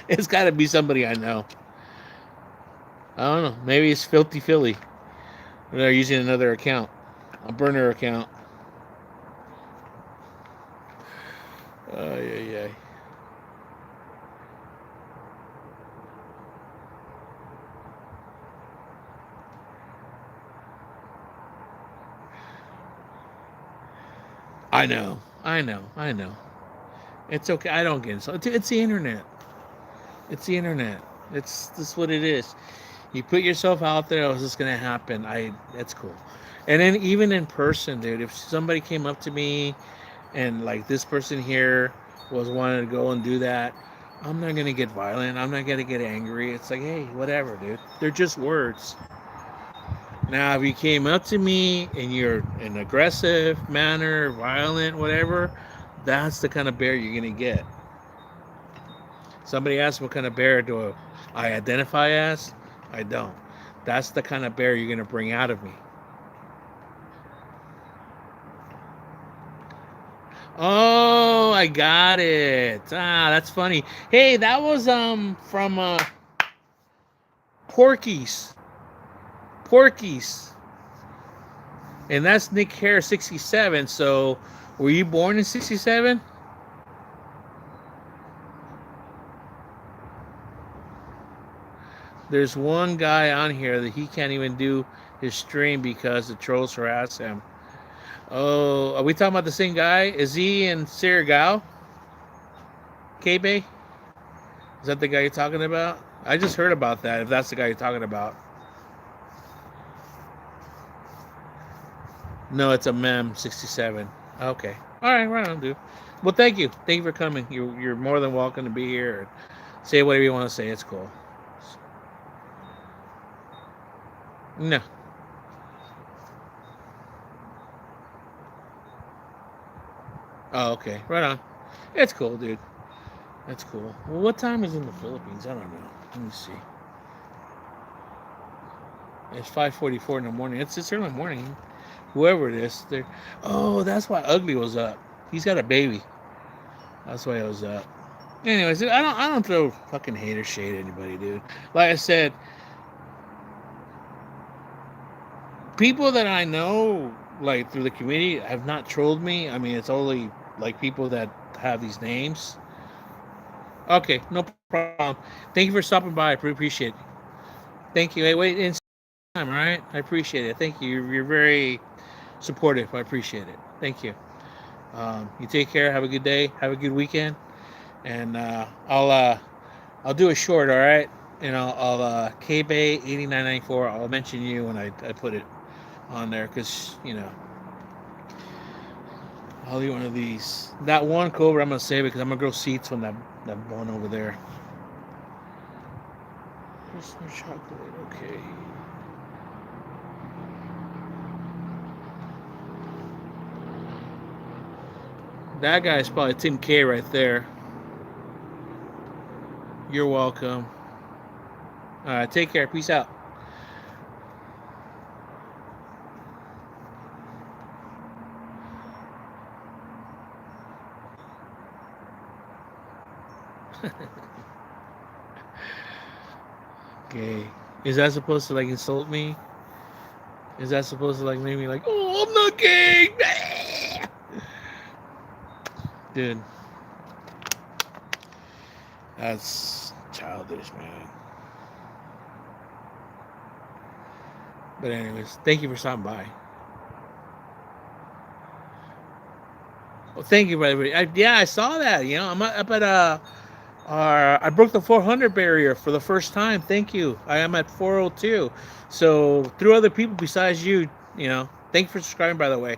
It's got to be somebody I know. I don't know. Maybe it's Filthy Philly. They're using another account, a burner account. Yeah, yeah. I know. I know. I know. It's okay. I don't get it. So it's the internet. It's the internet. It's this what it is. You put yourself out there. Oh, is this gonna happen? That's cool. And then even in person, dude. If somebody came up to me and like this person here was wanting to go and do that, I'm not gonna get violent. I'm not gonna get angry. It's like, hey, whatever, dude. They're just words. Now, if you came up to me and you're in an aggressive manner, violent, whatever, that's the kind of bear you're gonna get. Somebody asked what kind of bear do I identify as? I don't. That's the kind of bear you're gonna bring out of me. Oh, I got it. Ah, that's funny. Hey, that was from Porky's. Porky's. And that's Nick Hare 67. So were you born in 67? There's one guy on here that he can't even do his stream because the trolls harass him. Oh, are we talking about the same guy? Is he in Sirigal? K-Bay? Is that the guy you're talking about? I just heard about that, if that's the guy you're talking about. No, it's a mem 67. Okay. All right, right on, dude. Well, thank you. Thank you for coming. You're more than welcome to be here. Say whatever you want to say. It's cool. No. Oh, okay. Right on. It's cool, dude. That's cool. Well, what time is in the Philippines? I don't know. Let me see. It's 5:44 in the morning. It's early morning. Whoever it is, they're. Oh, that's why Ugly was up. He's got a baby. That's why it was up. Anyways, I don't throw fucking hate or shade at anybody, dude. Like I said, people that I know, like through the community, have not trolled me. I mean, it's only like people that have these names. Okay, no problem. Thank you for stopping by. I appreciate it. Thank you. Hey, wait, in time, all right? I appreciate it. Thank you. You're very supportive. I appreciate it. Thank you. You take care. Have a good day. Have a good weekend. And I'll do a short. All right. And I'll KBay 8994. I'll mention you when I put it on there because I'll eat one of these. That one Cobra I'm gonna save it because I'm gonna grow seeds from that one over there. There's no chocolate. Okay. That guy's probably Tim K right there. You're welcome. All right, take care. Peace out. Okay. Is that supposed to like insult me? Is that supposed to like make me like, oh, I'm not gay? Dude. That's childish, man. But anyways, thank you for stopping by. Well, thank you, everybody. I saw that. I'm up at I broke the 400 barrier for the first time. Thank you. I am at 402. So through other people besides you, thank you for subscribing. By the way,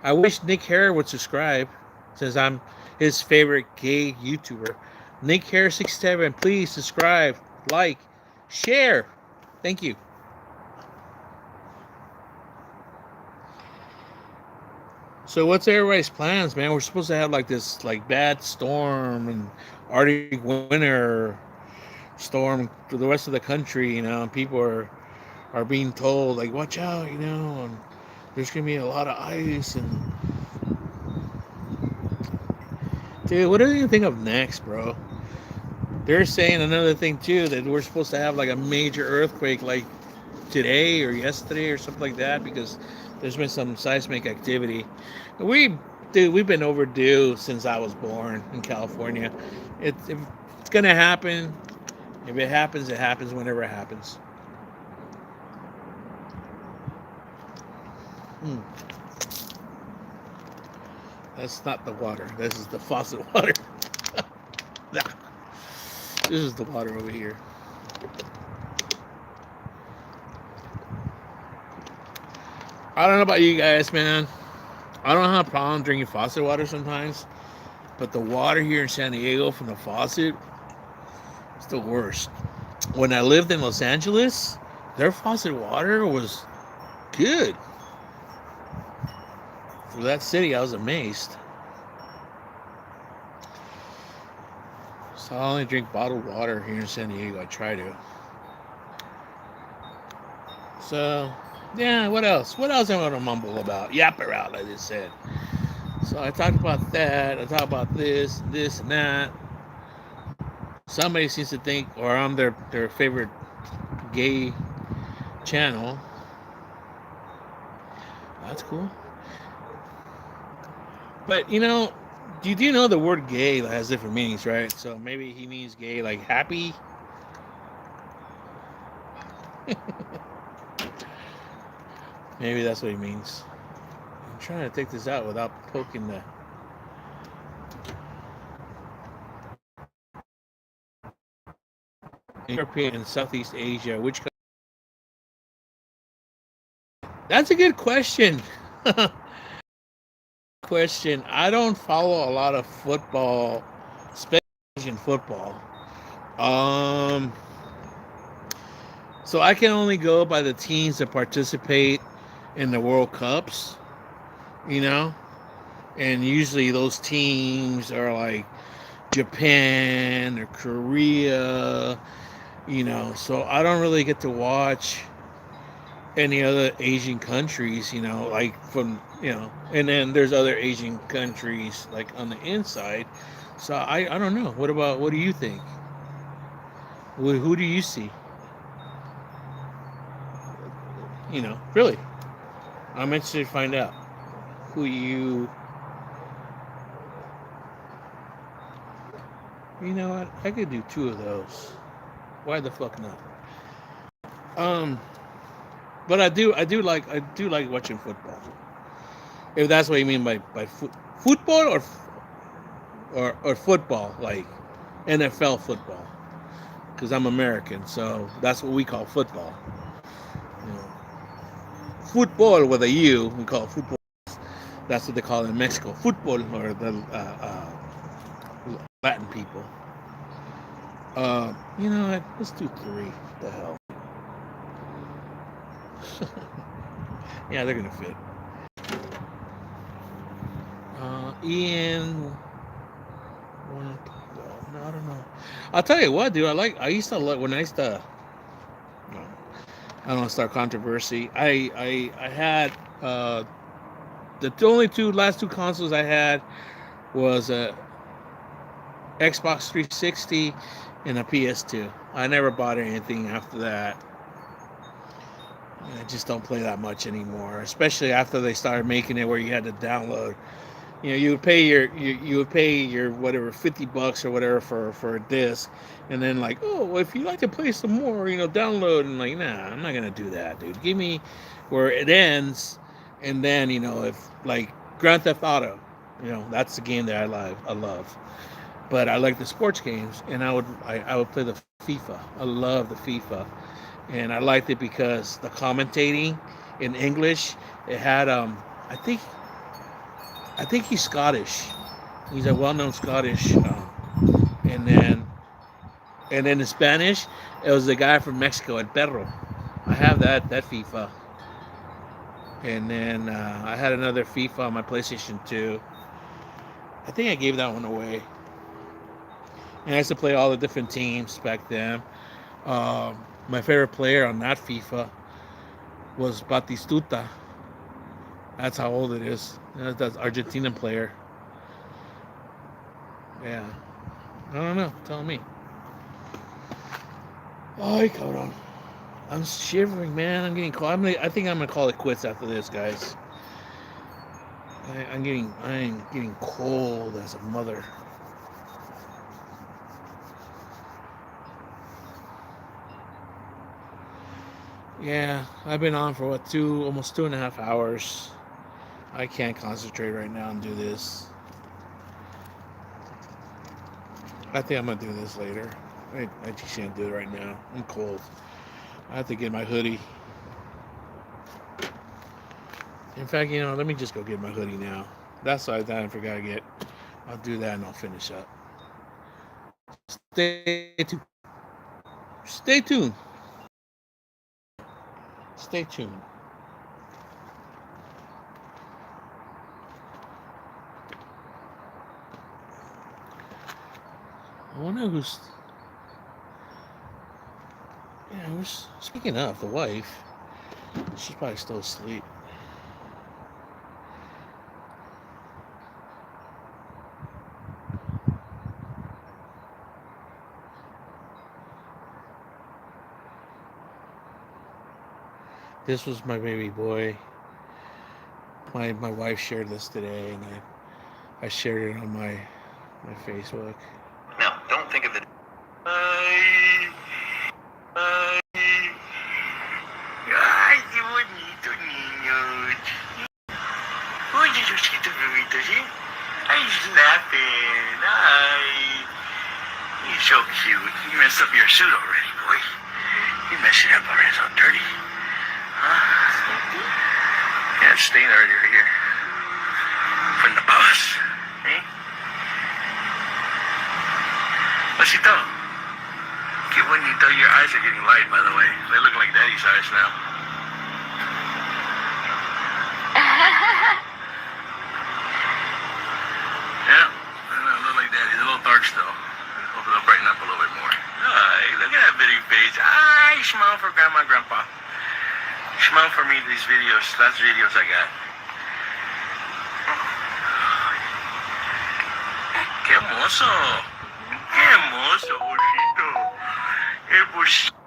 I wish Nick Hare would subscribe, since I'm his favorite gay YouTuber. Nick Hare 67. Please subscribe, like, share. Thank you. So what's everybody's plans, man? We're supposed to have like this like bad storm and Arctic winter storm to the rest of the country, and people are being told like watch out, and there's gonna be a lot of ice and dude, what do you think of next, bro? They're saying another thing too, that we're supposed to have like a major earthquake like today or yesterday or something like that, because there's been some seismic activity. We, dude, we've been overdue since I was born in California. If it's gonna happen. If it happens, it happens whenever it happens. Hmm. That's not the water. This is the faucet water. Nah, this is the water over here. I don't know about you guys, man. I don't have a problem drinking faucet water sometimes, but the water here in San Diego from the faucet is the worst. When I lived in Los Angeles, their faucet water was good. For that city, I was amazed. So I only drink bottled water here in San Diego. I try to. So, yeah, what else? What else am I going to mumble about? Yap around, like I just said. So I talked about that. I talked about this, and that. Somebody seems to think, or I'm their favorite gay channel. That's cool. But, you do know the word gay has different meanings, right? So maybe he means gay like happy. Maybe that's what he means. I'm trying to take this out without poking the... European and Southeast Asia, which... That's a good question. I don't follow a lot of football, especially Asian football. Um, so I can only go by the teams that participate in the World Cups, you know, and usually those teams are like Japan or Korea, so I don't really get to watch any other Asian countries, like and then there's other Asian countries like on the inside. So I don't know. What do you think? Who do you see? Really, I'm interested to find out who you. You know what? I could do two of those. Why the fuck not? Um, but I do like watching football. If that's what you mean by football or football, like NFL football, because I'm American, so that's what we call football. You know, football with a U, we call it football. That's what they call it in Mexico, football, or the Latin people. You know what? Let's do three. What the hell? Yeah, they're gonna fit. Ian, no, I don't know. I'll tell you what, dude. I used to like when I used to. No, I don't want to start controversy. I had the only last two consoles I had was a Xbox 360 and a PS2. I never bought anything after that. I just don't play that much anymore, especially after they started making it where you had to download. You would pay your whatever $50 or whatever for a disc, and then like, oh, well, if you like to play some more, download. And like, nah, I'm not gonna do that, dude. Give me where it ends, and then if like Grand Theft Auto, that's the game that I love. But I like the sports games, and I would play the FIFA. I love the FIFA, and I liked it because the commentating in English, it had I think I think he's Scottish. He's a well-known Scottish, and then in Spanish, it was the guy from Mexico, El Perro. I have that FIFA, and then I had another FIFA on my PlayStation 2. I think I gave that one away, and I used to play all the different teams back then. My favorite player on that FIFA was Batistuta. That's how old it is. That's Argentinian player. Yeah, I don't know. Tell me. Oh, hold on. I'm shivering, man. I'm getting cold. I think I'm gonna call it quits after this, guys. I'm getting cold as a mother. Yeah, I've been on for what, almost 2.5 hours. I can't concentrate right now and do this. I think I'm gonna do this later. I just can't do it right now. I'm cold. I have to get my hoodie. In fact, let me just go get my hoodie now. That's what I forgot to get. I'll do that and I'll finish up. Stay tuned. Stay tuned. Stay tuned. I wonder who's. Yeah, who's speaking of the wife? She's probably still asleep. This was my baby boy. My wife shared this today, and I shared it on my Facebook. Now, don't think of it. Ay, ay, ay, qué bonito, niños. Oye, Lucito, bebito, ¿sí? Ay, snapping. Ay, you're so cute. You messed up your suit already, boy. You messed it up already. It's all dirty. Huh? Yeah, it's stained already right here. From the boss. Eh? Lucito. Qué bonito. Your eyes are getting light, by the way. They look like daddy's eyes now. Yeah, they look like daddy's. A little dark still. Hopefully they'll brighten up a little bit more. Ay, look at that bitty face. Ay, smile for grandma and grandpa. Smile for me these videos. Last videos I got. Qué hermoso. Qué hermoso, bolsito. Qué bolsito.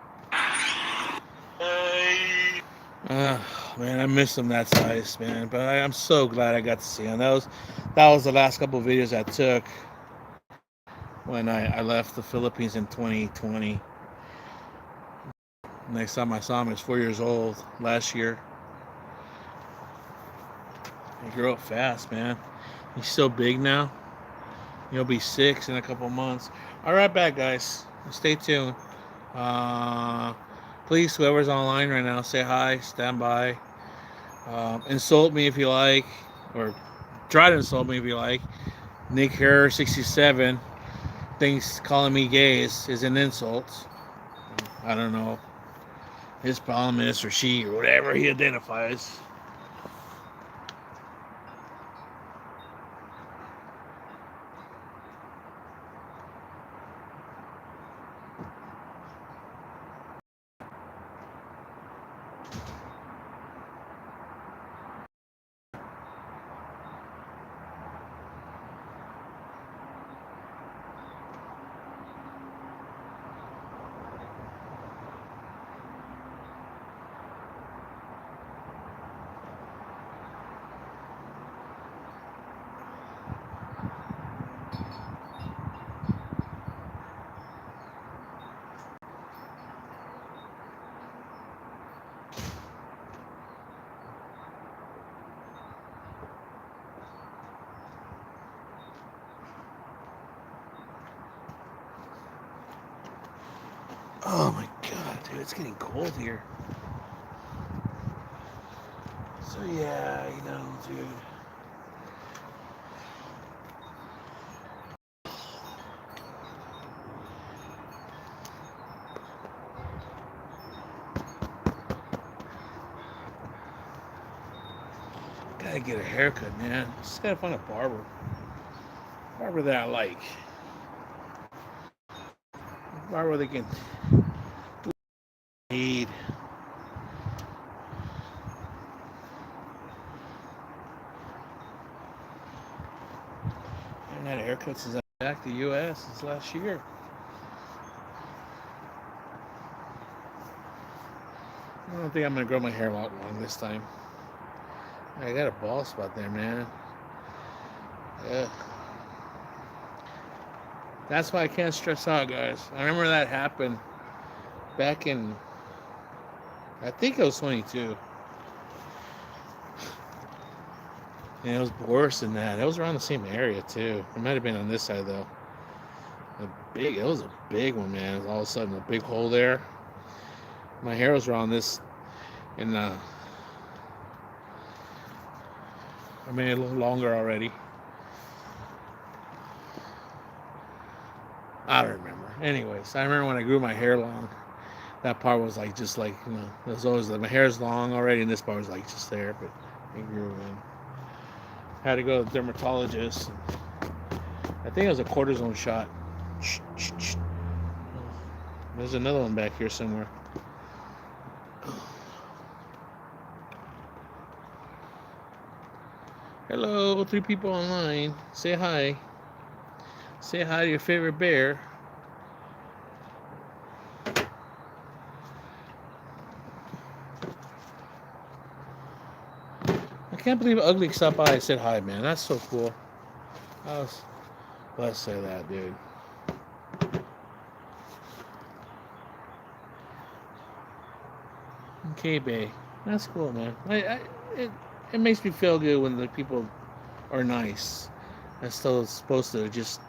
Ay. Man, I miss them that size, man. But I'm so glad I got to see them. That was the last couple of videos I took when I left the Philippines in 2020. Next time I saw him, he was 4 years old last year. He grew up fast, man. He's so big now. He'll be 6 in a couple months. All right, back, guys. Stay tuned. Please, whoever's online right now, say hi, stand by. Insult me if you like, or try to insult me if you like. Nick Harrer 67 thinks calling me gay is an insult. I don't know. His problem is, or she, or whatever he identifies. Oh my god, dude, it's getting cold here. So yeah, dude. Gotta get a haircut, man. Just gotta find a barber. Barber that I like. Barber they can need. I haven't had haircuts since I back to the U.S. since last year. don't think I'm gonna grow my hair out long this time. I got a bald spot there, man. Yeah. That's why I can't stress out, guys. I remember that happened back in, I think it was 22. And it was worse than that. It was around the same area too. It might have been on this side though. It was a big one, man. All of a sudden, a big hole there. My hair was around this, and I made it a little longer already. I don't remember. Anyways, I remember when I grew my hair long. That part was like just like it was always like my hair's long already, and this part was like just there, but it grew in. Had to go to the dermatologist. I think it was a cortisone shot. There's another one back here somewhere. Hello, 3 people online. Say hi. Say hi to your favorite bear. I can't believe Ugly stopped by and said hi, man. That's so cool. Let's say that, dude. Okay, babe. That's cool, man. It makes me feel good when the people are nice. I'm still supposed to just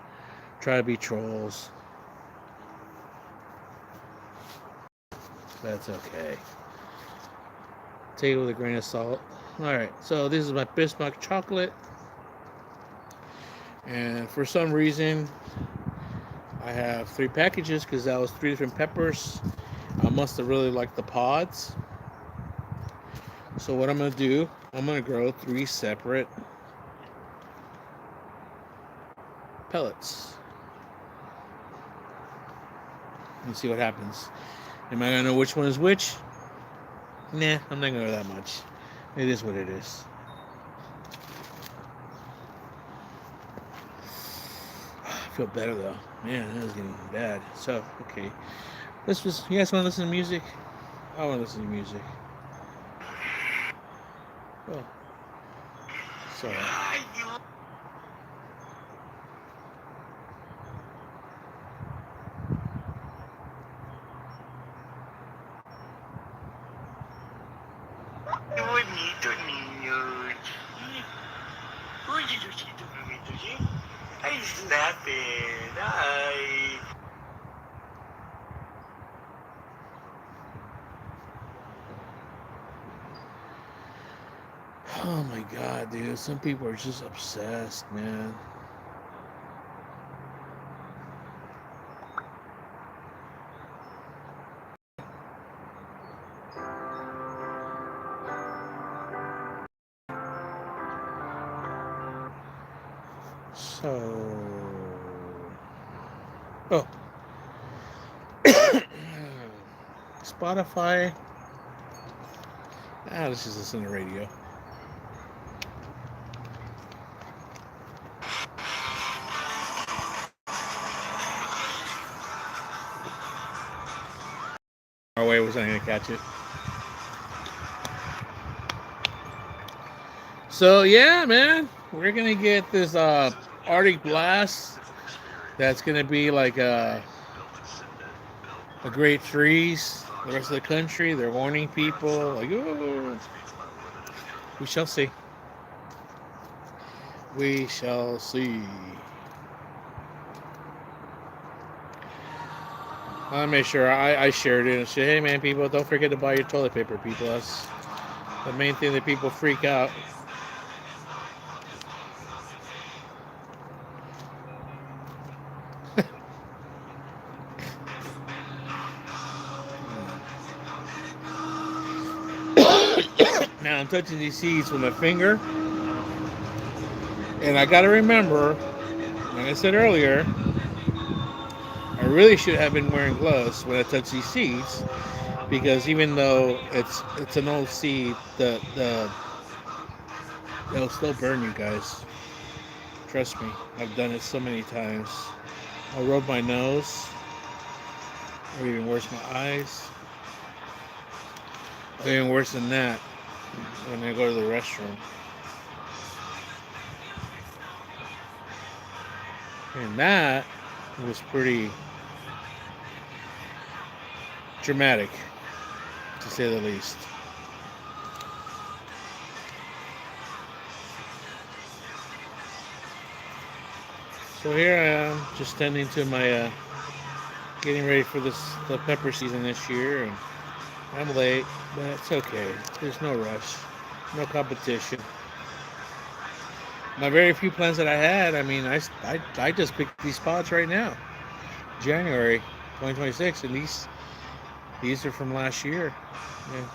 try to be trolls. That's okay. Take it with a grain of salt. Alright, so this is my Bismarck chocolate. And for some reason, I have 3 packages because that was 3 different peppers. I must have really liked the pods. So what I'm going to do, I'm going to grow 3 separate pellets. And see what happens. Am I going to know which one is which? Nah, I'm not going to know that much. It is what it is. I feel better though. Man, that was getting bad. So, okay. You guys want to listen to music? I want to listen to music. Oh. Sorry. Bonito niños. Oye, Luisito, bonito, ¿sí? Ay, snapping. Ay. Oh my god, dude. Some people are just obsessed, man. So, oh, Spotify. Let's just listen to radio. Our way was not gonna catch it. So yeah, man, we're gonna get this Arctic blast. That's gonna be like a great freeze. The rest of the country, they're warning people like, oh, we shall see. We shall see. I made sure I shared it and said, hey man, people, don't forget to buy your toilet paper, people. That's the main thing that people freak out. Now I'm touching these seeds with my finger. And I gotta remember, like I said earlier, I really should have been wearing gloves when I touch these seeds, because even though it's an old seed, it'll still burn you guys. Trust me, I've done it so many times. I'll rub my nose, or even worse, my eyes. Even worse than that, when I go to the restroom. And that was pretty dramatic, to say the least. So here I am, just tending to my, getting ready for the pepper season this year, and I'm late, but it's okay. There's no rush, no competition. My very few plans that I had, I mean, I just picked these spots right now, January 2026, and these are from last year. Yeah,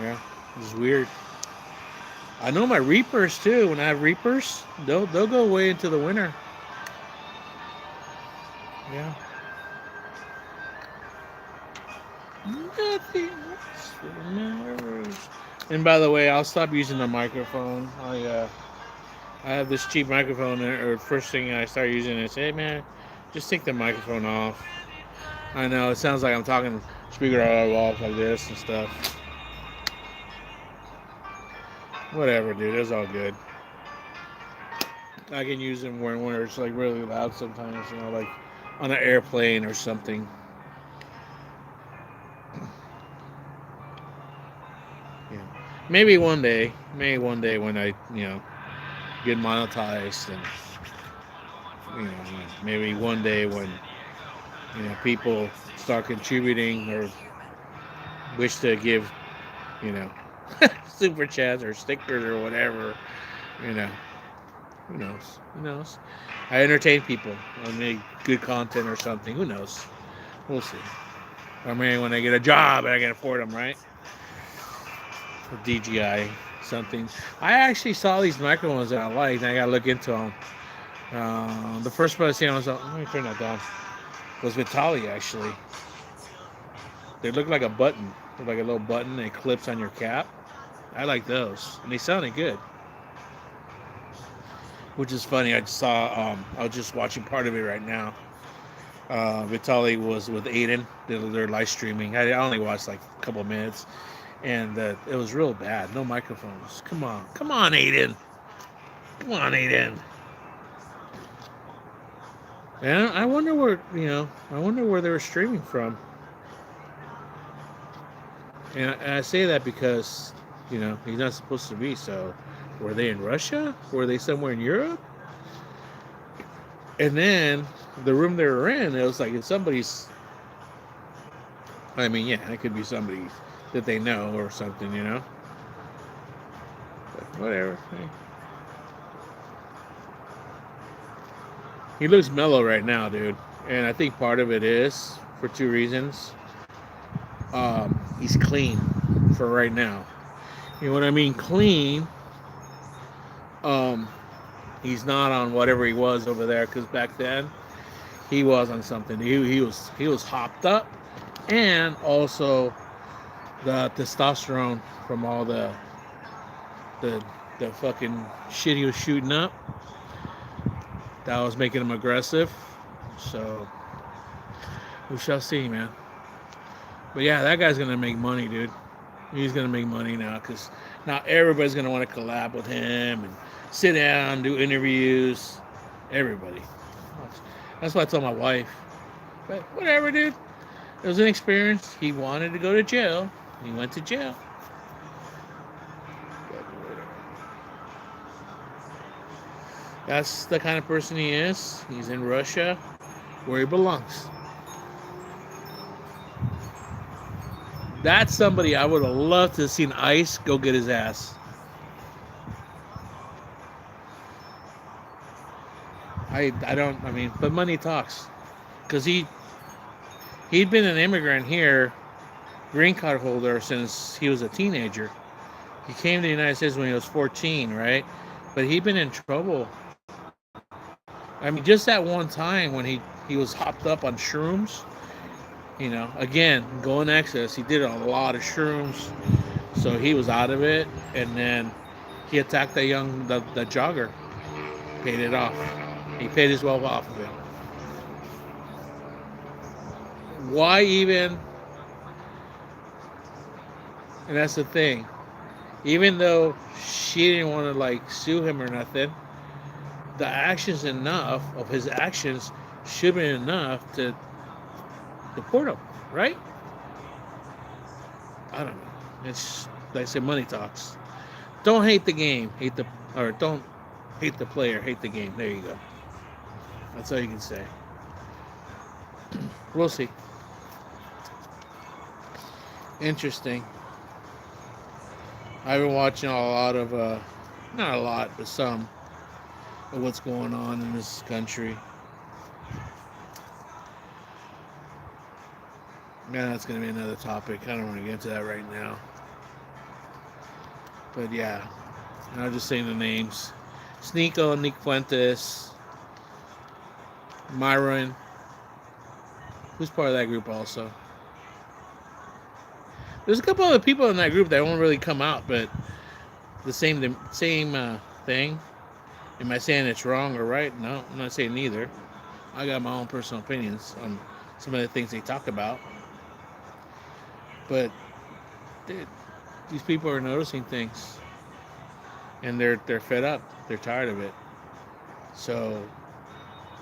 yeah, it's weird. I know my reapers too. When I have reapers, they'll go way into the winter. Yeah. Nothing else matters. And by the way, I'll stop using the microphone. I have this cheap microphone, or first thing I start using is, hey man, just take the microphone off. I know it sounds like I'm talking speaker off like this and stuff. Whatever, dude. It's all good. I can use them when it's like really loud sometimes, like on an airplane or something. Yeah. Maybe one day when I, get monetized, and maybe one day when people start contributing or wish to give, you know, super chats or stickers or whatever, you know, who knows? Who knows? I entertain people. I make good content or something. Who knows? We'll see. I mean, when I get a job and I can afford them, right? For DGI something. I actually saw these microphones that I liked, and I gotta look into them. The first one I seen, I was like, let me turn that down. Was Vitali actually. They look like a button, like a little button that clips on your cap. I like those, and they sounded good. Which is funny. I just saw. I was just watching part of it right now. Vitali was with Aiden. They're live streaming. I only watched like a couple minutes, and it was real bad. No microphones. Come on, Aiden. Come on, Aiden. And I wonder where I wonder where they were streaming from. And I say that because he's not supposed to be. So, were they in Russia? Were they somewhere in Europe? And then the room they were in, it was like somebody's. I mean, yeah, it could be somebody that they know or something, But whatever. Hey. He looks mellow right now, dude. And I think part of it is for two reasons. He's clean for right now. You know what I mean? Clean. He's not on whatever he was over there, because back then he was on something. He was hopped up, and also the testosterone from all the fucking shit he was shooting up, that was making him aggressive. So we shall see, man. But yeah, that guy's gonna make money, dude. He's gonna make money now, because now everybody's gonna want to collab with him and sit down, do interviews. Everybody. That's what I told my wife. But whatever, dude. It was an experience. He wanted to go to jail. He went to jail. That's the kind of person he is. He's in Russia, where he belongs. That's somebody I would have loved to have seen ICE go get his ass. But money talks. Because he'd been an immigrant here, green card holder, since he was a teenager. He came to the United States when he was 14, right? But he'd been in trouble. I mean, just that one time when he was hopped up on shrooms, again, going excess, he did a lot of shrooms, so he was out of it, and then he attacked the jogger, paid it off. He paid his wealth off of it. Why even And that's the thing. Even though she didn't want to like sue him or nothing, the actions enough of his actions should have been enough to deport him, right? I don't know. It's like I said, money talks. Don't hate the game, or don't hate the player, hate the game. There you go. That's all you can say. We'll see. Interesting. I've been watching a lot of, not a lot, but some of what's going on in this country. Yeah, that's going to be another topic. I don't want to get into that right now. But yeah, I'll just say the names. Sneeko, Nick Fuentes, Myron, who's part of that group also. There's a couple other people in that group that won't really come out, but the same thing. Am I saying it's wrong or right? No, I'm not saying neither. I got my own personal opinions on some of the things they talk about. But dude, these people are noticing things, and they're fed up. They're tired of it. So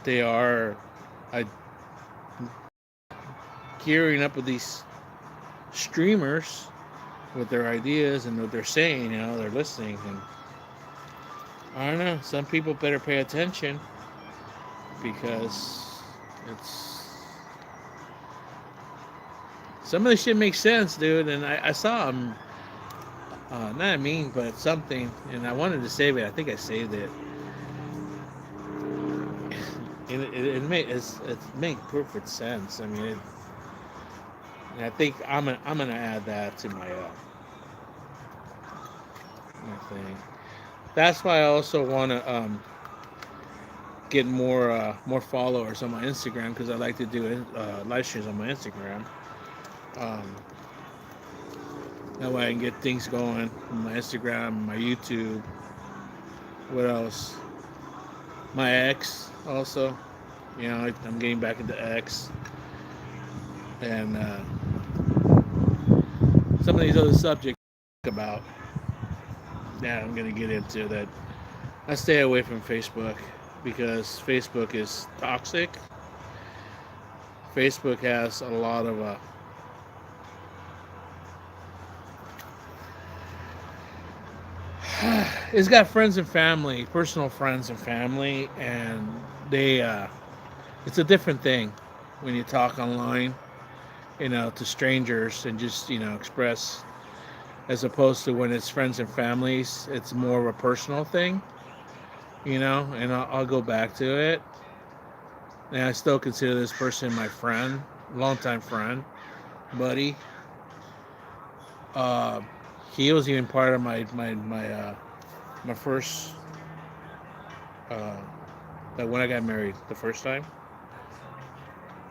they are gearing up with these streamers with their ideas and what they're saying. They're listening, and I don't know. Some people better pay attention because it's some of the shit makes sense, dude. And I saw him, not a meme, but something, and I wanted to save it. I think I saved it. And it made perfect sense. I mean, and I think I'm gonna add that to my thing. That's why I also want to get more followers on my Instagram, because I like to do live streams on my Instagram. That way I can get things going on my Instagram, my YouTube. What else? My X also. I'm getting back into X. And some of these other subjects about that I'm going to get into that. I stay away from Facebook because Facebook is toxic. Facebook has a lot of it's got friends and family, personal friends and family, and they it's a different thing when you talk online, to strangers and just, express, as opposed to when it's friends and families, it's more of a personal thing, and I'll go back to it. And I still consider this person my friend, longtime friend, buddy. He was even part of my first, like when I got married the first time.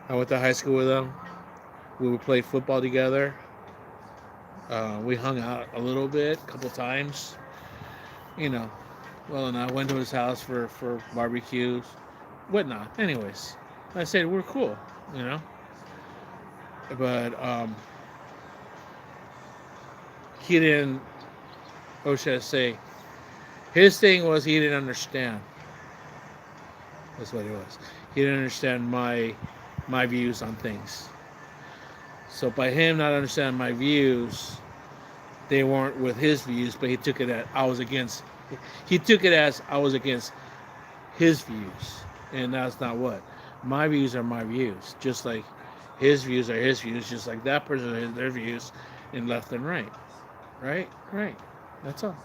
I went to high school with him. We would play football together. We hung out a little bit, a couple times. Well, and I went to his house for barbecues, whatnot. Anyways, I said we're cool, But he didn't. What should I say? His thing was he didn't understand. That's what it was. He didn't understand my views on things. So by him not understanding my views, they weren't with his views, but he took it as I was against. He took it as I was against his views, and that's not what. My views are my views, just like his views are his views, just like that person has their views, in left and right, right. That's all.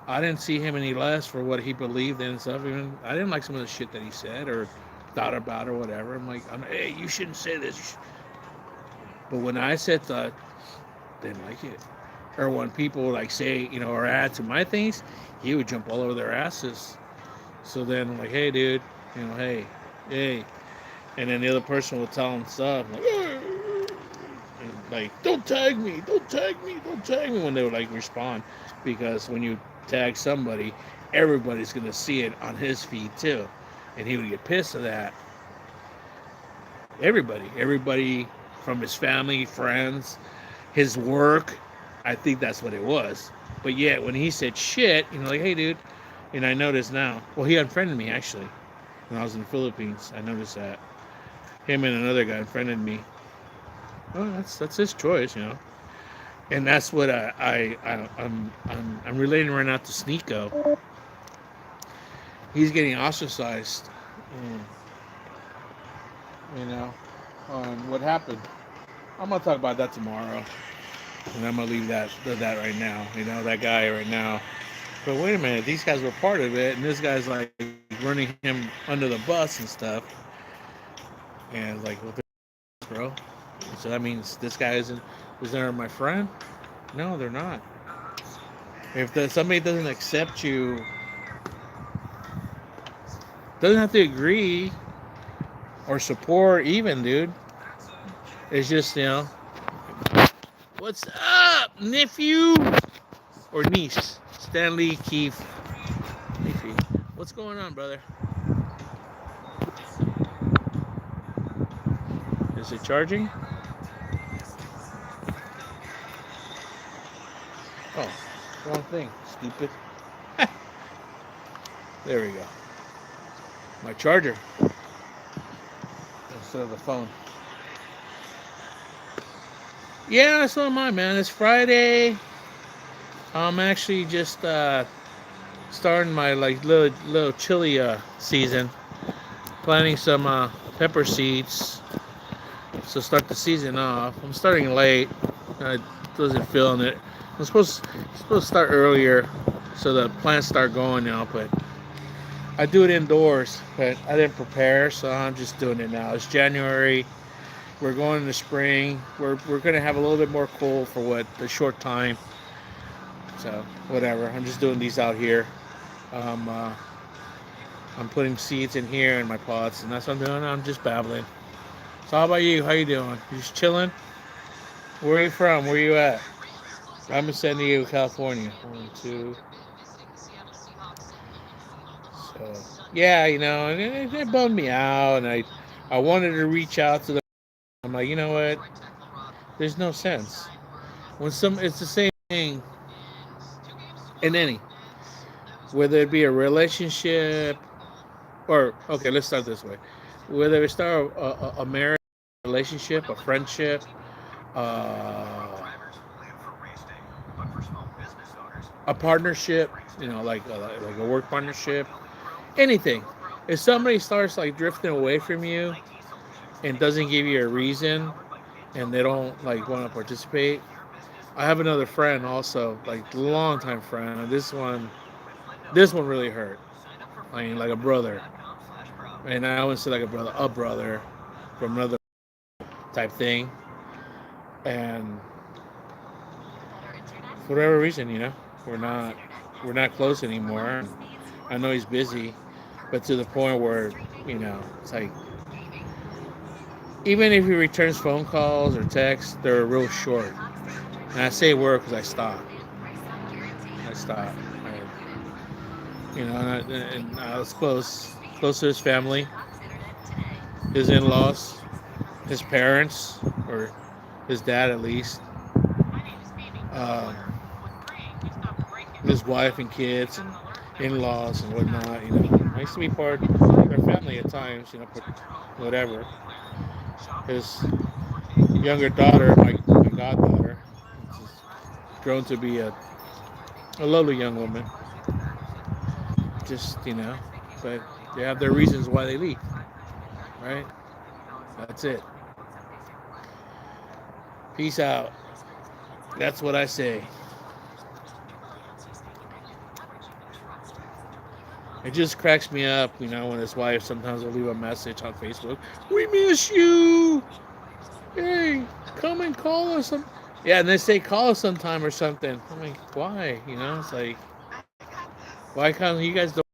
I didn't see him any less for what he believed in and stuff. Even I didn't like some of the shit that he said or thought about or whatever. Hey, you shouldn't say this. But when I said that, they didn't like it. Or when people like say, or add to my things, he would jump all over their asses. So then I'm like, hey, dude, hey. And then the other person would tell him stuff like don't tag me when they would like respond, because when you tag somebody, everybody's gonna see it on his feed too, and he would get pissed at that. Everybody from his family, friends, his work, I think that's what it was. But yet, when he said shit, like, hey, dude, and I noticed now. Well, he unfriended me actually when I was in the Philippines. I noticed that him and another guy unfriended me. Well, that's his choice. And that's what I'm relating right now to Sneeko. He's getting ostracized. Mm, you know, on what happened. I'm gonna talk about that tomorrow, and I'm gonna leave that right now. That guy right now. But wait a minute, these guys were part of it, and this guy's like running him under the bus and stuff. And like, well, bro, so that means this guy is there my friend? No, they're not. If somebody doesn't accept you, doesn't have to agree or support, even, dude. It's just what's up, nephew or niece, Stanley Keith, Leafy. What's going on, brother? Is it charging? Oh, wrong thing, stupid. There we go. My charger instead of the phone. Yeah, so am I, man. It's Friday. I'm actually just starting my like little chili season. Planting some pepper seeds. So start the season off. I'm starting late. I wasn't feeling it. I'm supposed to start earlier so the plants start going now, but I do it indoors. But I didn't prepare, so I'm just doing it now. It's January. We're going into spring. We're gonna have a little bit more cool for a short time. So whatever. I'm just doing these out here. I'm putting seeds in here in my pots, and that's what I'm doing. I'm just babbling. So how about you? How you doing? You just chilling? Where are you from? Where are you at? I'm in San Diego, California. 1, 2. So yeah, and it bummed me out, and I wanted to reach out to them. I'm like, you know what? There's no sense. It's the same thing in any, whether it be a relationship or okay, let's start this way. Whether it's start a marriage, relationship, a friendship, uh, a partnership, like a work partnership, anything. If somebody starts like drifting away from you and doesn't give you a reason, and they don't like want to participate, I have another friend also, like longtime friend. This one really hurt. I mean, like a brother, and I wouldn't say like a brother from another type thing, and for whatever reason, we're not we're not close anymore. I know he's busy, but to the point where it's like even if he returns phone calls or texts, they're real short. And I say word because I stop. I stop. And I was close to his family, his in-laws, his parents, or his dad at least, uh, his wife and kids and in-laws and whatnot. I used to be part of their family at times. But whatever. His younger daughter, my goddaughter, has grown to be a lovely young woman. Just but they have their reasons why they leave, right? That's it. Peace out. That's what I say. It just cracks me up, when his wife sometimes will leave a message on Facebook. We miss you. Hey, come and call us. Yeah, and they say call us sometime or something. I'm like, why? It's like, why can't you guys don't?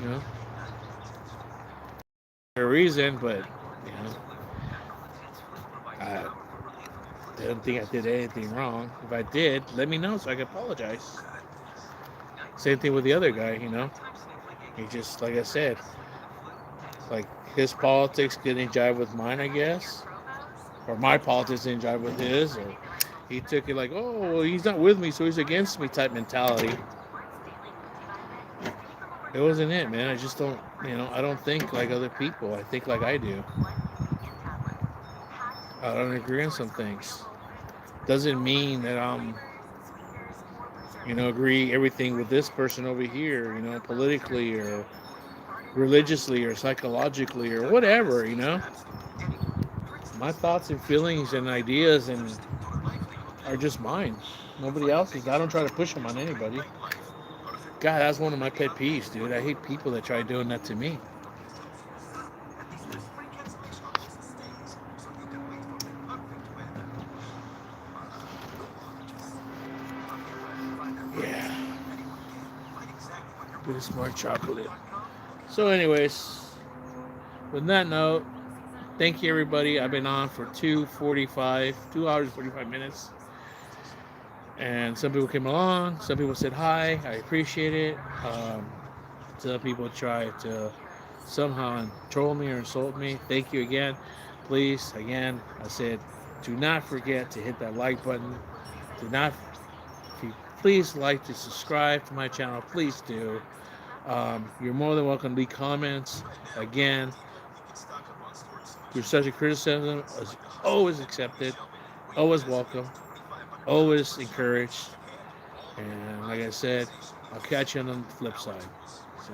You know, a reason, but I don't think I did anything wrong. If I did, let me know so I can apologize. Same thing with the other guy. He just, like I said, like his politics didn't jive with mine, I guess. or my politics didn't jive with his, or he took it like, oh, well, he's not with me, so he's against me type mentality. It wasn't it, man. I just don't, I don't think like other people. I think like I do. I don't agree on some things. Doesn't mean that I'm, agree everything with this person over here, politically or religiously or psychologically or whatever. My thoughts and feelings and ideas and are just mine. Nobody else's. I don't try to push them on anybody. God, that's one of my pet peeves, dude. I hate people that try doing that to me. Yeah. Good smart chocolate. So, anyways, with that note, thank you, everybody. I've been on for 2 hours, 45 minutes. And some people came along. Some people said hi. I appreciate it. Some people tried to somehow troll me or insult me. Thank you again. Please, again, I said, do not forget to hit that like button. Do not, if you please like to subscribe to my channel. Please do. You're more than welcome to leave comments. Again, your such a criticism is always accepted, always welcome, always encouraged. And like I said, I'll catch you on the flip side. So.